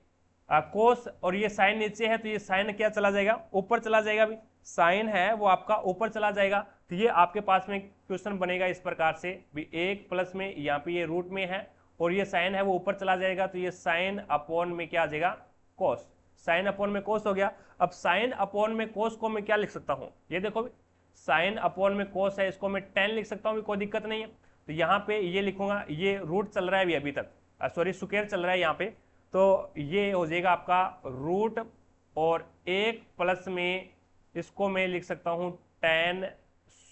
Speaker 1: कोस और ये साइन नीचे है, तो ये साइन क्या चला जाएगा, ऊपर चला जाएगा भी, साइन है वो आपका ऊपर चला जाएगा। तो ये आपके पास में क्वेश्चन बनेगा इस प्रकार से भी, एक प्लस में यहाँ पे ये रूट में है और ये साइन है वो ऊपर चला जाएगा, तो ये साइन अपॉन में क्या आ जाएगा, कोस, साइन अपॉन में कोस हो गया। अब साइन अपॉन में कोस को मैं क्या लिख सकता हूँ, ये देखो भी, साइन अपॉन में कोस है, इसको मैं टेन लिख सकता हूँ, कोई दिक्कत नहीं है। तो यहाँ पे ये लिखूंगा, ये रूट चल रहा है अभी तक, सॉरी स्क्वायर चल रहा है यहाँ पे, तो ये हो जाएगा आपका रूट और एक प्लस में इसको मैं लिख सकता हूँ टेन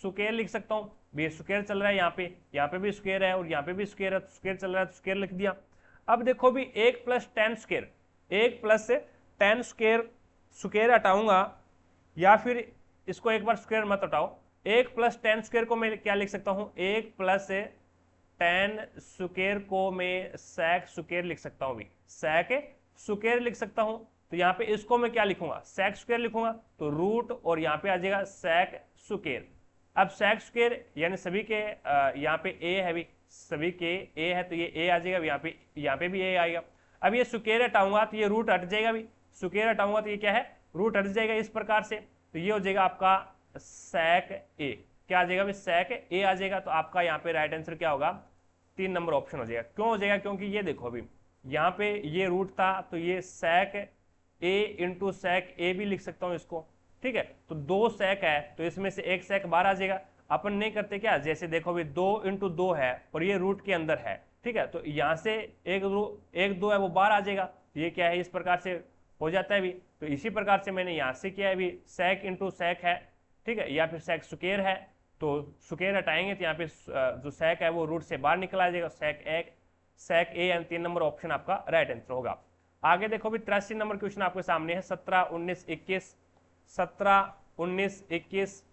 Speaker 1: स्क्वायर लिख सकता हूँ, भी स्क्वायर चल रहा है यहाँ पे भी स्क्वायर है और यहाँ पे भी स्क्वायर है, तो स्क्वायर चल रहा है तो स्क्वायर लिख दिया। अब देखो भी, एक प्लस टेन स्क्वायर, एक प्लस टेन स्क्वायर, स्क्वायर हटाऊंगा या फिर इसको एक बार स्क्वायर मत हटाओ, एक प्लस टेन स्क्वायर को मैं क्या लिख सकता हूँ, एक प्लस टेन स्क्वायर को मैं सेक स्क्वायर लिख सकता हूँ, भी सेक स्क्वायर लिख सकता हूँ। तो यहाँ पे इसको मैं क्या लिखूंगा, सेक स्क्वायर लिखूंगा, तो रूट और यहाँ पे आ जाएगा सेक स्क्वायर। अब सेक स्क्वायर यानी सभी के यहाँ पे ए है भी, सभी के ए है तो ये ए आ जाएगा, यहाँ पे भी ए आएगा। अब ये स्क्वायर हटाऊंगा तो ये रूट हट जाएगा, भी स्क्वायर हटाऊंगा तो ये क्या है, रूट हट जाएगा इस प्रकार से। तो ये हो जाएगा आपका सेक ए, क्या आ जाएगा, सेक ए आ जाएगा। तो आपका यहाँ पे राइट आंसर क्या होगा, 3 नंबर ऑप्शन हो जाएगा। क्यों हो जाएगा, क्योंकि ये देखो अभी यहाँ पे ये रूट था, तो ये सेक ए इंटू सेक ए भी लिख सकता हूँ इसको, ठीक है। तो 2 सेक है तो इसमें से एक सेक बाहर आ जाएगा। अपन नहीं करते क्या, जैसे देखो अभी 2 इंटू 2 है और ये रूट के अंदर है, ठीक है, तो यहाँ से एक 2 है वो बाहर आ जाएगा, ये क्या है, इस प्रकार से हो जाता है भी। तो इसी प्रकार से मैंने यहाँ से किया है भी, सेक इंटू सेक है, ठीक है, या फिर सेक स्क्वायर है, तो स्क्वायर हटाएंगे तो यहाँ पे जो सेक है वो रूट से बाहर निकल आ जाएगा, सेक ए एंड 3 नंबर ऑप्शन आपका राइट आंसर होगा। आगे देखो भी 83 नंबर क्वेश्चन आपके सामने है, 17, 19, 21, 17, 19, 21।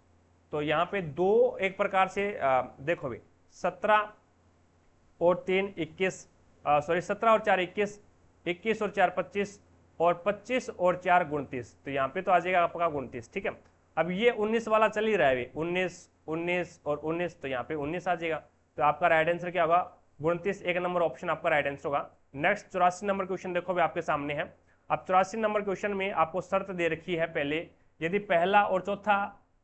Speaker 1: तो यहाँ पे दो एक प्रकार से देखो भी, 17 और 3 21, सॉरी 17 और 4 21, 21 और 4 25 और 25 और 4 29। तो यहाँ पे तो आ जाएगा आपका 29, ठीक है। अब ये 19 वाला चल ही रहा है, 19, 19 और 19, तो यहाँ पे 19 आ जाएगा। तो आपका राइट आंसर क्या होगा, 29, 1 नंबर ऑप्शन आपका राइट आंसर होगा। नेक्स्ट 84 नंबर क्वेश्चन देखो भी आपके सामने है। अब 84 नंबर क्वेश्चन में आपको शर्त दे रखी है, पहले यदि पहला और चौथा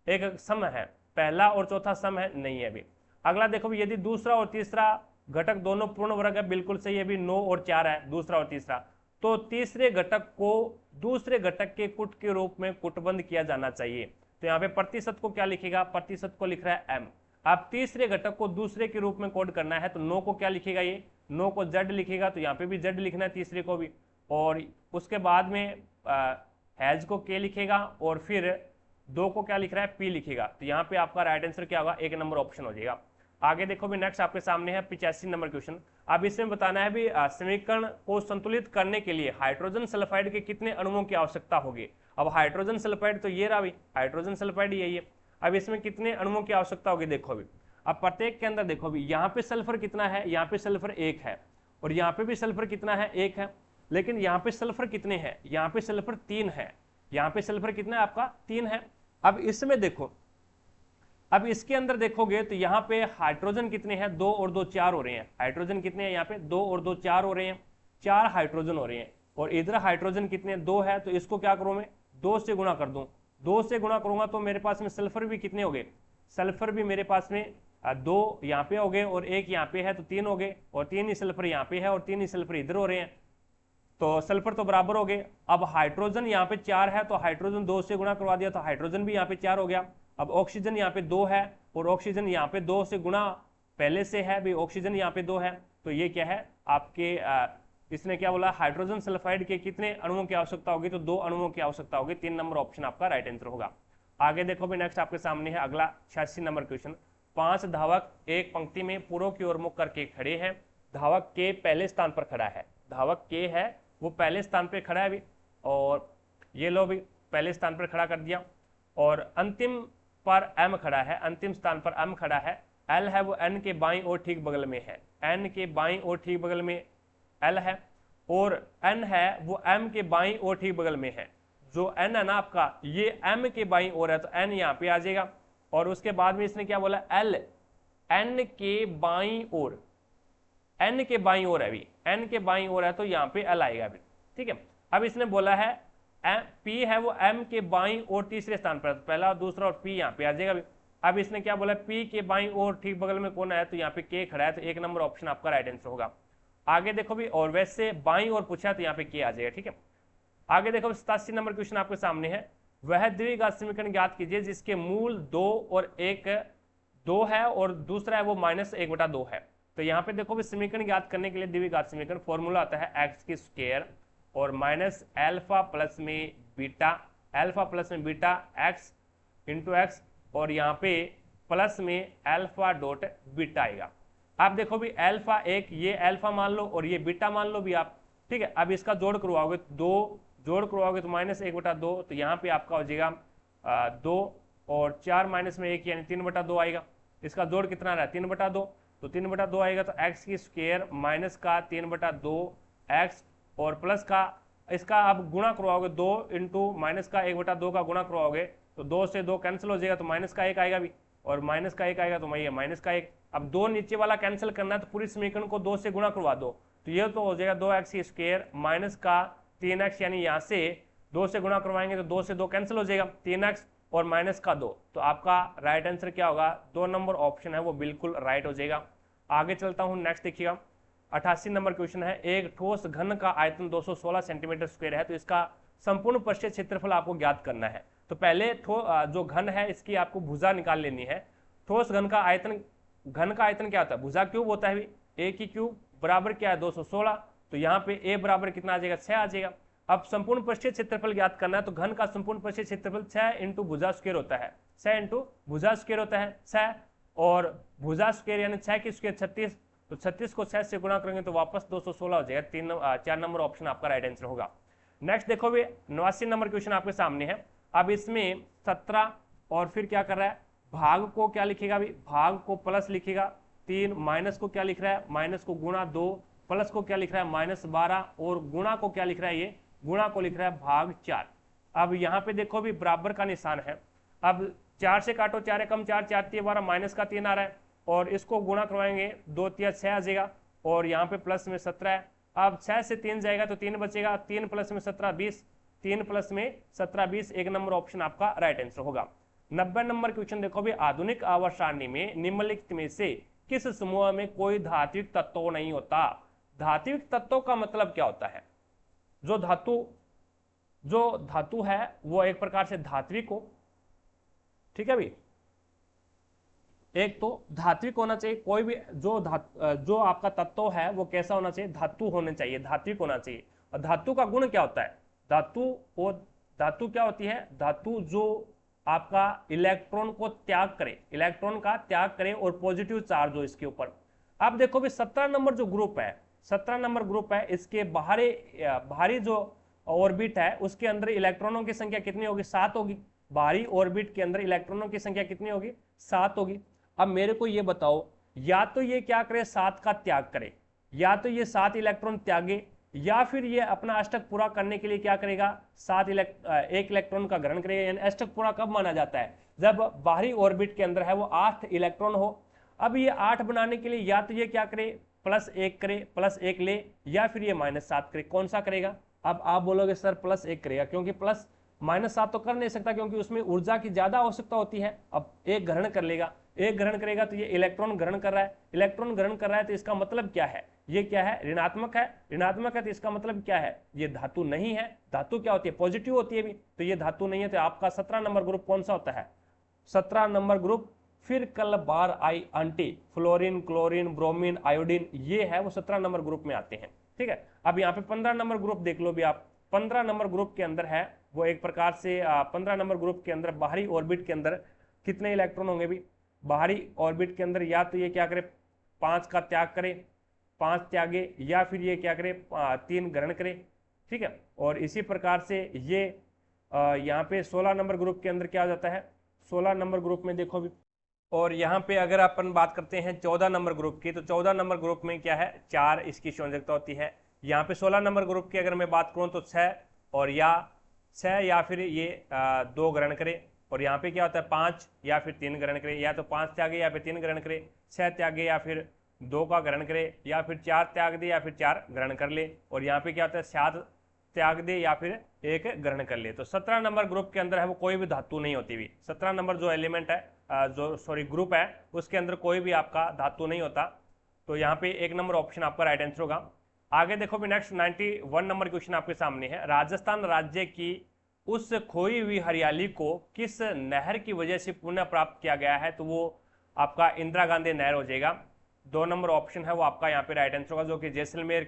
Speaker 1: एक सम है, पहला और चौथा सम है, नहीं है अभी। अगला देखो भी, यदि दूसरा और तीसरा घटक दोनों पूर्ण वर्ग है, बिल्कुल सही है भी, 9 और 4 है दूसरा और तीसरा, तो तीसरे घटक को दूसरे घटक के कुट के रूप में कुटबंद किया जाना चाहिए। तो यहाँ पे प्रतिशत को क्या लिखेगा, प्रतिशत को लिख रहा है एम। आप तीसरे घटक को दूसरे के रूप में कोड करना है तो 9 को क्या लिखेगा, ये 9 को जेड लिखेगा, तो यहाँ पे भी जेड लिखना है तीसरे को भी, और उसके बाद में हैज को के लिखेगा और फिर 2 को क्या लिख रहा है, पी लिखेगा। तो यहाँ पे आपका राइट आंसर क्या होगा, 1 नंबर ऑप्शन हो जाएगा। आगे देखो भी नेक्स्ट आपके सामने है 85 नंबर क्वेश्चन। अब इसमें बताना है भी समीकरण को संतुलित करने के लिए हाइड्रोजन सल्फाइड के कितने अणुओं की आवश्यकता होगी। अब हाइड्रोजन सल्फाइड तो ये रहा भी, हाइड्रोजन सल्फाइड यही है। अब इसमें कितने अणुओं की आवश्यकता होगी, देखो भी अब प्रत्येक के अंदर देखो भी, यहाँ पे सल्फर कितना है, यहाँ पे सल्फर 1 है और यहाँ पे भी सल्फर कितना है, 1 है। लेकिन यहाँ पे सल्फर कितने हैं, यहाँ पे सल्फर 3 है, यहाँ पे सल्फर कितना है आपका 3 है। अब इसमें देखो, अब इसके अंदर देखोगे तो यहाँ पे हाइड्रोजन कितने हैं, 2 और 2 4 हो रहे हैं। हाइड्रोजन कितने हैं यहाँ पे, 2 और 2 4 हो रहे हैं, 4 हाइड्रोजन हो रहे हैं। और इधर हाइड्रोजन कितने, 2 है, तो इसको क्या करूं मैं, 2 से गुणा कर दूं। 2 से गुणा करूंगा तो मेरे पास में सल्फर भी कितने हो गए, सल्फर भी मेरे पास में 2 यहाँ पे हो गए और 1 यहाँ पे है, तो 3 हो गए, और 3 ही सल्फर यहाँ पे है और 3 ही सल्फर इधर हो रहे हैं, तो सल्फर तो बराबर हो गए। अब हाइड्रोजन यहाँ पे 4 है, तो हाइड्रोजन 2 से गुणा करवा दिया तो हाइड्रोजन भी यहाँ पे 4 हो गया। अब ऑक्सीजन यहाँ पे 2 है और ऑक्सीजन यहाँ पे 2 से गुणा पहले से है भी, ऑक्सीजन यहाँ पे 2 है, तो ये क्या है आपके इसने क्या बोला, हाइड्रोजन सल्फाइड के कितने अणुओं की आवश्यकता होगी, तो 2 अणुओं की आवश्यकता होगी। 3 नंबर ऑप्शन आपका राइट आंसर होगा। आगे देखो भी नेक्स्ट आपके सामने है अगला 86 नंबर क्वेश्चन। 5 धावक एक पंक्ति में पूर्व की ओर मुख करके खड़े हैं। धावक के पहले स्थान पर खड़ा है, धावक के है वो पहले स्थान पर खड़ा है अभी, और ये लो भी पहले स्थान पर खड़ा कर दिया। और अंतिम पर एम खड़ा है, अंतिम स्थान पर एम खड़ा है। एल है वो एन के बाईं ओर ठीक बगल में है, एन के बाईं ओर ठीक बगल में एल है, और एन है वो एम के बाईं ओर ठीक बगल में है। जो एन है ना आपका, ये एम के बाईं ओर है तो एन यहाँ पे आ जाएगा। और उसके बाद में इसने क्या बोला, एल एन के बाईं ओर, एन के बाईं ओर है अभी, एन के बाईं ओर है तो यहाँ पे एल आएगा अभी, ठीक है। अब इसने बोला है पी है वो एम के बाईं ओर तीसरे स्थान पर, पहला दूसरा और पी यहाँ पे आ जाएगा अभी। अब इसने क्या बोला, पी के बाईं ओर ठीक बगल में कौन है, तो यहाँ पे के खड़ा है, तो 1 नंबर ऑप्शन आपका राइट आंसर होगा। आगे देखो भी, और वैसे बाईं ओर पूछा तो यहाँ पे के आ जाएगा, ठीक है। आगे देखो 87 नंबर क्वेश्चन आपके सामने है। वह द्विघात समीकरण ज्ञात कीजिए जिसके मूल 2 और 1 2 है और दूसरा है वो -1/2 है। तो यहाँ पे देखो भी समीकरण ज्ञात करने के लिए द्विघात समीकरण फॉर्मूला आता है एक्स की स्क्वायर और माइनस एल्फा प्लस में बीटा, एल्फा प्लस में बीटा एक्स इंटू एक्स, और यहाँ पे प्लस में एल्फा डॉट बीटा आएगा। आप देखो भी एल्फा एक, ये एल्फा मान लो और ये बीटा मान लो भी आप, ठीक है। अब इसका जोड़ करवाओगे, 2 जोड़ करवाओगे तो -1/2, तो यहाँ पे आपका हो जाएगा 2 और 4 माइनस में 1 यानी 3/2 आएगा। इसका जोड़ कितना रहा है, 3/2, तो 3/2 आएगा। तो एक्स की स्क्वायर माइनस का 3/2 एक्स और प्लस का, इसका आप गुणा करवाओगे 2 इंटू माइनस का 1/2 का गुणा करवाओगे तो 2 से 2 कैंसिल हो जाएगा, तो माइनस का 1 आएगा भी, और माइनस का 1 आएगा तो ये माइनस का 1। अब 2 नीचे वाला कैंसिल करना है तो पूरी समीकरण को 2 से गुणा करवा दो, तो ये तो हो जाएगा 2x की स्क्वायर माइनस का 3x, यानी यहाँ से 2 से गुणा करवाएंगे तो 2 से 2 कैंसिल हो जाएगा, 3x और माइनस का 2। तो आपका राइट आंसर क्या होगा, 2 नंबर ऑप्शन है वो बिल्कुल राइट हो जाएगा। आगे चलता हूँ, नेक्स्ट देखिएगा 88 नंबर क्वेश्चन है। एक ठोस घन का आयतन 216 सेंटीमीटर स्क्वायर है, तो इसका संपूर्ण पृष्ठीय क्षेत्रफल आपको ज्ञात करना है। तो पहले जो घन है इसकी आपको भुजा निकाल लेनी है। ठोस घन का आयतन क्या होता है, भुजा क्यूब होता है, ए की क्यूब बराबर क्या है 216, तो यहाँ पे ए बराबर कितना आ जाएगा, 6 आ जाएगा। अब संपूर्ण पृष्ठीय क्षेत्रफल ज्ञात करना है, तो घन का संपूर्ण पृष्ठीय क्षेत्रफल 6 इंटू भुजा स्क्वायर होता है, 6 इंटू भुजा स्क्वायर होता है 6, और भुजा स्क्वायर यानी 6 की स्क्वायर 36, तो 36 को 6 से गुणा करेंगे तो वापस 216 हो जाएगा। 4 नंबर ऑप्शन आपका राइट आंसर होगा। नेक्स्ट देखो भी 89 नंबर क्वेश्चन आपके सामने है। अब इसमें 17 और फिर क्या कर रहा है, भाग को क्या लिखेगा भी, भाग को प्लस लिखेगा 3, माइनस को क्या लिख रहा है, माइनस को गुणा 2, प्लस को क्या लिख रहा है -12, और गुणा को क्या लिख रहा है, ये गुणा को लिख रहा है भाग 4। अब यहाँ पे देखो भी बराबर का निशान है। अब 4 से काटो, 4 एकम 4, 4 तिया 12, माइनस का 3 आ रहा है, और इसको गुणा करवाएंगे 2 तिया 6 आ जाएगा, और यहाँ पे प्लस में 17 है। अब 6 से 3 जाएगा तो 3 बचेगा, 3 प्लस में 17 20, 3 प्लस में 17 20, 1 नंबर ऑप्शन आपका राइट आंसर होगा। 90 नंबर क्वेश्चन देखो भी, आधुनिक आवर्त सारणी में निम्नलिखित में से किस समूह में कोई धात्विक तत्व नहीं होता। धात्विक तत्व का मतलब क्या होता है, जो धातु है वो एक प्रकार से धात्विक हो, ठीक है भी। एक तो धात्विक होना चाहिए, कोई भी जो आपका तत्व है वो कैसा होना चाहिए, धातु होने चाहिए, धात्विक होना चाहिए। और धातु का गुण क्या होता है, धातु क्या होती है, धातु जो आपका इलेक्ट्रॉन को त्याग करे, इलेक्ट्रॉन का त्याग करे और पॉजिटिव चार्ज हो इसके ऊपर। अब देखो भी 17 नंबर जो ग्रुप है, 17 नंबर ग्रुप है, इसके बाहरी जो ऑर्बिट है उसके अंदर इलेक्ट्रॉनों की संख्या कितनी होगी, 7 होगी। बाहरी ऑर्बिट के अंदर इलेक्ट्रॉनों की संख्या कितनी होगी, 7 होगी। अब मेरे को ये बताओ, या तो ये क्या करे, 7 का त्याग करे, या तो ये 7 इलेक्ट्रॉन त्यागे, या फिर ये अपना अष्टक पूरा करने के लिए क्या करेगा, 1 इलेक्ट्रॉन का ग्रहण करेगा। यानी अष्टक पूरा कब माना जाता है, जब बाहरी ऑर्बिट के अंदर है वो 8 इलेक्ट्रॉन हो। अब ये 8 बनाने के लिए या तो ये क्या करे, +1 करे, +1 ले, या फिर ये -7 करे, कौन सा करेगा। अब आप बोलोगे सर +1 करेगा, क्योंकि -7 तो कर नहीं सकता, क्योंकि उसमें ऊर्जा की ज्यादा आवश्यकता होती है। अब एक ग्रहण कर लेगा, एक ग्रहण करेगा तो ये इलेक्ट्रॉन ग्रहण कर रहा है, इलेक्ट्रॉन ग्रहण कर रहा है, तो इसका मतलब क्या है, ये क्या है, ऋणात्मक है, ऋणात्मक है, तो इसका मतलब क्या है, ये धातु नहीं है। धातु क्या होती है, पॉजिटिव होती है भी, तो ये धातु नहीं है। तो आपका 17 नंबर ग्रुप कौन सा होता है, 17 नंबर ग्रुप। फिर कल बार आई आंटी, फ्लोरीन, क्लोरीन, ब्रोमीन, आयोडीन, ये है वो 17 नंबर ग्रुप में आते हैं, ठीक है। अब यहाँ पे 15 नंबर ग्रुप देख लो भी आप, 15 नंबर ग्रुप के अंदर है वो एक प्रकार से 15 नंबर ग्रुप के अंदर बाहरी ऑर्बिट के अंदर कितने इलेक्ट्रॉन होंगे भी, बाहरी ऑर्बिट के अंदर या तो ये क्या करे 5 का त्याग करे, 5 त्यागे, या फिर ये क्या करे 3 ग्रहण करे। ठीक है, और इसी प्रकार से ये यहाँ पे 16 नंबर ग्रुप के अंदर क्या हो जाता है, 16 नंबर ग्रुप में देखो भी। और यहाँ पे अगर अपन बात करते हैं 14 नंबर ग्रुप की, तो 14 नंबर ग्रुप में क्या है 4 इसकी संयोजकता होती है। यहाँ पे 16 नंबर ग्रुप की अगर मैं बात करूँ तो 6 और या 6 या फिर ये 2 ग्रहण करे। और यहाँ पे क्या होता है 5 या फिर 3 ग्रहण करे, या तो 5 त्यागे या फिर 3 ग्रहण करे, 6 त्यागे या फिर 2 का ग्रहण करे, या फिर 4 त्याग दे या फिर 4 ग्रहण कर ले। और यहाँ पे क्या होता है 7 त्याग दे या फिर 1 ग्रहण कर ले। तो 17 नंबर ग्रुप के अंदर है वो कोई भी धातु नहीं होती भी। 17 नंबर जो एलिमेंट है ग्रुप है उसके अंदर कोई भी आपका धातु नहीं होता। तो यहाँ पे 1 नंबर ऑप्शन आपका राइट आंसर होगा। आगे देखो भी नेक्स्ट 91 नंबर क्वेश्चन आपके सामने है। राजस्थान राज्य की उस खोई हुई हरियाली को किस नहर की वजह से पुनः प्राप्त किया गया है, तो वो आपका इंदिरा गांधी नहर हो जाएगा। 2 नंबर ऑप्शन है वो आपका यहाँ पे राइट आंसर होगा, जो कि जैसलमेर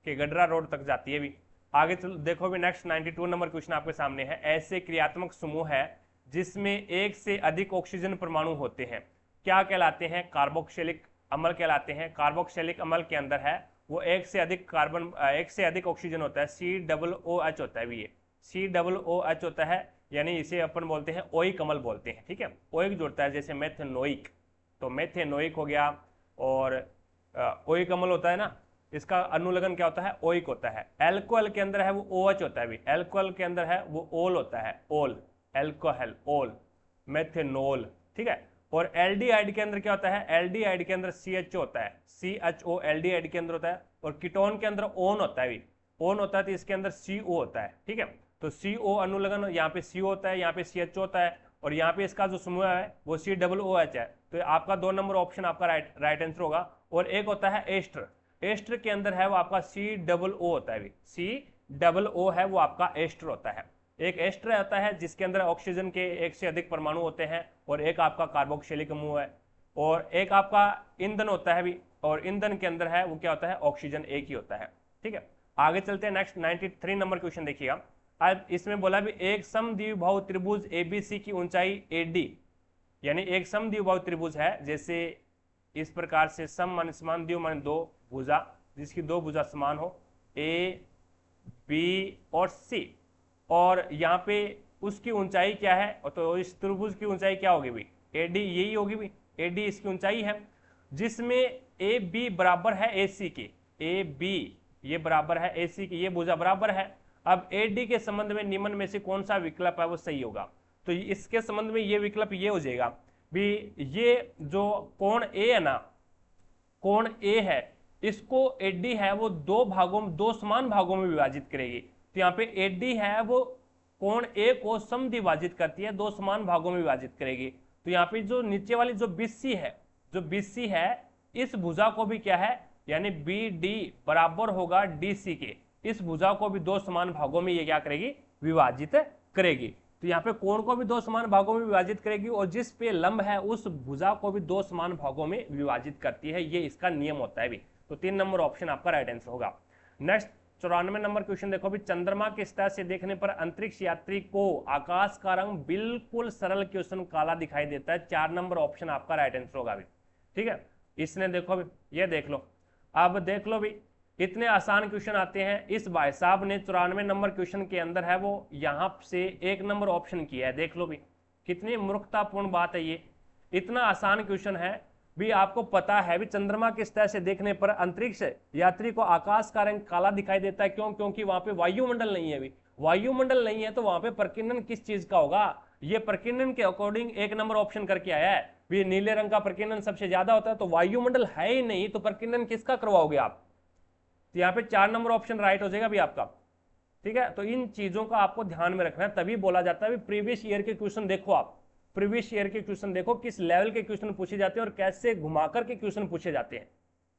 Speaker 1: के गडरा रोड तक जाती है भी। आगे देखो भी नेक्स्ट 92 नंबर क्वेश्चन आपके सामने है। ऐसे क्रियात्मक समूह है जिसमें एक से अधिक ऑक्सीजन परमाणु होते हैं, क्या कहलाते हैं, कार्बोक्सिलिक अम्ल कहलाते हैं। कार्बोक्सिलिक अम्ल के अंदर है वो एक से अधिक ऑक्सीजन होता है, COOH होता है भी, ये COOH होता है, यानी इसे अपन बोलते हैं ओइक अम्ल बोलते हैं। ठीक है, ओइक जुड़ता है जैसे मेथेनोइक, तो मेथेनोइक हो गया। और ओइक अम्ल होता है ना, इसका अनुलग्न क्या होता है ओइक होता है। एल्कोहल के अंदर है वो OH होता है भी, एल्कोहल के अंदर है वो ओल होता है, ओल, एल्कोहल, ओल, मेथेनोल। ठीक है, और एल्डिहाइड के अंदर क्या होता है, एल्डिहाइड के अंदर CHO होता है, CHO एल्डिहाइड के अंदर होता है। और कीटोन के अंदर ओन होता है भी, ओन होता है, तो इसके अंदर CO होता है। ठीक है, तो CO अनुलग्न, यहाँ पे CO होता है, यहाँ पे CHO होता है, और यहाँ पे इसका जो समूह है वो COOH है। तो आपका 2 नंबर ऑप्शन आपका राइट आंसर होगा। और एक होता है एस्टर, एस्टर के अंदर है वो आपका COO होता है भी, COO है वो आपका एस्टर होता है। एक एस्टर होता है जिसके अंदर ऑक्सीजन के एक से अधिक परमाणु होते हैं, और एक आपका कार्बोक्सिलिक समूह है, और एक आपका ईंधन होता है भी, और ईंधन के अंदर है वो क्या होता है ऑक्सीजन एक ही होता है। ठीक है, आगे चलते हैं नेक्स्ट 93 नंबर क्वेश्चन देखिएगा। अब इसमें बोला भी एक समद्विबाहु त्रिभुज ABC की ऊंचाई AD, यानी एक समद्विबाहु त्रिभुज है, जैसे इस प्रकार से सम मान समान द्वि मान 2 भुजा, जिसकी 2 भुजा समान हो, A, B और C, और यहाँ पे उसकी ऊंचाई क्या है, तो इस त्रिभुज की ऊंचाई क्या होगी भी AD, यही होगी भी, AD इसकी ऊंचाई है, जिसमें AB बराबर है AC की, AB ये बराबर है AC की, ये भुजा बराबर है। अब AD के संबंध में निम्न में से कौन सा विकल्प है वो सही होगा, तो इसके संबंध में ये विकल्प ये हो जाएगा भी, ये जो कोण A है ना, कोण A है, इसको AD है वो 2 समान भागों में विभाजित करेगी। तो यहाँ पे AD है वो कोण A को समद्विभाजित करती है, 2 समान भागों में विभाजित करेगी। तो यहाँ पे जो नीचे वाली जो BC है, इस भुजा को भी क्या है, यानी BD बराबर होगा DC के, इस भुजा को भी 2 समान भागों में ये क्या करेगी, विभाजित करेगी। तो यहाँ पे कोण को भी 2 समान भागों में विभाजित करेगी, और जिस पे लंब है उस भुजा को भी 2 समान भागों में विभाजित करती है, ये इसका नियम होता है भी। तो 3 नंबर ऑप्शन आपका राइट आंसर होगा। नेक्स्ट 94 नंबर क्वेश्चन देखो भी, चंद्रमा के सतह से देखने पर अंतरिक्ष यात्री को आकाश का रंग बिल्कुल सरल क्वेश्चन काला दिखाई देता है, 4 नंबर ऑप्शन आपका राइट आंसर होगा भी। ठीक है, इसने देखो भी, ये देख लो, अब देख लो भी, इतने आसान क्वेश्चन आते हैं। इस भाई साहब ने 94 नंबर क्वेश्चन के अंदर है वो यहां से 1 नंबर ऑप्शन किया है, देख लो भी कितनी मूर्खतापूर्ण बात है ये। इतना आसान क्वेश्चन है भी, आपको पता है भी चंद्रमा की सतह से देखने पर अंतरिक्ष यात्री को आकाश का रंग काला दिखाई देता है, क्यों, क्योंकि वहां पे वायुमंडल नहीं है भी, वायुमंडल नहीं है तो वहां पे प्रकीर्णन किस चीज का होगा, ये प्रकीर्णन के अकॉर्डिंग 1 नंबर ऑप्शन करके आया है भी, नीले रंग का प्रकीर्णन सबसे ज्यादा होता है, तो वायुमंडल है ही नहीं, तो प्रकीर्णन किसका करवाओगे आप, तो यहाँ पे 4 नंबर ऑप्शन राइट हो जाएगा भी आपका। ठीक है, तो इन चीजों का आपको ध्यान में रखना है, तभी बोला जाता है प्रीवियस ईयर के क्वेश्चन देखो, आप प्रीवियस ईयर के क्वेश्चन देखो, किस लेवल के क्वेश्चन पूछे जाते हैं और कैसे घुमाकर के क्वेश्चन पूछे जाते हैं।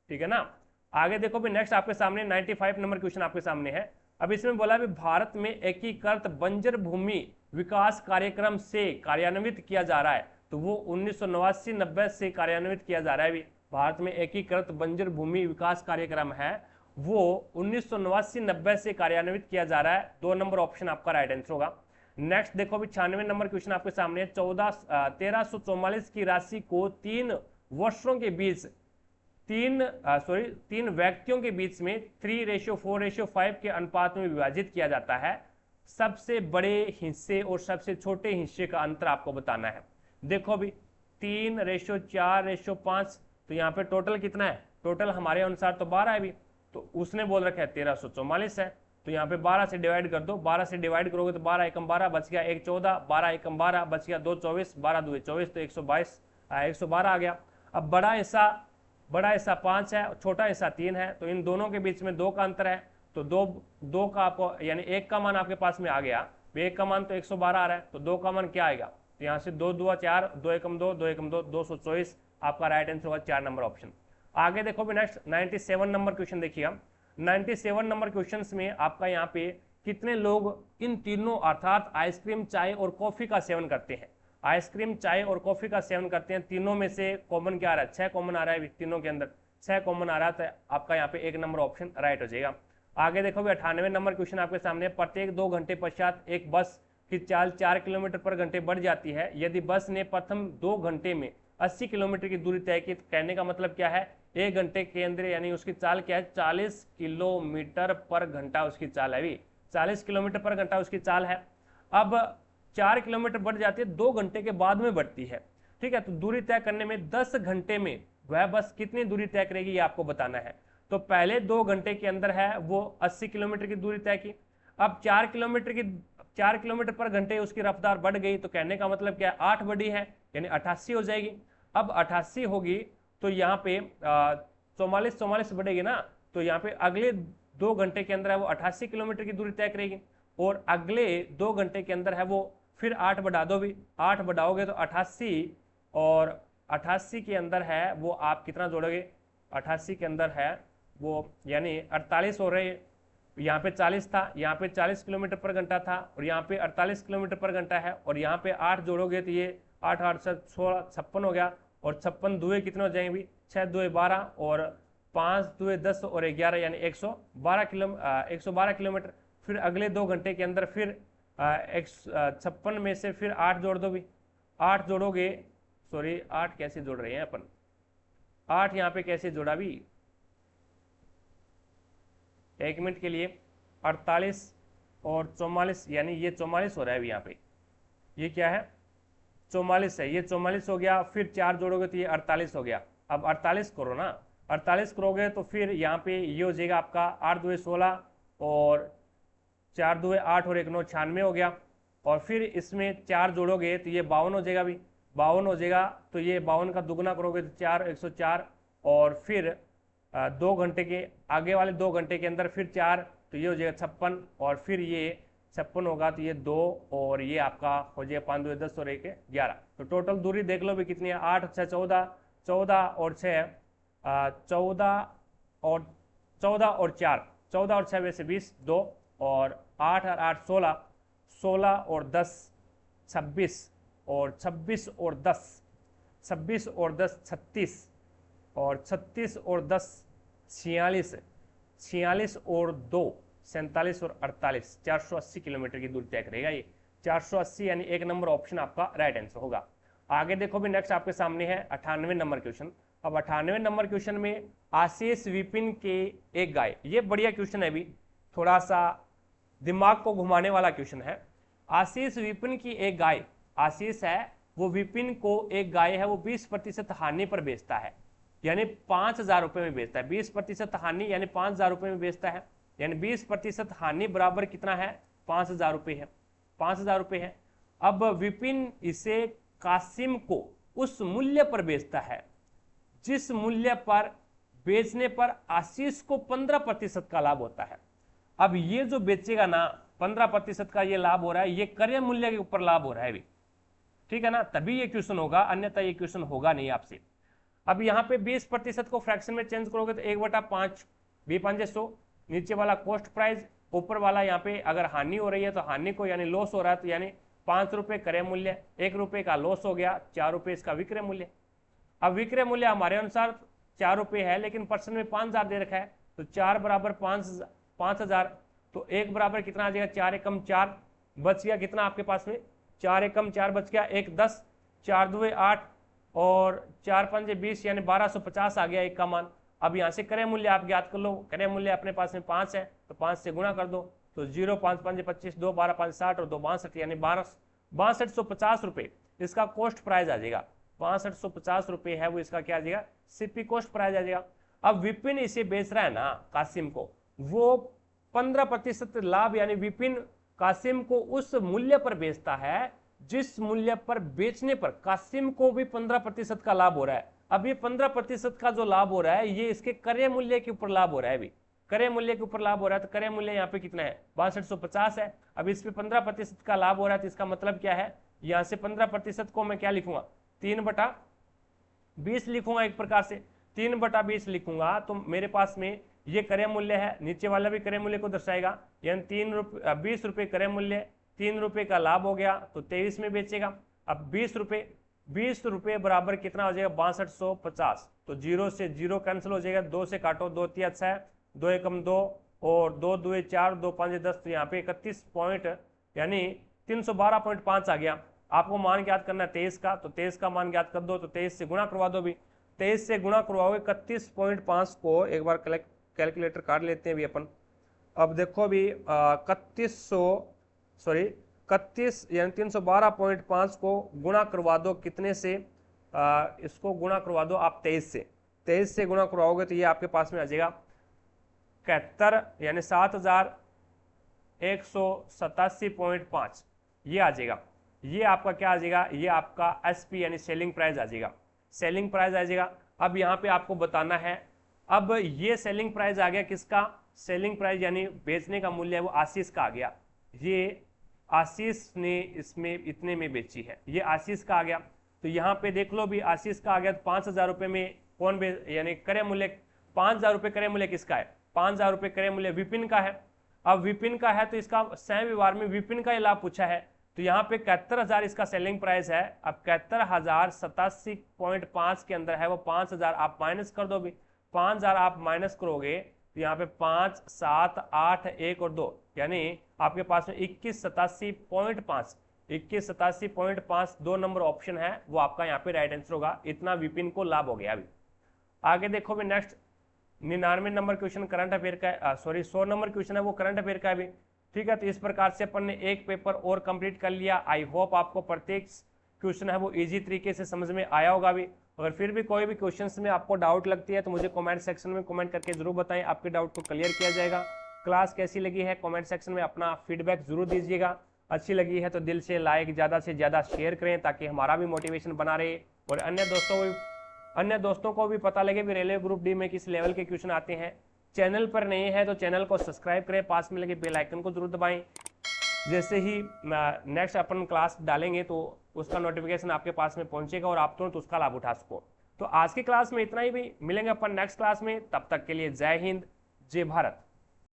Speaker 1: ठीक है ना, आगे देखो भी नेक्स्ट आपके सामने 95 नंबर क्वेश्चन आपके सामने है। अब इसमें बोला भी, भारत में एकीकृत बंजर भूमि विकास कार्यक्रम से कार्यान्वित किया जा रहा है, तो वो 1989-90 से कार्यान्वित किया जा रहा है भी। भारत में एकीकृत बंजर भूमि विकास कार्यक्रम है वो 1989-90 से कार्यान्वित किया जा रहा है, 2 नंबर ऑप्शन आपका राइट आंसर होगा। नेक्स्ट देखो अभी 96 नंबर क्वेश्चन आपके सामने है। 1344 की राशि को 3 वर्षों के बीच तीन व्यक्तियों के बीच में 3:4:5 के अनुपात में विभाजित किया जाता है। सबसे बड़े हिस्से और सबसे छोटे हिस्से का अंतर आपको बताना है। देखो अभी 3:4:5, तो यहाँ पे टोटल कितना है? टोटल हमारे अनुसार तो 12 है अभी, तो उसने बोल रखा है 1344 है, तो यहाँ पे 12 से डिवाइड कर दो। 12 से डिवाइड करोगे तो 12 एकम 12 बच गया, 1 14, 12 एकम 12 बच गया, 2 24, 12 2 24, तो 112 आ गया। अब बड़ा हिस्सा 5 है, छोटा हिस्सा 3 है, तो इन दोनों के बीच में 2 का अंतर है, तो दो का आपको यानी 1 का मान आपके पास में आ गया। 1 का मान तो 112 आ रहा है, तो 2 का मान क्या आएगा? तो यहाँ से 2 2 4, 2 एकम 2, 2 एकम 2, 224 आपका राइट आंसर होगा 4 नंबर ऑप्शन। आगे देखो भी नेक्स्ट 97 नंबर क्वेश्चन देखिए। 97 नंबर क्वेश्चन में आपका यहाँ पे कितने लोग इन तीनों अर्थात आइसक्रीम, चाय और कॉफी का सेवन करते हैं? आइसक्रीम, चाय और कॉफी का सेवन करते हैं। तीनों में से कॉमन क्या आ रहा है? 6 कॉमन आ रहा है, तीनों के अंदर 6 कॉमन आ रहा है, तो आपका यहाँ पे 1 नंबर ऑप्शन राइट हो जाएगा। आगे देखो भी 98 नंबर क्वेश्चन आपके सामने। प्रत्येक 2 घंटे पश्चात एक बस की चाल 4 किलोमीटर पर घंटे बढ़ जाती है। यदि बस ने प्रथम 2 घंटे में 80 किलोमीटर की दूरी तय की, तो कहने का मतलब क्या है? 1 घंटे के अंदर यानी उसकी चाल क्या है? 40 किलोमीटर पर घंटा उसकी चाल है। अभी 40 किलोमीटर पर घंटा उसकी चाल है। अब 4 किलोमीटर बढ़ जाती है, 2 घंटे के बाद में बढ़ती है, ठीक है। तो दूरी तय करने में 10 घंटे में वह बस कितनी दूरी तय करेगी, ये आपको बताना है। तो पहले 2 घंटे के अंदर है वो 80 किलोमीटर की दूरी तय की। अब 4 किलोमीटर पर घंटे उसकी रफ्तार बढ़ गई, तो कहने का मतलब क्या है? 8 बढ़ी है, यानी 88 हो जाएगी। अब 88 होगी तो यहाँ पे 44 बढ़ेगी ना, तो यहाँ पे अगले 2 घंटे के अंदर है वो 88 किलोमीटर की दूरी तय करेगी, और अगले 2 घंटे के अंदर है वो फिर 8 बढ़ा दो भी, 8 बढ़ाओगे तो 88, और 88 के अंदर है वो आप कितना जोड़ोगे? 88 के अंदर है वो यानी 48 हो रहे। यहाँ पे 40 था, यहाँ पे 40 किलोमीटर पर घंटा था, और यहाँ पे 48 किलोमीटर पर घंटा है, और यहाँ पे 8 जोड़ोगे तो ये 8 8 16 56 हो गया, और 56 दुए कितने हो जाएंगे? 6 दुए 12, और 5 दुए 10, और 11 यानी 112 किलोमीटर। फिर अगले 2 घंटे के अंदर फिर 56 में से फिर 8 जोड़ दो भी, 8 जोड़ोगे, सॉरी 8 कैसे जोड़ रहे हैं अपन? 8 यहाँ पे कैसे जोड़ा भी? 1 मिनट के लिए। 48 और 44 यानी ये 44 हो रहा है अभी यहाँ पे, ये क्या है? 44 है, ये 44 हो गया। फिर 4 जोड़ोगे तो ये 48 हो गया। अब 48 करो ना, 48 करोगे तो फिर यहाँ पे ये हो जाएगा आपका 8 दुए 16, और 4 दुए 8, और 1 9 96 हो गया। और फिर इसमें 4 जोड़ोगे तो ये 52 हो जाएगा भी, 52 हो जाएगा। तो ये 52 का दुगना करोगे तो 4 104, और फिर 2 घंटे के आगे वाले 2 घंटे के अंदर फिर 4, तो ये हो जाएगा 56, और फिर ये 56 होगा तो ये 2, और ये आपका हो जाएगा 5 2 10 और 1 11। तो टोटल दूरी देख लो भी कितनी है? 8 6 14, 14 और 6 14 और 4, 14 और 6 वैसे 20, 2 और 8 और 8 16, 16 और 10 26, और 26 और 10 26 और 10 36, और 36 और 10 46, 46 और 2 47 और 48, 480 किलोमीटर की दूरी तय करेगा ये। 480 यानी 1 नंबर ऑप्शन आपका राइट आंसर होगा। आगे देखो भी नेक्स्ट आपके सामने है 98 नंबर क्वेश्चन। अब 98 नंबर क्वेश्चन में आशीष विपिन के एक गाय, ये बढ़िया क्वेश्चन है भी, थोड़ा सा दिमाग को घुमाने वाला क्वेश्चन है। आशीष विपिन की एक गाय, आशीष है वो विपिन को एक गाय है वो 20% हानि पर बेचता है, यानी 5000 रुपए में बेचता है। 20% हानि यानी 5000 रुपए में बेचता है, यानी 20% हानि बराबर कितना है? 5000 रुपए है, 5000 रुपए है। अब विपिन इसे कासिम को उस मूल्य पर बेचता है जिस मूल्य पर बेचने पर आशीष को 15% का लाभ होता है। अब ये जो बेचेगा ना, 15% का ये लाभ हो रहा है, ये क्रय मूल्य के ऊपर लाभ हो रहा है अभी, ठीक है ना, तभी ये क्वेश्चन होगा, अन्यथा ये क्वेश्चन होगा नहीं आपसे। अब यहाँ पे 20% को फ्रैक्शन में चेंज करोगे तो 1/5, 2/500, नीचे वाला कॉस्ट प्राइस, ऊपर वाला यहाँ पे अगर हानि हो रही है तो हानि को यानी लॉस हो रहा है, तो यानी 5 रुपए क्रय मूल्य, 1 रुपए का लॉस हो गया, 4 रुपए इसका विक्रय मूल्य। अब विक्रय मूल्य हमारे अनुसार 4 रुपए है, लेकिन परसेंट में 5000 दे रखा है, तो 4 बराबर 5000, तो 1 बराबर कितना आ जाएगा? 4 एकम 4, बच गया कितना आपके पास में, 4 एकम 4 बच गया, 1 10, 4 दुए 8 और 4 पंजे 20 यानी 1250 आ गया एक का मान। अब यहाँ से क्रय मूल्य आप ज्ञात कर लो, क्रय मूल्य अपने पास में 5 है तो 5 से गुणा कर दो, तो 0 5 पंजे 25, 2 12 5 60 और 2 62 यानी 6250 रुपये इसका कॉस्ट प्राइस आ जाएगा। 6250 रुपये है वो इसका क्या आ जाएगा, सीपी कॉस्ट प्राइस आ जाएगा। अब विपिन इसे बेच रहा है ना कासिम को, वो 15% लाभ यानी विपिन कासिम को उस मूल्य पर बेचता है जिस मूल्य पर बेचने पर कासिम को भी 15% का लाभ हो रहा है। अब ये 15% का जो लाभ हो रहा है ये इसके क्रय मूल्य के ऊपर लाभ हो रहा है। अभी क्रय मूल्य के ऊपर लाभ हो रहा है तो क्रय मूल्य यहाँ पे कितना है, 6250 है। अब इस पे 15% का लाभ हो रहा है तो इसका मतलब क्या है, यहाँ से 15% को मैं क्या लिखूंगा, 3/20 लिखूंगा। एक प्रकार से 3/20 लिखूंगा तो मेरे पास में ये क्रय मूल्य है, नीचे वाला भी क्रय मूल्य को दर्शाएगा, यानी 20 रुपये क्रय मूल्य, 3 रुपये का लाभ हो गया तो 23 में बेचेगा। अब 20 रुपये बराबर कितना हो जाएगा, 6250, तो 0 से 0 कैंसिल हो जाएगा, 2 से काटो, 2 3 6, 2 एकम 2 और 2 दुए 4, 2 5 10, तो यहाँ पे 31 पॉइंट यानी 312.5 आ गया। आपको मान ज्ञात करना है 23 का, तो 23 का मान ज्ञात कर दो, तो 23 से गुणा करवा दो। भी 23 से गुणा करवाओगे 31.5 को एक बार कैलकुलेटर काट लेते हैं भी अपन। अब देखो भी 31 यानी 312.5 को गुणा करवा दो कितने से, इसको गुणा करवा दो आप 23 से, 23 से गुणा करवाओगे तो ये आपके पास में आ जाएगा 71 यानी 7187.5 ये आ जाएगा। ये आपका क्या आ जाएगा, ये आपका एसपी यानी सेलिंग प्राइस आ जाएगा, सेलिंग प्राइस आ जाएगा। अब यहाँ पे आपको बताना है, अब ये सेलिंग प्राइस आ गया किसका, सेलिंग प्राइस यानी बेचने का मूल्य है वो आशीष का आ गया। ये आशीष ने इसमें इतने में बेची है, ये आशीष का आ गया। तो यहाँ पे देख लो भी आशीष का आ गया, तो 5000 रुपये में कौन यानी क्रय मूल्य 5000 रुपये क्रय मूल्य किसका है, 5000 रुपये क्रय मूल्य विपिन का है। अब विपिन का है तो इसका सह व्यवहार में विपिन का लाभ पूछा है, तो यहाँ पे 71,000 इसका सेलिंग प्राइस है। अब 71,087.5 के अंदर है वो 5000 आप माइनस कर दो भी, 5000 आप माइनस करोगे तो यहाँ पे 5 7 8 1 और 2 यानी आपके पास में 2187.5 2187.5 2 नंबर ऑप्शन है वो आपका यहाँ पे राइट आंसर होगा। इतना विपिन को लाभ हो गया। अभी आगे देखो भी next 99 number question current affair का है, 100 नंबर क्वेश्चन है वो करंट अफेयर का भी। ठीक है, तो इस प्रकार से अपन ने एक पेपर और कंप्लीट कर लिया। आई होप आपको प्रत्येक क्वेश्चन है वो इजी तरीके से समझ में आया होगा भी। अगर फिर भी कोई भी क्वेश्चंस में आपको डाउट लगती है तो मुझे कमेंट सेक्शन में कमेंट करके जरूर बताएं, आपके डाउट को क्लियर किया जाएगा। क्लास कैसी लगी है कमेंट सेक्शन में अपना फीडबैक जरूर दीजिएगा। अच्छी लगी है तो दिल से लाइक ज़्यादा से ज़्यादा शेयर करें ताकि हमारा भी मोटिवेशन बना रहे और अन्य दोस्तों को भी पता लगे कि रेलवे ग्रुप डी में किस लेवल के क्वेश्चन आते हैं। चैनल पर नए हैं तो चैनल को सब्सक्राइब करें, पास में लगे बेल आइकन को जरूर दबाएं। जैसे ही नेक्स्ट अपन क्लास डालेंगे तो उसका नोटिफिकेशन आपके पास में पहुंचेगा और आप तुरंत उसका लाभ उठा सको। तो आज की क्लास में इतना ही, भी मिलेंगे अपन नेक्स्ट क्लास में। तब तक के लिए जय हिंद, जय भारत।